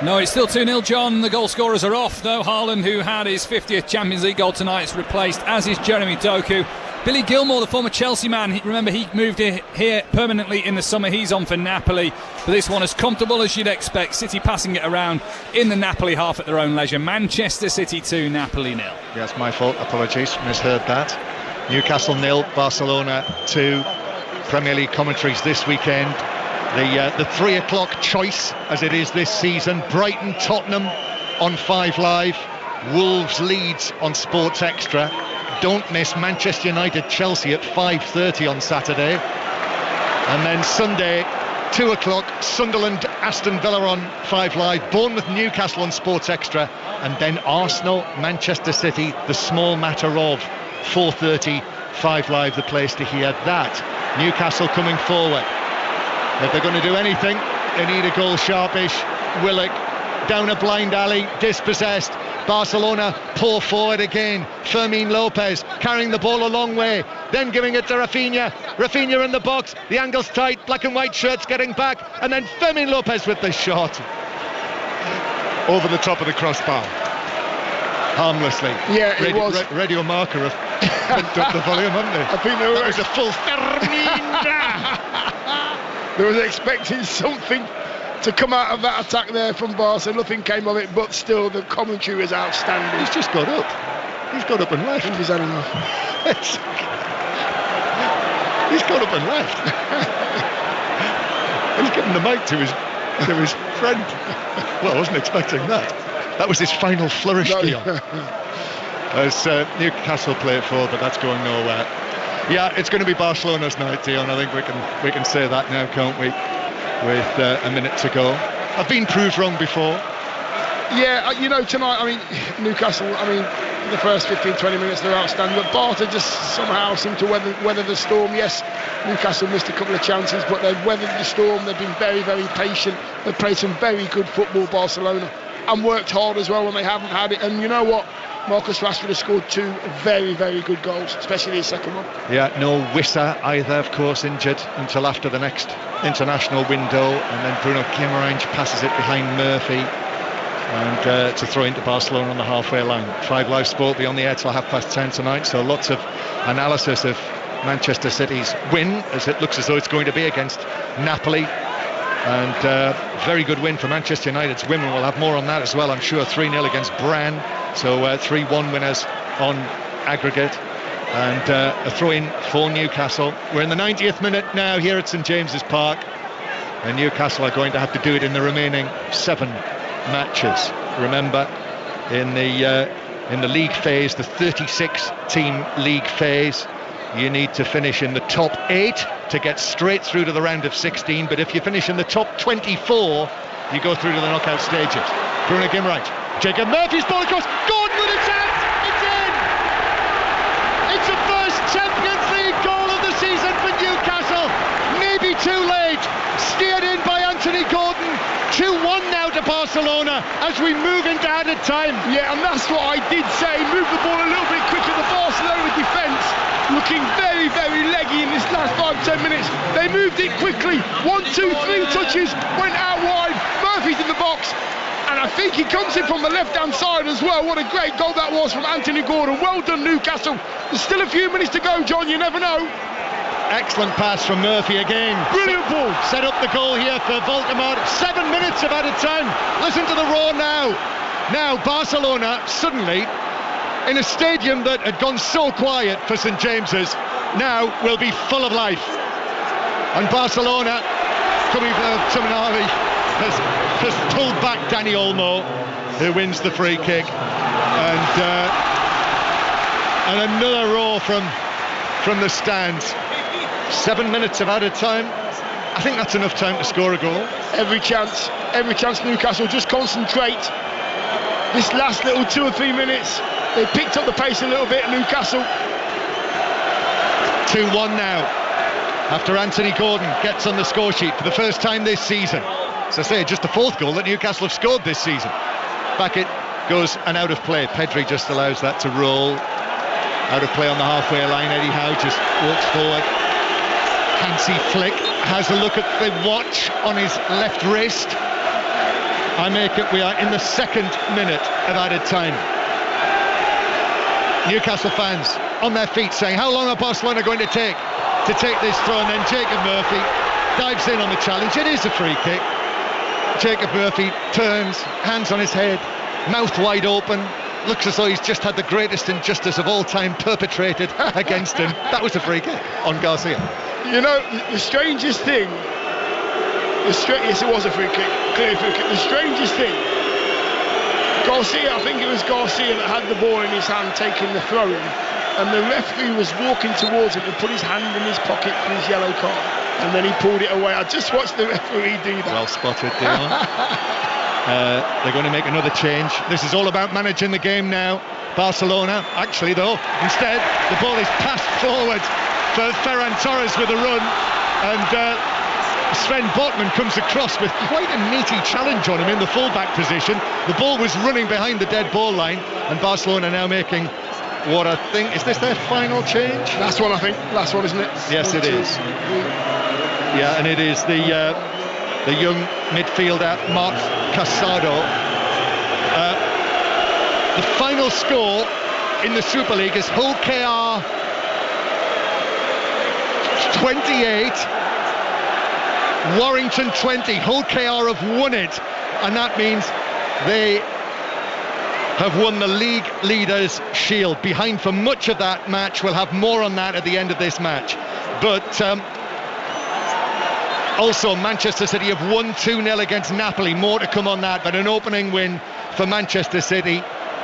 Speaker 4: No, it's still 2-0, John. The goal scorers are off, though. Haaland, who had his 50th Champions League goal tonight, is replaced, as is Jeremy Doku. Billy Gilmour, the former Chelsea man, remember he moved here permanently in the summer. He's on for Napoli, but this one as comfortable as you'd expect. City passing it around in the Napoli half at their own leisure. Manchester City 2, Napoli 0.
Speaker 2: Yes, my fault, apologies, misheard that. Newcastle 0, Barcelona 2. Premier League commentaries this weekend. The 3 o'clock choice, as it is this season. Brighton, Tottenham on 5 Live. Wolves, Leeds on Sports Extra. Don't miss Manchester United, Chelsea at 5:30 on Saturday. And then Sunday, 2 o'clock, Sunderland, Aston Villa on 5 Live. Bournemouth, Newcastle on Sports Extra. And then Arsenal, Manchester City, the small matter of 4:30, 5 Live, the place to hear that. Newcastle coming forward. If they're going to do anything, they need a goal sharpish. Willock down a blind alley, dispossessed. Barcelona pour forward again. Fermin Lopez carrying the ball a long way, then giving it to Rafinha. Rafinha in the box, the angle's tight, black and white shirts getting back, and then Fermin Lopez with the shot over the top of the crossbar, harmlessly.
Speaker 1: Yeah, it was.
Speaker 2: Radio Marker have picked up the volume, haven't they?
Speaker 1: I think they were.
Speaker 2: That was a full Fermin.
Speaker 1: They was expecting something to come out of that attack there from Barca. Nothing came of it, but still the commentary was outstanding.
Speaker 2: He's just got up. He's got up and left.
Speaker 1: He's had enough.
Speaker 2: He's got up and left. He's given the mic to his friend. Well, I wasn't expecting that. That was his final flourish, Dion. As Newcastle play it forward, but that's going nowhere. Yeah, it's going to be Barcelona's night, Dion. I think we can say that now, can't we? With a minute to go. I've been proved wrong before.
Speaker 1: Yeah, tonight, Newcastle, the first 15-20 minutes they're outstanding, but Barca just somehow seemed to weather the storm. Yes, Newcastle missed a couple of chances, but they've weathered the storm. They've been very, very patient. They've played some very good football, Barcelona, and worked hard as well when they haven't had it. And you know what? Marcus Rashford has scored 2 very, very good goals, especially his second one.
Speaker 2: Yeah, no Wissa either, of course, injured until after the next international window, and then Bruno Guimaraes passes it behind Murphy, and to throw into Barcelona on the halfway line. 5 Live Sport will be on the air till 10:30 tonight, so lots of analysis of Manchester City's win, as it looks as though it's going to be against Napoli. And very good win for Manchester United's women. We'll have more on that as well, I'm sure. 3-0 against Brann, so 3-1 winners on aggregate. And a throw-in for Newcastle. We're in the 90th minute now here at St James's Park, and Newcastle are going to have to do it in the remaining 7 matches. Remember, in the league phase, the 36-team league phase, you need to finish in the top 8 to get straight through to the round of 16, but if you finish in the top 24, you go through to the knockout stages. Bruno Guimaraes, Jacob Murphy's ball across, Gordon with a chance, it's in! It's the first Champions League goal of the season for Newcastle, maybe too late, steered in by Anthony Gordon. 2-1 now to Barcelona as we move into added time.
Speaker 1: Yeah, and that's what I did say, move the ball a little bit quicker. The Barcelona defence looking very, very leggy in this last 5-10 minutes. They moved it quickly. 1, 2, 3 touches, went out wide. Murphy's in the box, and I think he comes in from the left-hand side as well. What a great goal that was from Anthony Gordon. Well done, Newcastle. There's still a few minutes to go, John, you never know.
Speaker 2: Excellent pass from Murphy again.
Speaker 1: Brilliant ball.
Speaker 2: Set up the goal here for Voldemort. 7 minutes of added time. Listen to the roar now. Now Barcelona suddenly, in a stadium that had gone so quiet for St James's, now will be full of life. And Barcelona, coming for Tominari, has pulled back Dani Olmo, who wins the free kick. And another roar from the stands. 7 minutes of added time. I think that's enough time to score a goal.
Speaker 1: Every chance Newcastle. Just concentrate. This last little 2 or 3 minutes, they picked up the pace a little bit, Newcastle.
Speaker 2: 2-1 now, after Anthony Gordon gets on the score sheet for the first time this season. As I say, just the 4th goal that Newcastle have scored this season. Back it goes and out of play. Pedri just allows that to roll. Out of play on the halfway line. Eddie Howe just walks forward. Hansi Flick has a look at the watch on his left wrist. I make it we are in the 2nd minute of added time. Newcastle fans on their feet saying, how long are Barcelona going to take this throw? And then Jacob Murphy dives in on the challenge. It is a free kick. Jacob Murphy turns, hands on his head, mouth wide open, looks as though he's just had the greatest injustice of all time perpetrated against him. That was a free kick on Garcia.
Speaker 1: You know, the strangest thing, yes, it was a free kick, clearly free kick. The strangest thing, Garcia, I think it was Garcia that had the ball in his hand taking the throw in, and the referee was walking towards him and put his hand in his pocket for his yellow card, and then he pulled it away. I just watched the referee do that.
Speaker 2: Well spotted, Dion. They're going to make another change. This is all about managing the game now. Barcelona, actually though, instead the ball is passed forward for Ferran Torres with a run, and Sven Botman comes across with quite a meaty challenge on him in the full-back position. The ball was running behind the dead ball line, and Barcelona now making what I think, is this their final change?
Speaker 1: Last one, I think. Last one, isn't it?
Speaker 2: Yes, it is. Yeah, and it is the young midfielder Marc Casado. The final score in the Super League is Hull KR 28, Warrington 20. Hull KR have won it, and that means they have won the league leaders' shield. Behind for much of that match. We'll have more on that at the end of this match. But also Manchester City have won 2-0 against Napoli. More to come on that, but an opening win for Manchester City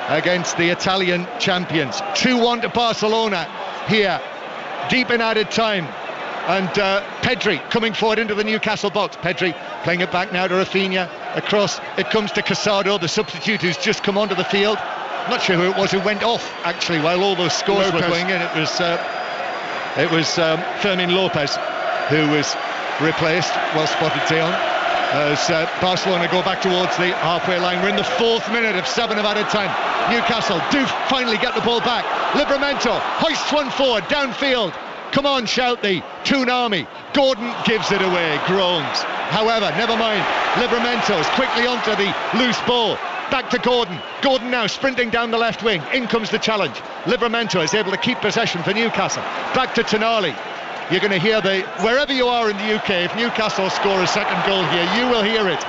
Speaker 2: against the Italian champions. 2-1 to Barcelona here, deep in added time. And Pedri coming forward into the Newcastle box. Pedri playing it back now to Rafinha. Across it comes to Casado, the substitute who's just come onto the field. I'm not sure who it was who went off actually while all those scores were going in. It was Fermin Lopez who was replaced. Well spotted, Dion. as Barcelona go back towards the halfway line. We're in the 4th minute of 7 of added time. Newcastle do finally get the ball back. Livramento hoists one forward, downfield. Come on, shout the Toonami. Gordon gives it away, groans. However, never mind. Livramento is quickly onto the loose ball. Back to Gordon. Gordon now sprinting down the left wing. In comes the challenge. Livramento is able to keep possession for Newcastle. Back to Tonali. You're going to hear wherever you are in the UK, if Newcastle score a second goal here, you will hear it.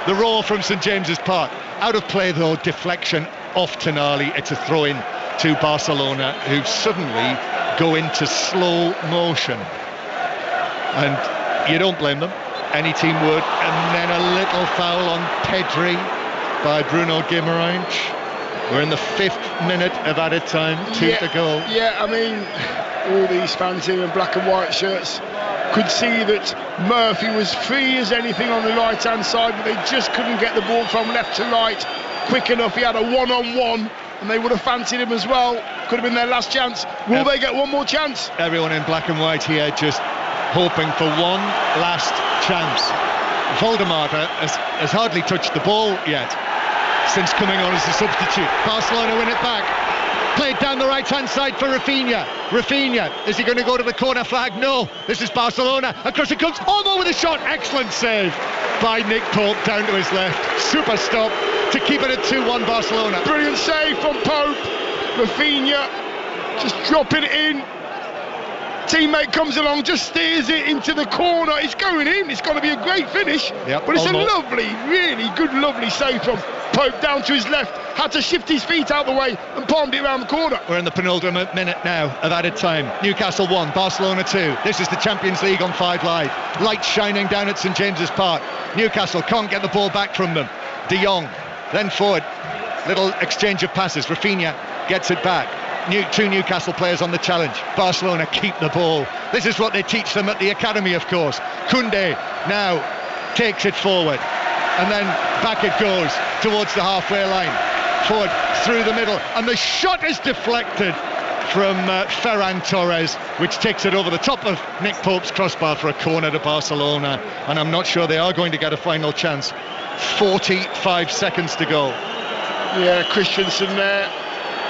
Speaker 2: The roar from St James's Park. Out of play though, deflection off Tonali. It's a throw-in to Barcelona, who suddenly go into slow motion. And you don't blame them. Any team would. And then a little foul on Pedri by Bruno Guimaraes. We're in the 5th minute of added time, 2 to go.
Speaker 1: Yeah, I mean, all these fans here in black and white shirts could see that Murphy was free as anything on the right-hand side, but they just couldn't get the ball from left to right quick enough. He had a one-on-one, and they would have fancied him as well. Could have been their last chance. Will they get one more chance?
Speaker 2: Everyone in black and white here just hoping for one last chance. Voldemort has hardly touched the ball yet since coming on as a substitute. Barcelona win it back. Played down the right-hand side for Rafinha. Rafinha, is he going to go to the corner flag? No. This is Barcelona. Across it comes. Olmo with a shot. Excellent save by Nick Pope down to his left. Super stop to keep it at 2-1 Barcelona.
Speaker 1: Brilliant save from Pope. Rafinha just dropping it in. Teammate comes along, just steers it into the corner. It's going in. It's going to be a great finish.
Speaker 2: Yep,
Speaker 1: but it's
Speaker 2: almost.
Speaker 1: a lovely, really good, lovely save from Pope down to his left. Had to shift his feet out the way and palmed it around the corner.
Speaker 2: We're in the penultimate minute now of added time. Newcastle 1, Barcelona 2. This is the Champions League on 5 Live. Lights shining down at St James's Park. Newcastle can't get the ball back from them. De Jong, then forward. Little exchange of passes. Rafinha gets it back. 2 Newcastle players on the challenge. Barcelona keep the ball. This is what they teach them at the academy, of course. Koundé now takes it forward, and then back it goes towards the halfway line. Forward through the middle, and the shot is deflected from Ferran Torres, which takes it over the top of Nick Pope's crossbar for a corner to Barcelona, and I'm not sure they are going to get a final chance. 45 seconds to go.
Speaker 1: Yeah, Christensen there,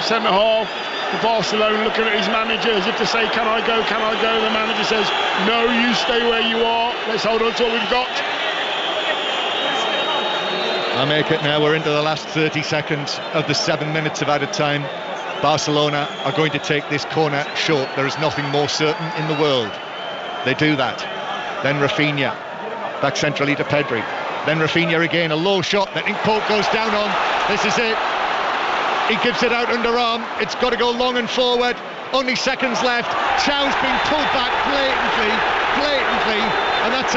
Speaker 1: centre half for Barcelona, looking at his manager as if to say, can I go, can I go? The manager says, no, you stay where you are. Let's hold on to what we've got.
Speaker 2: I make it now. We're into the last 30 seconds of the 7 minutes of added time. Barcelona are going to take this corner short. There is nothing more certain in the world. They do that. Then Rafinha, back centrally to Pedri. Then Rafinha again, a low shot that Nick Pope goes down on. This is it. He gives it out underarm. It's got to go long and forward. Only seconds left. Chow's being pulled back blatantly, and that's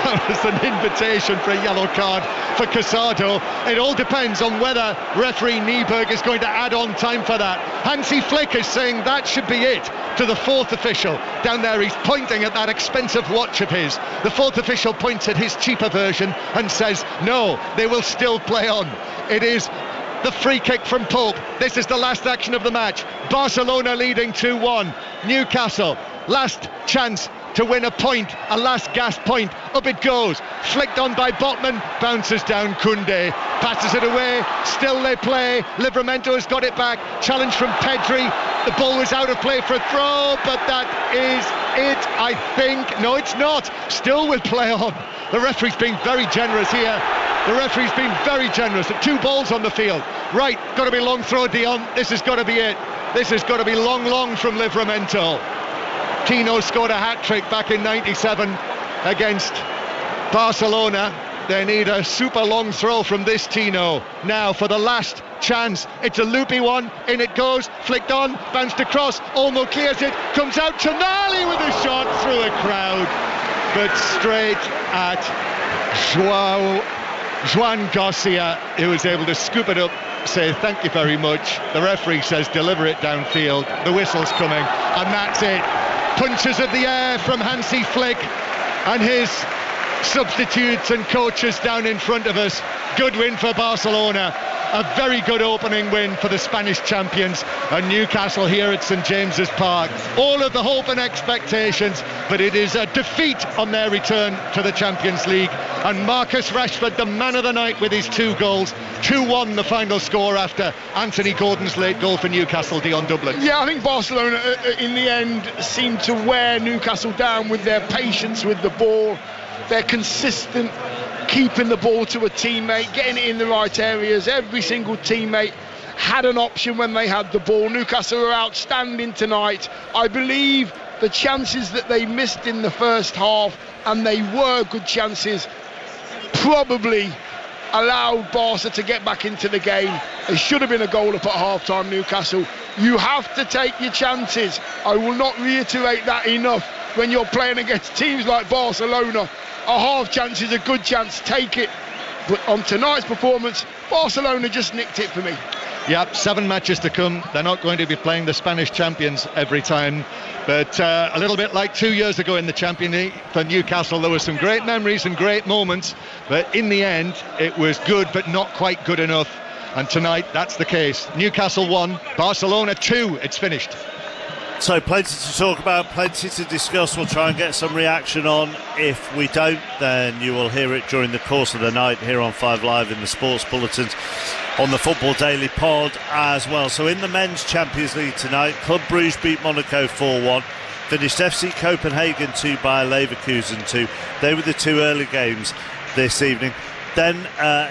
Speaker 2: that was an invitation for a yellow card for Casado. It all depends on whether referee Nieberg is going to add on time for that. Hansi Flick is saying that should be it to the 4th official. Down there he's pointing at that expensive watch of his. The 4th official points at his cheaper version and says no, they will still play on. It is the free kick from Pope. This is the last action of the match. Barcelona leading 2-1. Newcastle, last chance to win a point, a last gasp point. Up it goes, flicked on by Botman, bounces down Koundé, passes it away, still they play. Livramento has got it back, challenge from Pedri. The ball was out of play for a throw, but that is it, I think. No, it's not. Still will play on. The referee's being very generous here. The referee's been very generous. 2 balls on the field. Right, got to be long throw, Dion. This has got to be it. This has got to be long from Livramento. Tino scored a hat-trick back in 97 against Barcelona. They need a super long throw from this Tino. Now for the last chance. It's a loopy one. In it goes. Flicked on. Bounced across. Olmo clears it. Comes out. Tonali with a shot through a crowd. But straight at Juan Garcia, who was able to scoop it up, say thank you very much. The referee says deliver it downfield. The whistle's coming, and that's it. Punches of the air from Hansi Flick, and his substitutes and coaches down in front of us. Good win for Barcelona. A very good opening win for the Spanish champions, and Newcastle here at St James's Park. All of the hope and expectations, but it is a defeat on their return to the Champions League. And Marcus Rashford, the man of the night with his 2 goals. 2-1 the final score after Anthony Gordon's late goal for Newcastle, Dion Dublin.
Speaker 1: Yeah, I think Barcelona in the end seemed to wear Newcastle down with their patience with the ball, their consistent keeping the ball to a teammate, getting it in the right areas. Every single teammate had an option when they had the ball. Newcastle were outstanding tonight. I believe the chances that they missed in the first half, and they were good chances, probably allowed Barca to get back into the game. There should have been a goal up at half-time, Newcastle. You have to take your chances. I will not reiterate that enough. When you're playing against teams like Barcelona, a half chance is a good chance, take it. But on tonight's performance, Barcelona just nicked it for me.
Speaker 2: Yep, 7 matches to come. They're not going to be playing the Spanish champions every time, but a little bit like 2 years ago in the Champions League for Newcastle, there were some great memories and great moments, but in the end it was good but not quite good enough, and tonight that's the case. Newcastle 1, Barcelona 2, it's finished.
Speaker 6: So plenty to talk about, plenty to discuss. We'll try and get some reaction on. If we don't, then you will hear it during the course of the night here on 5 Live in the Sports Bulletins, on the Football Daily Pod as well. So in the Men's Champions League tonight, Club Brugge beat Monaco 4-1. Finished FC Copenhagen 2, Bayer Leverkusen 2. They were the 2 early games this evening. Then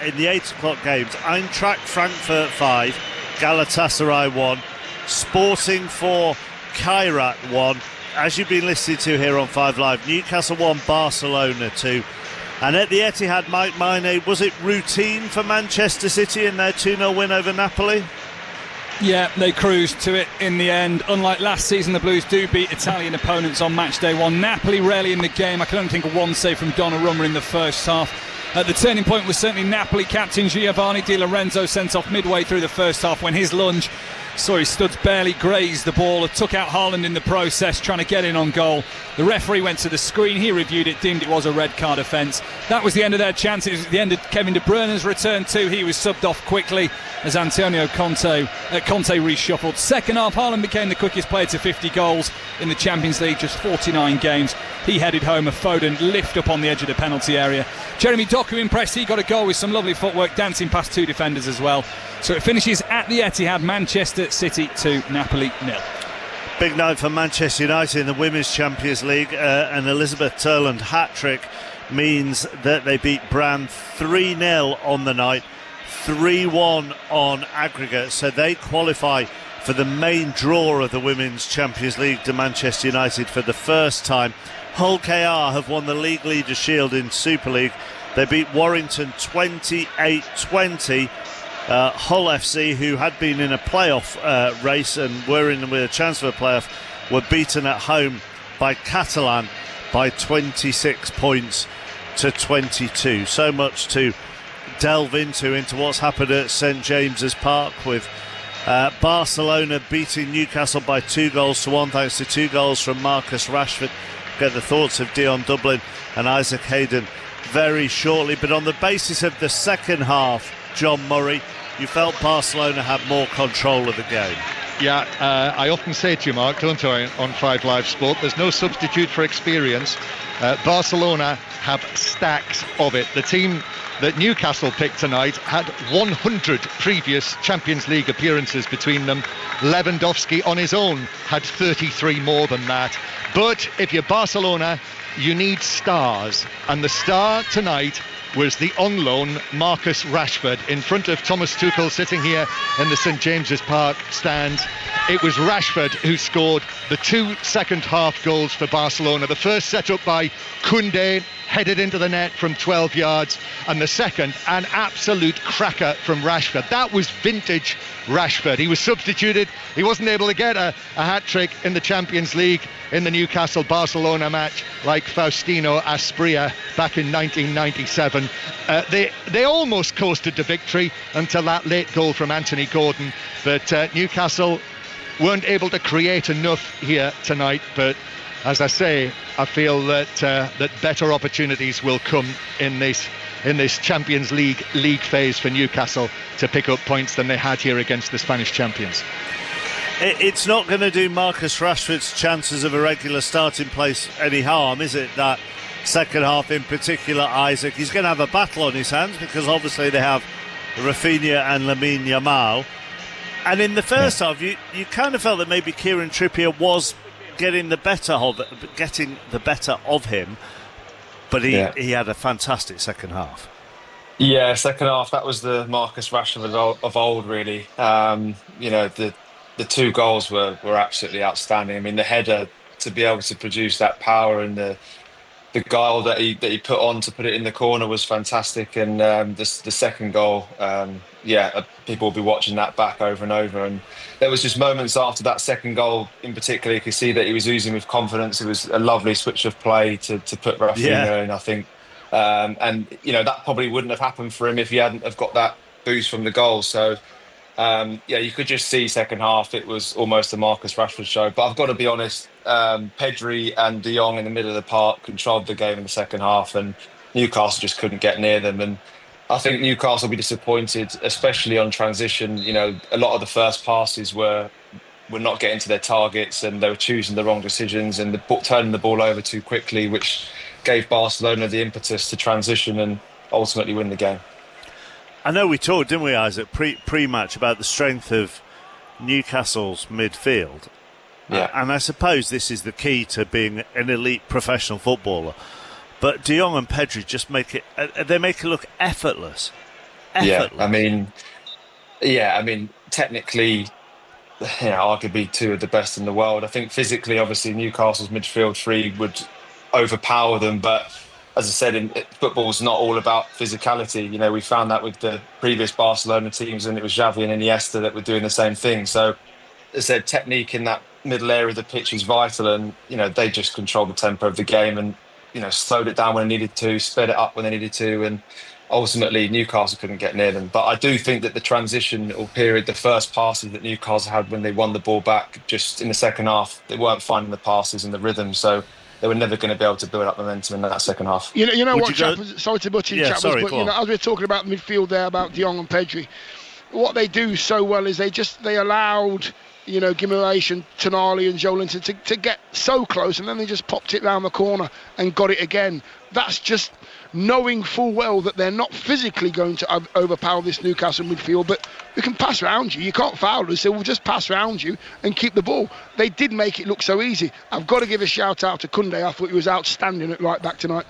Speaker 6: in the 8 o'clock games, Eintracht Frankfurt 5, Galatasaray 1, Sporting 4, Kairat 1. As you've been listening to here on 5 Live, Newcastle 1, Barcelona 2. And at the Etihad, Mike Maine, was it routine for Manchester City in their 2-0 win over Napoli?
Speaker 4: Yeah, they cruised to it in the end. Unlike last season, the Blues do beat Italian opponents on match day 1. Napoli rarely in the game. I can only think of one save from Donnarumma in the first half. The turning point was certainly Napoli captain Giovanni Di Lorenzo, sent off midway through the first half when his lunge saw his studs barely graze the ball. It took out Haaland in the process, trying to get in on goal. The referee went to the screen, he reviewed it, deemed it was a red card offence. That was the end of their chances. It was the end of Kevin De Bruyne's return too. He was subbed off quickly as Antonio Conte reshuffled. Second half, Haaland became the quickest player to 50 goals in the Champions League, just 49 games. He headed home a Foden lift up on the edge of the penalty area. Jeremy Doku impressed. He got a goal with some lovely footwork, dancing past 2 defenders as well. So it finishes at the Etihad, Manchester City 2, Napoli 0.
Speaker 6: Big night for Manchester United in the Women's Champions League. An Elizabeth Turland hat-trick means that they beat Brann 3-0 on the night, 3-1 on aggregate. So they qualify for the main draw of the Women's Champions League to Manchester United for the first time. Hull KR have won the League Leaders' Shield in Super League. They beat Warrington 28-20. Hull FC, who had been in a playoff race and were in with a chance for a playoff, were beaten at home by Catalan by 26 points to 22. So much to delve into what's happened at St James's Park, with Barcelona beating Newcastle by 2-1 thanks to 2 goals from Marcus Rashford. Get the thoughts of Dion Dublin and Isaac Hayden very shortly. But on the basis of the second half, John Murray, you felt Barcelona had more control of the game.
Speaker 2: Yeah, I often say to you, Mark, don't I, on 5 Live Sport, there's no substitute for experience. Barcelona have stacks of it. The team that Newcastle picked tonight had 100 previous Champions League appearances between them. Lewandowski on his own had 33 more than that. But if you're Barcelona, you need stars, and the star tonight was the on loan Marcus Rashford in front of Thomas Tuchel sitting here in the St James's Park stands. It was Rashford who scored the 2 second half goals for Barcelona. The first set up by Koundé, headed into the net from 12 yards, and the second, an absolute cracker from Rashford. That was vintage Rashford. He was substituted. He wasn't able to get a hat-trick in the Champions League in the Newcastle-Barcelona match like Faustino Asprilla back in 1997. They almost coasted to victory until that late goal from Anthony Gordon, but Newcastle weren't able to create enough here tonight. But as I say, I feel that that better opportunities will come in this Champions League phase for Newcastle to pick up points than they had here against the Spanish champions.
Speaker 6: It's not going to do Marcus Rashford's chances of a regular starting place any harm, is it? That second half in particular, Isaac. He's going to have a battle on his hands because obviously they have Rafinha and Lamine Yamal. And in the first half, you kind of felt that maybe Kieran Trippier was getting the better of him, but he had a fantastic second half.
Speaker 7: Yeah, second half, that was the Marcus Rashford of old, really. The two goals were absolutely outstanding. I mean, the header, to be able to produce that power, and the goal that he put on to put it in the corner was fantastic. And the second goal, people will be watching that back over and over. And there was just moments after that second goal in particular, you could see that he was oozing with confidence. It was a lovely switch of play to put Rafinha in, I think. That probably wouldn't have happened for him if he hadn't have got that boost from the goal. So, you could just see second half, it was almost a Marcus Rashford show. But I've got to be honest, Pedri and De Jong in the middle of the park controlled the game in the second half, and Newcastle just couldn't get near them. And I think Newcastle will be disappointed, especially on transition. A lot of the first passes were not getting to their targets, and they were choosing the wrong decisions and turning the ball over too quickly, which gave Barcelona the impetus to transition and ultimately win the game.
Speaker 6: I know we talked, didn't we, Isaac, pre-match about the strength of Newcastle's midfield.
Speaker 7: Yeah.
Speaker 6: And I suppose this is the key to being an elite professional footballer. But De Jong and Pedri just make it look effortless.
Speaker 7: Yeah, I mean, technically, arguably two of the best in the world. I think physically, obviously, Newcastle's midfield three would overpower them, but as I said, football's not all about physicality. We found that with the previous Barcelona teams, and it was Xavi and Iniesta that were doing the same thing. So, as I said, technique in that middle area of the pitch is vital, and they just controlled the tempo of the game and slowed it down when they needed to, sped it up when they needed to, and ultimately Newcastle couldn't get near them. But I do think that the transition or period, the first passes that Newcastle had when they won the ball back, just in the second half, they weren't finding the passes and the rhythm. So they were never going to be able to build up momentum in that second half.
Speaker 1: Sorry to butt in, Chappers, but as we're talking about midfield there, about De Jong and Pedri, what they do so well is they allowed Guimaraes and Tonali and Joelinton to get so close, and then they just popped it round the corner and got it again. That's just knowing full well that they're not physically going to overpower this Newcastle midfield, but we can pass around you. You can't foul us, so we'll just pass around you and keep the ball. They did make it look so easy. I've got to give a shout out to Koundé. I thought he was outstanding at right back tonight.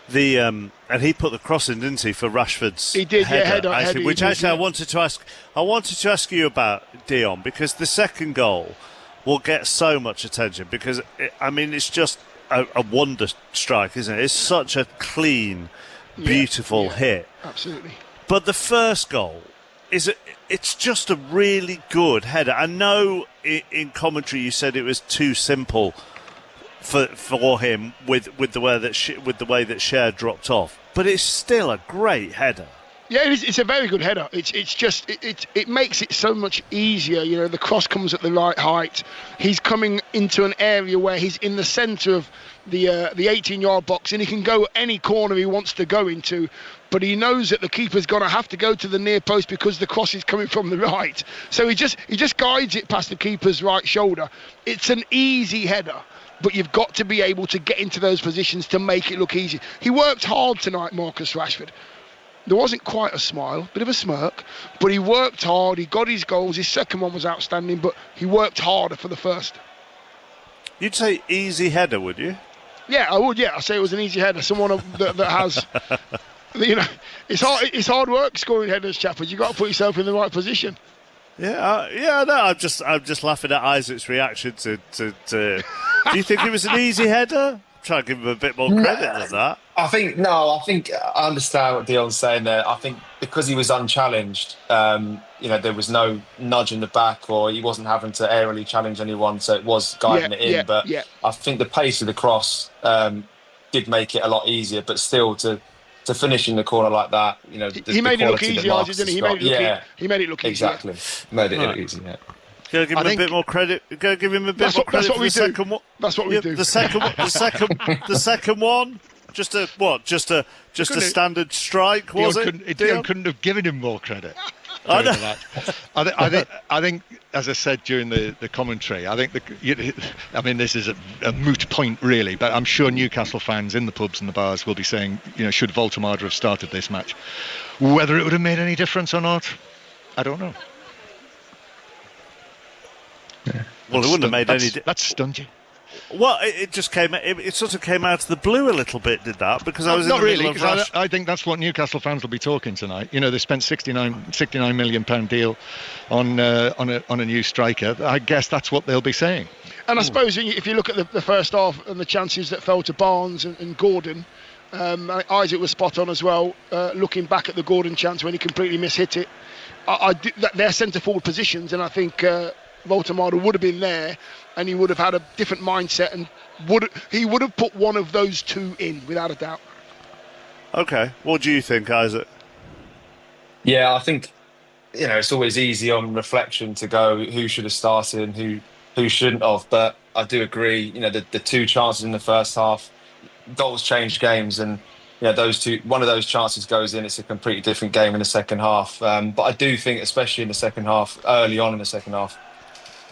Speaker 6: And he put the cross in, didn't he, for Rashford's
Speaker 1: header,
Speaker 6: I wanted to ask you about Dion, because the second goal will get so much attention because it's just a wonder strike, isn't it? It's such a clean, beautiful hit.
Speaker 1: Absolutely.
Speaker 6: But the first goal it's just a really good header. I know in commentary you said it was too simple for him with the way that Cher dropped off, but it's still a great header.
Speaker 1: Yeah, it's a very good header. It makes it so much easier. The cross comes at the right height. He's coming into an area where he's in the centre of the 18-yard box, and he can go any corner he wants to go into. But he knows that the keeper's going to have to go to the near post because the cross is coming from the right. So he just guides it past the keeper's right shoulder. It's an easy header, but you've got to be able to get into those positions to make it look easy. He worked hard tonight, Marcus Rashford. There wasn't quite a smile, bit of a smirk, but he worked hard. He got his goals. His second one was outstanding, but he worked harder for the first.
Speaker 6: You'd say easy header, would you?
Speaker 1: Yeah, I would. Yeah, I say it was an easy header. Someone that has, it's hard work scoring headers, Chappers. You got to put yourself in the right position.
Speaker 6: Yeah, no. I'm just laughing at Isaac's reaction to. Do you think it was an easy header? Try to give him a bit more credit than that.
Speaker 7: I think I understand what Dion's saying there. I think because he was unchallenged, there was no nudge in the back, or he wasn't having to aerially challenge anyone, so it was guiding it in. But I think the pace of the cross did make it a lot easier. But still, to finish in the corner like that,
Speaker 1: he made it look easy, didn't he? He made it look easy.
Speaker 7: Exactly, made it look easy. Yeah.
Speaker 6: Go give him a bit more credit. Go give him a bit more credit for the second one.
Speaker 1: That's what we do.
Speaker 6: The second one. Just a standard strike, was it?
Speaker 2: Dion couldn't have given him more credit.
Speaker 6: I know.
Speaker 2: I think, as I said during the commentary, I think this is a moot point really, but I'm sure Newcastle fans in the pubs and the bars will be saying, should Voltemade have started this match? Whether it would have made any difference or not, I don't know.
Speaker 6: Yeah. Well, it wouldn't have made any difference.
Speaker 2: That stunned you.
Speaker 6: Well, it just came. It sort of came out of the blue a little bit, did that? Because I was
Speaker 2: not
Speaker 6: in the
Speaker 2: really.
Speaker 6: middle of
Speaker 2: I think that's what Newcastle fans will be talking tonight. They spent £69 million deal on a new striker. I guess that's what they'll be saying.
Speaker 1: And I suppose if you look at the first half and the chances that fell to Barnes and Gordon, Isaac was spot on as well. Looking back at the Gordon chance when he completely mishit it, they're centre forward positions, and I think Voltemade would have been there. And he would have had a different mindset, and he would have put one of those two in, without a doubt.
Speaker 6: Okay, what do you think, Isaac?
Speaker 7: Yeah, I think it's always easy on reflection to go who should have started and who shouldn't have. But I do agree. The two chances in the first half, goals change games, and those two. One of those chances goes in, it's a completely different game in the second half. But I do think, especially in the second half, early on in the second half,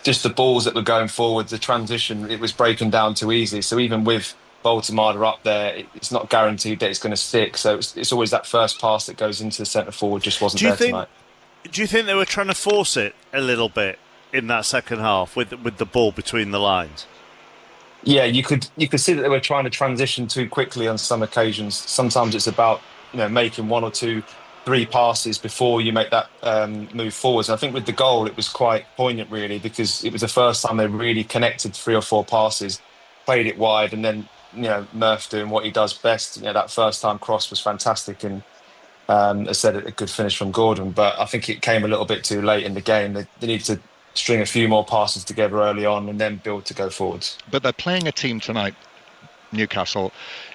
Speaker 7: just the balls that were going forward, the transition, it was breaking down too easy. So even with Voltemade up there, it's not guaranteed that it's going to stick. So it's always that first pass that goes into the centre forward just wasn't there tonight.
Speaker 6: Do you think they were trying to force it a little bit in that second half with the ball between the lines?
Speaker 7: Yeah, you could see that they were trying to transition too quickly on some occasions. Sometimes it's about making 1 or 2, 3 passes before you make that move forwards. And I think with the goal, it was quite poignant, really, because it was the first time they really connected 3 or 4 passes, played it wide, and then Murph doing what he does best. That first time cross was fantastic, and as I said, a good finish from Gordon. But I think it came a little bit too late in the game. They needed to string a few more passes together early on and then build to go forwards.
Speaker 2: But they're playing a team tonight, Newcastle,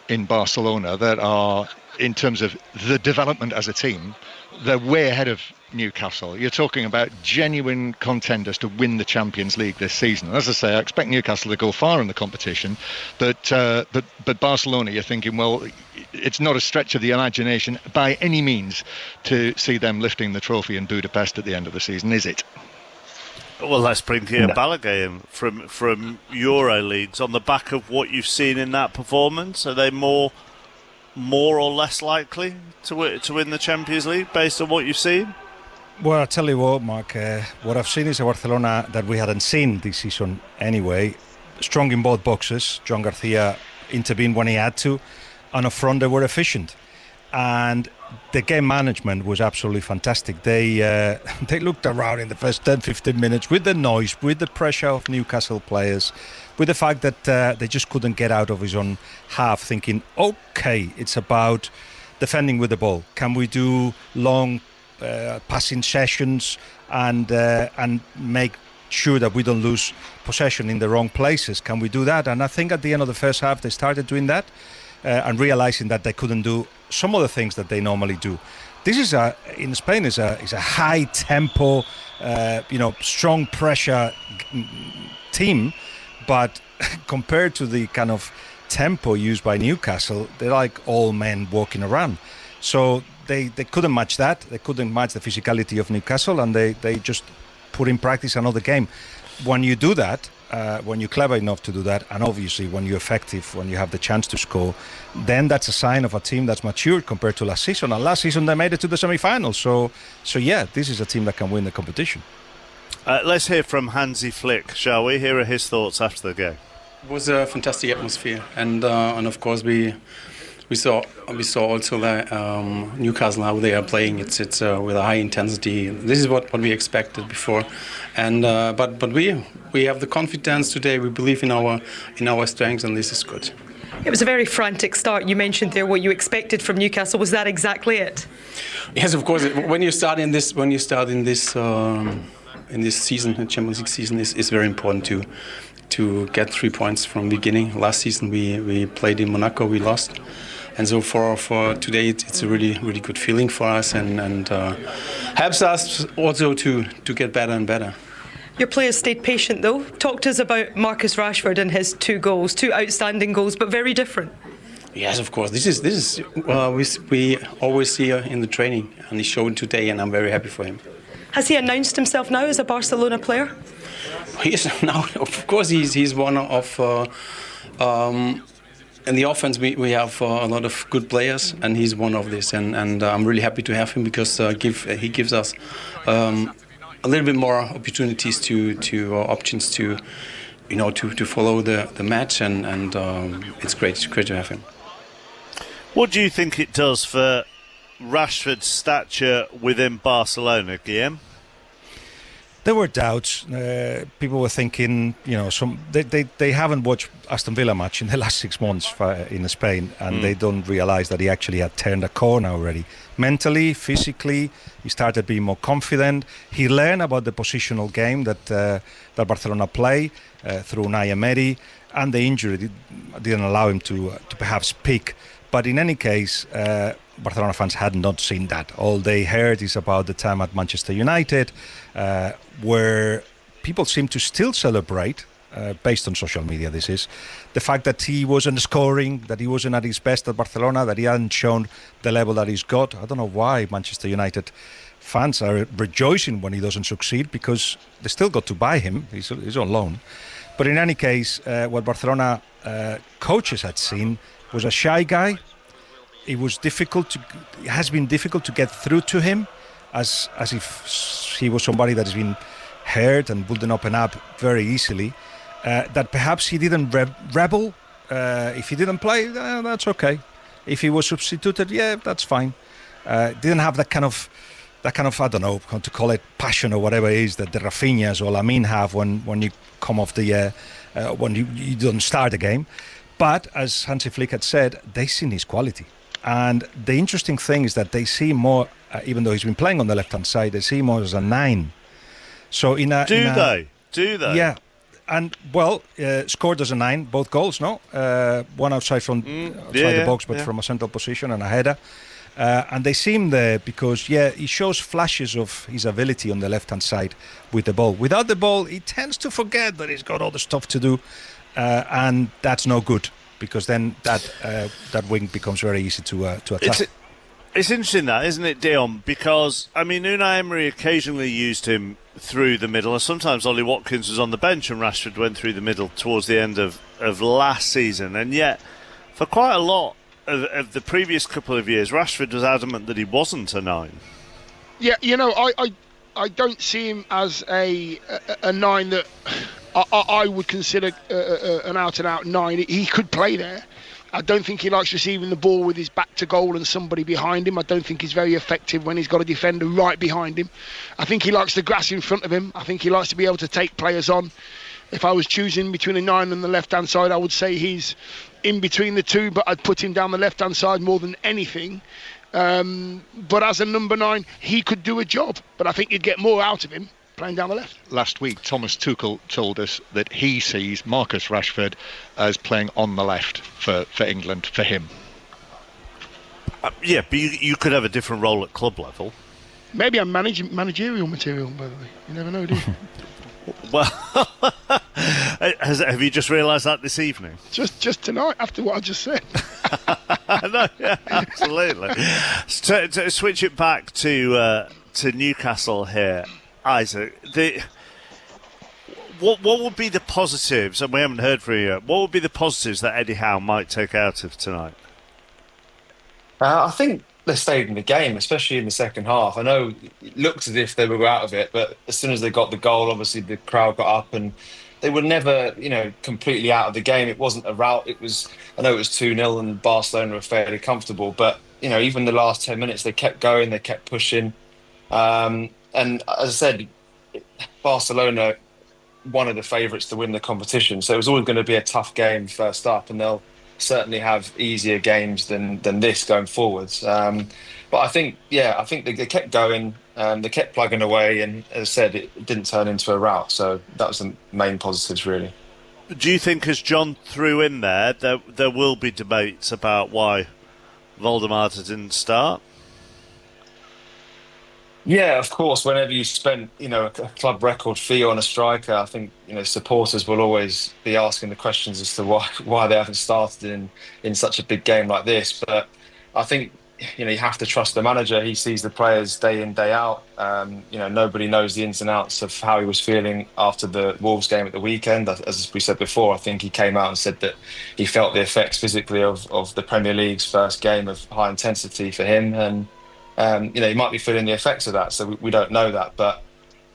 Speaker 2: in Barcelona, that are, in terms of the development as a team, they're way ahead of Newcastle. You're talking about genuine contenders to win the Champions League this season. As I say, I expect Newcastle to go far in the competition, but Barcelona, you're thinking, well, it's not a stretch of the imagination by any means to see them lifting the trophy in Budapest at the end of the season, is it?
Speaker 6: Well, let's bring Guillaume Balaguer in from Euro leagues. On the back of what you've seen in that performance, are they more or less likely to win the Champions League based on what you've seen?
Speaker 16: Well, I'll tell you what, Mark, what I've seen is a Barcelona that we hadn't seen this season anyway. Strong in both boxes. John Garcia intervened when he had to, and up front they were efficient. And the game management was absolutely fantastic. They looked around in the first 10-15 minutes with the noise, with the pressure of Newcastle players, with the fact that they just couldn't get out of his own half, thinking, okay, it's about defending with the ball. Can we do long passing sessions and make sure that we don't lose possession in the wrong places? Can we do that? And I think at the end of the first half they started doing that and realizing that they couldn't do some of the things that they normally do. This is in Spain is a high tempo, strong pressure team, but compared to the kind of tempo used by Newcastle, they're like all men walking around. So they couldn't match that. They couldn't match the physicality of Newcastle, and they just put in practice another game. When you do that, when you're clever enough to do that, and obviously when you're effective, when you have the chance to score, then that's a sign of a team that's matured compared to last season. And last season they made it to the semi-finals. So yeah, this is a team that can win the competition.
Speaker 6: Let's hear from Hansi Flick, shall we? Here are his thoughts after the game.
Speaker 19: It was a fantastic atmosphere, and of course we saw also that Newcastle, how they are playing. It's with a high intensity. This is what we expected before, and but we have the confidence today. We believe in our strengths, and this is good.
Speaker 20: It was a very frantic start. You mentioned there what you expected from Newcastle. Was that exactly it?
Speaker 19: Yes, of course. When you start in this season, the Champions League season, is very important to get 3 points from the beginning. Last season we played in Monaco, we lost. And so for today, it's a really, really good feeling for us, and helps us also to get better and better.
Speaker 20: Your players stayed patient though. Talk to us about Marcus Rashford and his 2 goals, 2 outstanding goals, but very different.
Speaker 19: Yes, of course. This is we always see in the training, and he showed today, and I'm very happy for him.
Speaker 20: Has he announced himself now as a Barcelona player?
Speaker 19: He is now, of course, he's one of. In the offense, we have a lot of good players, and he's one of this. And I'm really happy to have him because he gives us a little bit more opportunities to options to follow the match, and it's great. It's great to have him.
Speaker 6: What do you think it does for Rashford's stature within Barcelona, Guillaume?
Speaker 16: There were doubts. People were thinking, they haven't watched Aston Villa match in the last 6 months in Spain, and they don't realise that he actually had turned a corner already. Mentally, physically, he started being more confident. He learned about the positional game that Barcelona play through Unai Emery, and the injury didn't allow him to perhaps peak. But in any case, Barcelona fans had not seen that. All they heard is about the time at Manchester United, where people seem to still celebrate, based on social media this is, the fact that he wasn't scoring, that he wasn't at his best at Barcelona, that he hadn't shown the level that he's got. I don't know why Manchester United fans are rejoicing when he doesn't succeed, because they still got to buy him. He's on loan. But in any case, what Barcelona coaches had seen was a shy guy. It has been difficult to get through to him, as if he was somebody that has been hurt and wouldn't open up very easily. That perhaps he didn't rebel. If he didn't play, that's okay. If he was substituted, yeah, that's fine. Didn't have that kind of I don't know how to call it, passion or whatever it is that the Rafinhas or Lamine have when you come off the when you don't start the game. But as Hansi Flick had said, they seen his quality. And the interesting thing is that they see more, even though he's been playing on the left-hand side, they see more as a 9. So Do they? Yeah. And, scored as a 9, both goals, no? One outside the box, but from a central position, and a header. And they seem there because, he shows flashes of his ability on the left-hand side with the ball. Without the ball, he tends to forget that he's got all the stuff to do. And that's no good, because then that wing becomes very easy to attack.
Speaker 6: It's interesting that, isn't it, Dion? Because, Unai Emery occasionally used him through the middle, and sometimes Ollie Watkins was on the bench and Rashford went through the middle towards the end of last season. And yet, for quite a lot of the previous couple of years, Rashford was adamant that he wasn't a 9.
Speaker 1: Yeah, I don't see him as a 9 that I would consider an out-and-out 9. He could play there. I don't think he likes receiving the ball with his back to goal and somebody behind him. I don't think he's very effective when he's got a defender right behind him. I think he likes the grass in front of him. I think he likes to be able to take players on. If I was choosing between a 9 and the left-hand side, I would say he's in between the two, but I'd put him down the left-hand side more than anything. But as a number 9, he could do a job, but I think you'd get more out of him playing down the left.
Speaker 21: Last week, Thomas Tuchel told us that he sees Marcus Rashford as playing on the left for England, for him.
Speaker 6: But you could have a different role at club level. Maybe
Speaker 1: I'm managerial material, by the way. You never know, do you?
Speaker 6: Well, have you just realised that this evening?
Speaker 1: Just tonight, after what I just said.
Speaker 6: No, yeah, absolutely. To switch it back to Newcastle here, Isaac. What would be the positives? And we haven't heard from you yet. What would be the positives that Eddie Howe might take out of tonight?
Speaker 7: I think they stayed in the game, especially in the second half. I know it looked as if they were out of it, but as soon as they got the goal, obviously the crowd got up, and they were never, completely out of the game. It wasn't a rout. I know it was 2-0 and Barcelona were fairly comfortable, but even the last 10 minutes, they kept going, they kept pushing. And as I said, Barcelona, one of the favourites to win the competition, so it was always going to be a tough game first up, and they'll certainly have easier games than this going forwards. But I think they kept going, they kept plugging away, and as I said, it didn't turn into a rout. So that was the main positives, really.
Speaker 6: Do you think, as John threw in there will be debates about why Voldemort didn't start?
Speaker 7: Yeah, of course. Whenever you spend, a club record fee on a striker, I think supporters will always be asking the questions as to why they haven't started in such a big game like this. But I think you have to trust the manager. He sees the players day in, day out. Nobody knows the ins and outs of how he was feeling after the Wolves game at the weekend. As we said before, I think he came out and said that he felt the effects physically of the Premier League's first game of high intensity for him, and he might be feeling the effects of that, so we don't know that. But,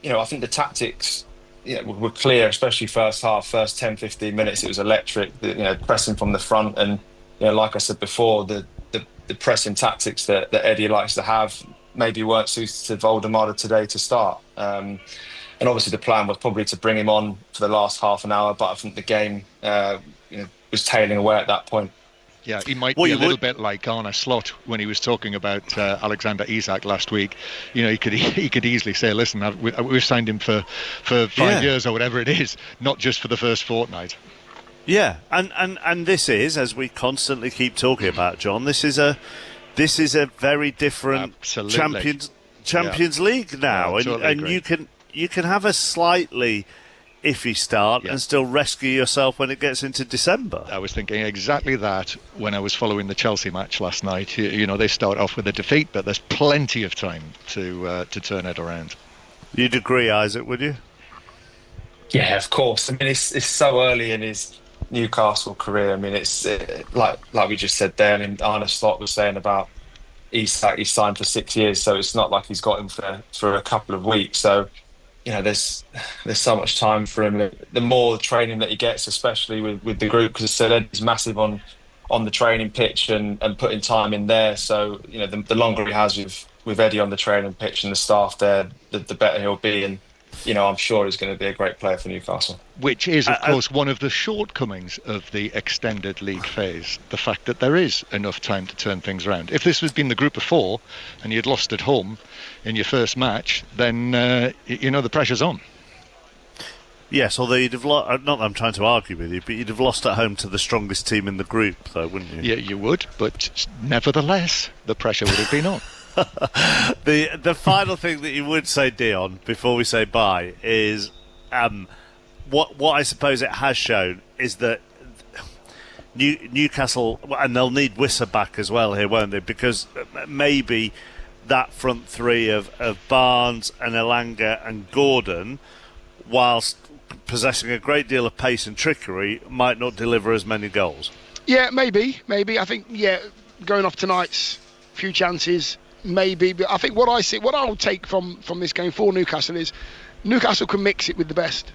Speaker 7: I think the tactics were clear, especially first half, first 10, 15 minutes. It was electric, pressing from the front. And, like I said before, the pressing tactics that Eddie likes to have maybe weren't suited to Valdemar today to start. And obviously the plan was probably to bring him on for the last half an hour, but I think the game was tailing away at that point.
Speaker 21: Yeah, he might be a little bit like Arne Slot when he was talking about Alexander Isak last week. He could easily say, listen, we've signed him for 5 years or whatever it is, not just for the first fortnight.
Speaker 6: Yeah, and this is, as we constantly keep talking about, John, this is a very different Champions League now, and you can have a slightly iffy start and still rescue yourself when it gets into December.
Speaker 21: I was thinking exactly that when I was following the Chelsea match last night. They start off with a defeat, but there's plenty of time to turn it around.
Speaker 6: You'd agree, Isaac, would you?
Speaker 7: Yeah, of course. I mean, it's so early in his Newcastle career. I mean, it's like we just said there, and Arne Slot was saying about Isak, he's signed for 6 years, so it's not like he's got him for a couple of weeks. So there's so much time for him. The more training that he gets, especially with the group, because as I said, he's massive on the training pitch and putting time in there. So the longer he has with Eddie on the training pitch and the staff there, the better he'll be. And I'm sure he's going to be a great player for Newcastle.
Speaker 21: Which is, of course, one of the shortcomings of the extended league phase, the fact that there is enough time to turn things around. If this had been the group of 4 and you'd lost at home in your first match, then, the pressure's on.
Speaker 6: Yes, although you'd have lost, not that I'm trying to argue with you, but you'd have lost at home to the strongest team in the group, though, wouldn't you?
Speaker 21: Yeah, you would, but nevertheless, the pressure would have been on.
Speaker 6: The final thing that you would say, Dion, before we say bye, is what I suppose it has shown is that Newcastle, and they'll need Wissa back as well here, won't they? Because maybe that front three of Barnes and Elanga and Gordon, whilst possessing a great deal of pace and trickery, might not deliver as many goals.
Speaker 1: Yeah, maybe. I think, going off tonight's few chances, maybe. But I think what I'll take from this game for Newcastle is Newcastle can mix it with the best.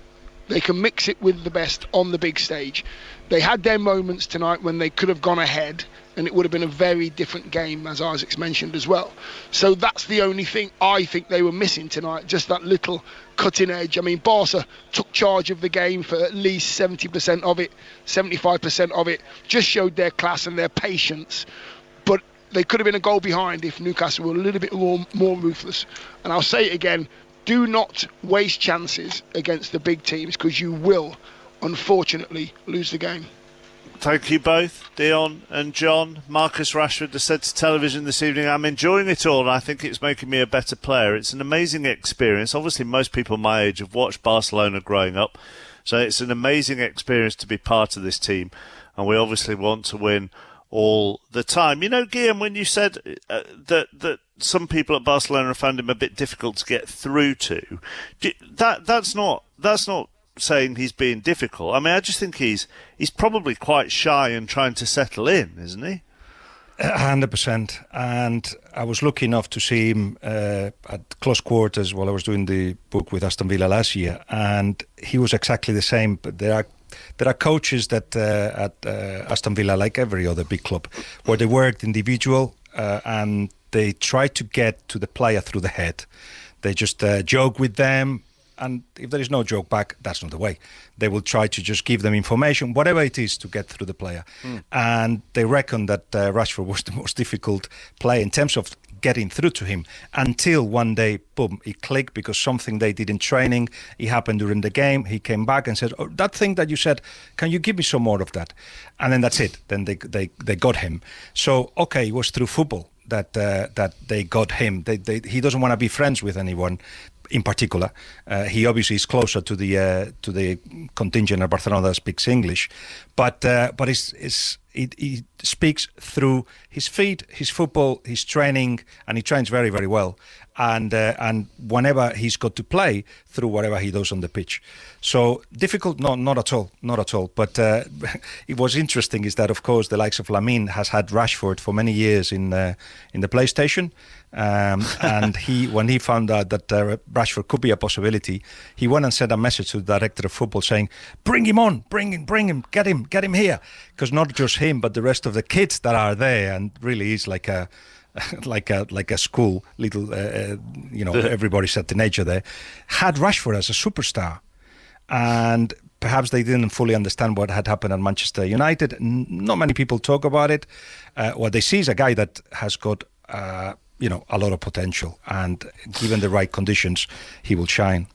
Speaker 1: They can mix it with the best on the big stage. They had their moments tonight when they could have gone ahead, and it would have been a very different game, as Isaac's mentioned as well. So that's the only thing I think they were missing tonight, just that little cutting edge. I mean, Barca took charge of the game for at least 70% of it, 75% of it, just showed their class and their patience. But they could have been a goal behind if Newcastle were a little bit more ruthless. And I'll say it again, do not waste chances against the big teams, because you will, unfortunately, lose the game.
Speaker 6: Thank you both, Dion and John. Marcus Rashford has said to television this evening, I'm enjoying it all and I think it's making me a better player. It's an amazing experience. Obviously, most people my age have watched Barcelona growing up, so it's an amazing experience to be part of this team, and we obviously want to win all the time. Guillaume, when you said that some people at Barcelona found him a bit difficult to get through to, that's not saying he's being difficult. I mean, I just think he's probably quite shy and trying to settle in, isn't he?
Speaker 16: 100%. And I was lucky enough to see him at close quarters while I was doing the book with Aston Villa last year, and he was exactly the same. But there are coaches that at Aston Villa, like every other big club, where they worked individual and they try to get to the player through the head. They just joke with them, and if there is no joke back, that's not the way. They will try to just give them information, whatever it is, to get through the player. And they reckon that Rashford was the most difficult player in terms of getting through to him, until one day, boom, it clicked, because something they did in training, it happened during the game. He came back and said, oh, that thing that you said, can you give me some more of that? And then that's it. Then they got him. So, okay, it was through football. that they got him. He doesn't want to be friends with anyone in particular. He obviously is closer to the contingent of Barcelona that speaks English, but he speaks through his feet, his football, his training, and he trains very, very well. And whenever he's got to play, through whatever he does on the pitch. So difficult? No, not at all. But it was interesting is that, of course, the likes of Lamine has had Rashford for many years in the PlayStation. And when he found out that Rashford could be a possibility, he went and sent a message to the director of football saying, bring him on, bring him, get him here. Because not just him, but the rest of the kids that are there, and really is like a school, little, everybody's a teenager there, had Rashford as a superstar. And perhaps they didn't fully understand what had happened at Manchester United. Not many people talk about it. What they see is a guy that has got, a lot of potential. And given the right conditions, he will shine.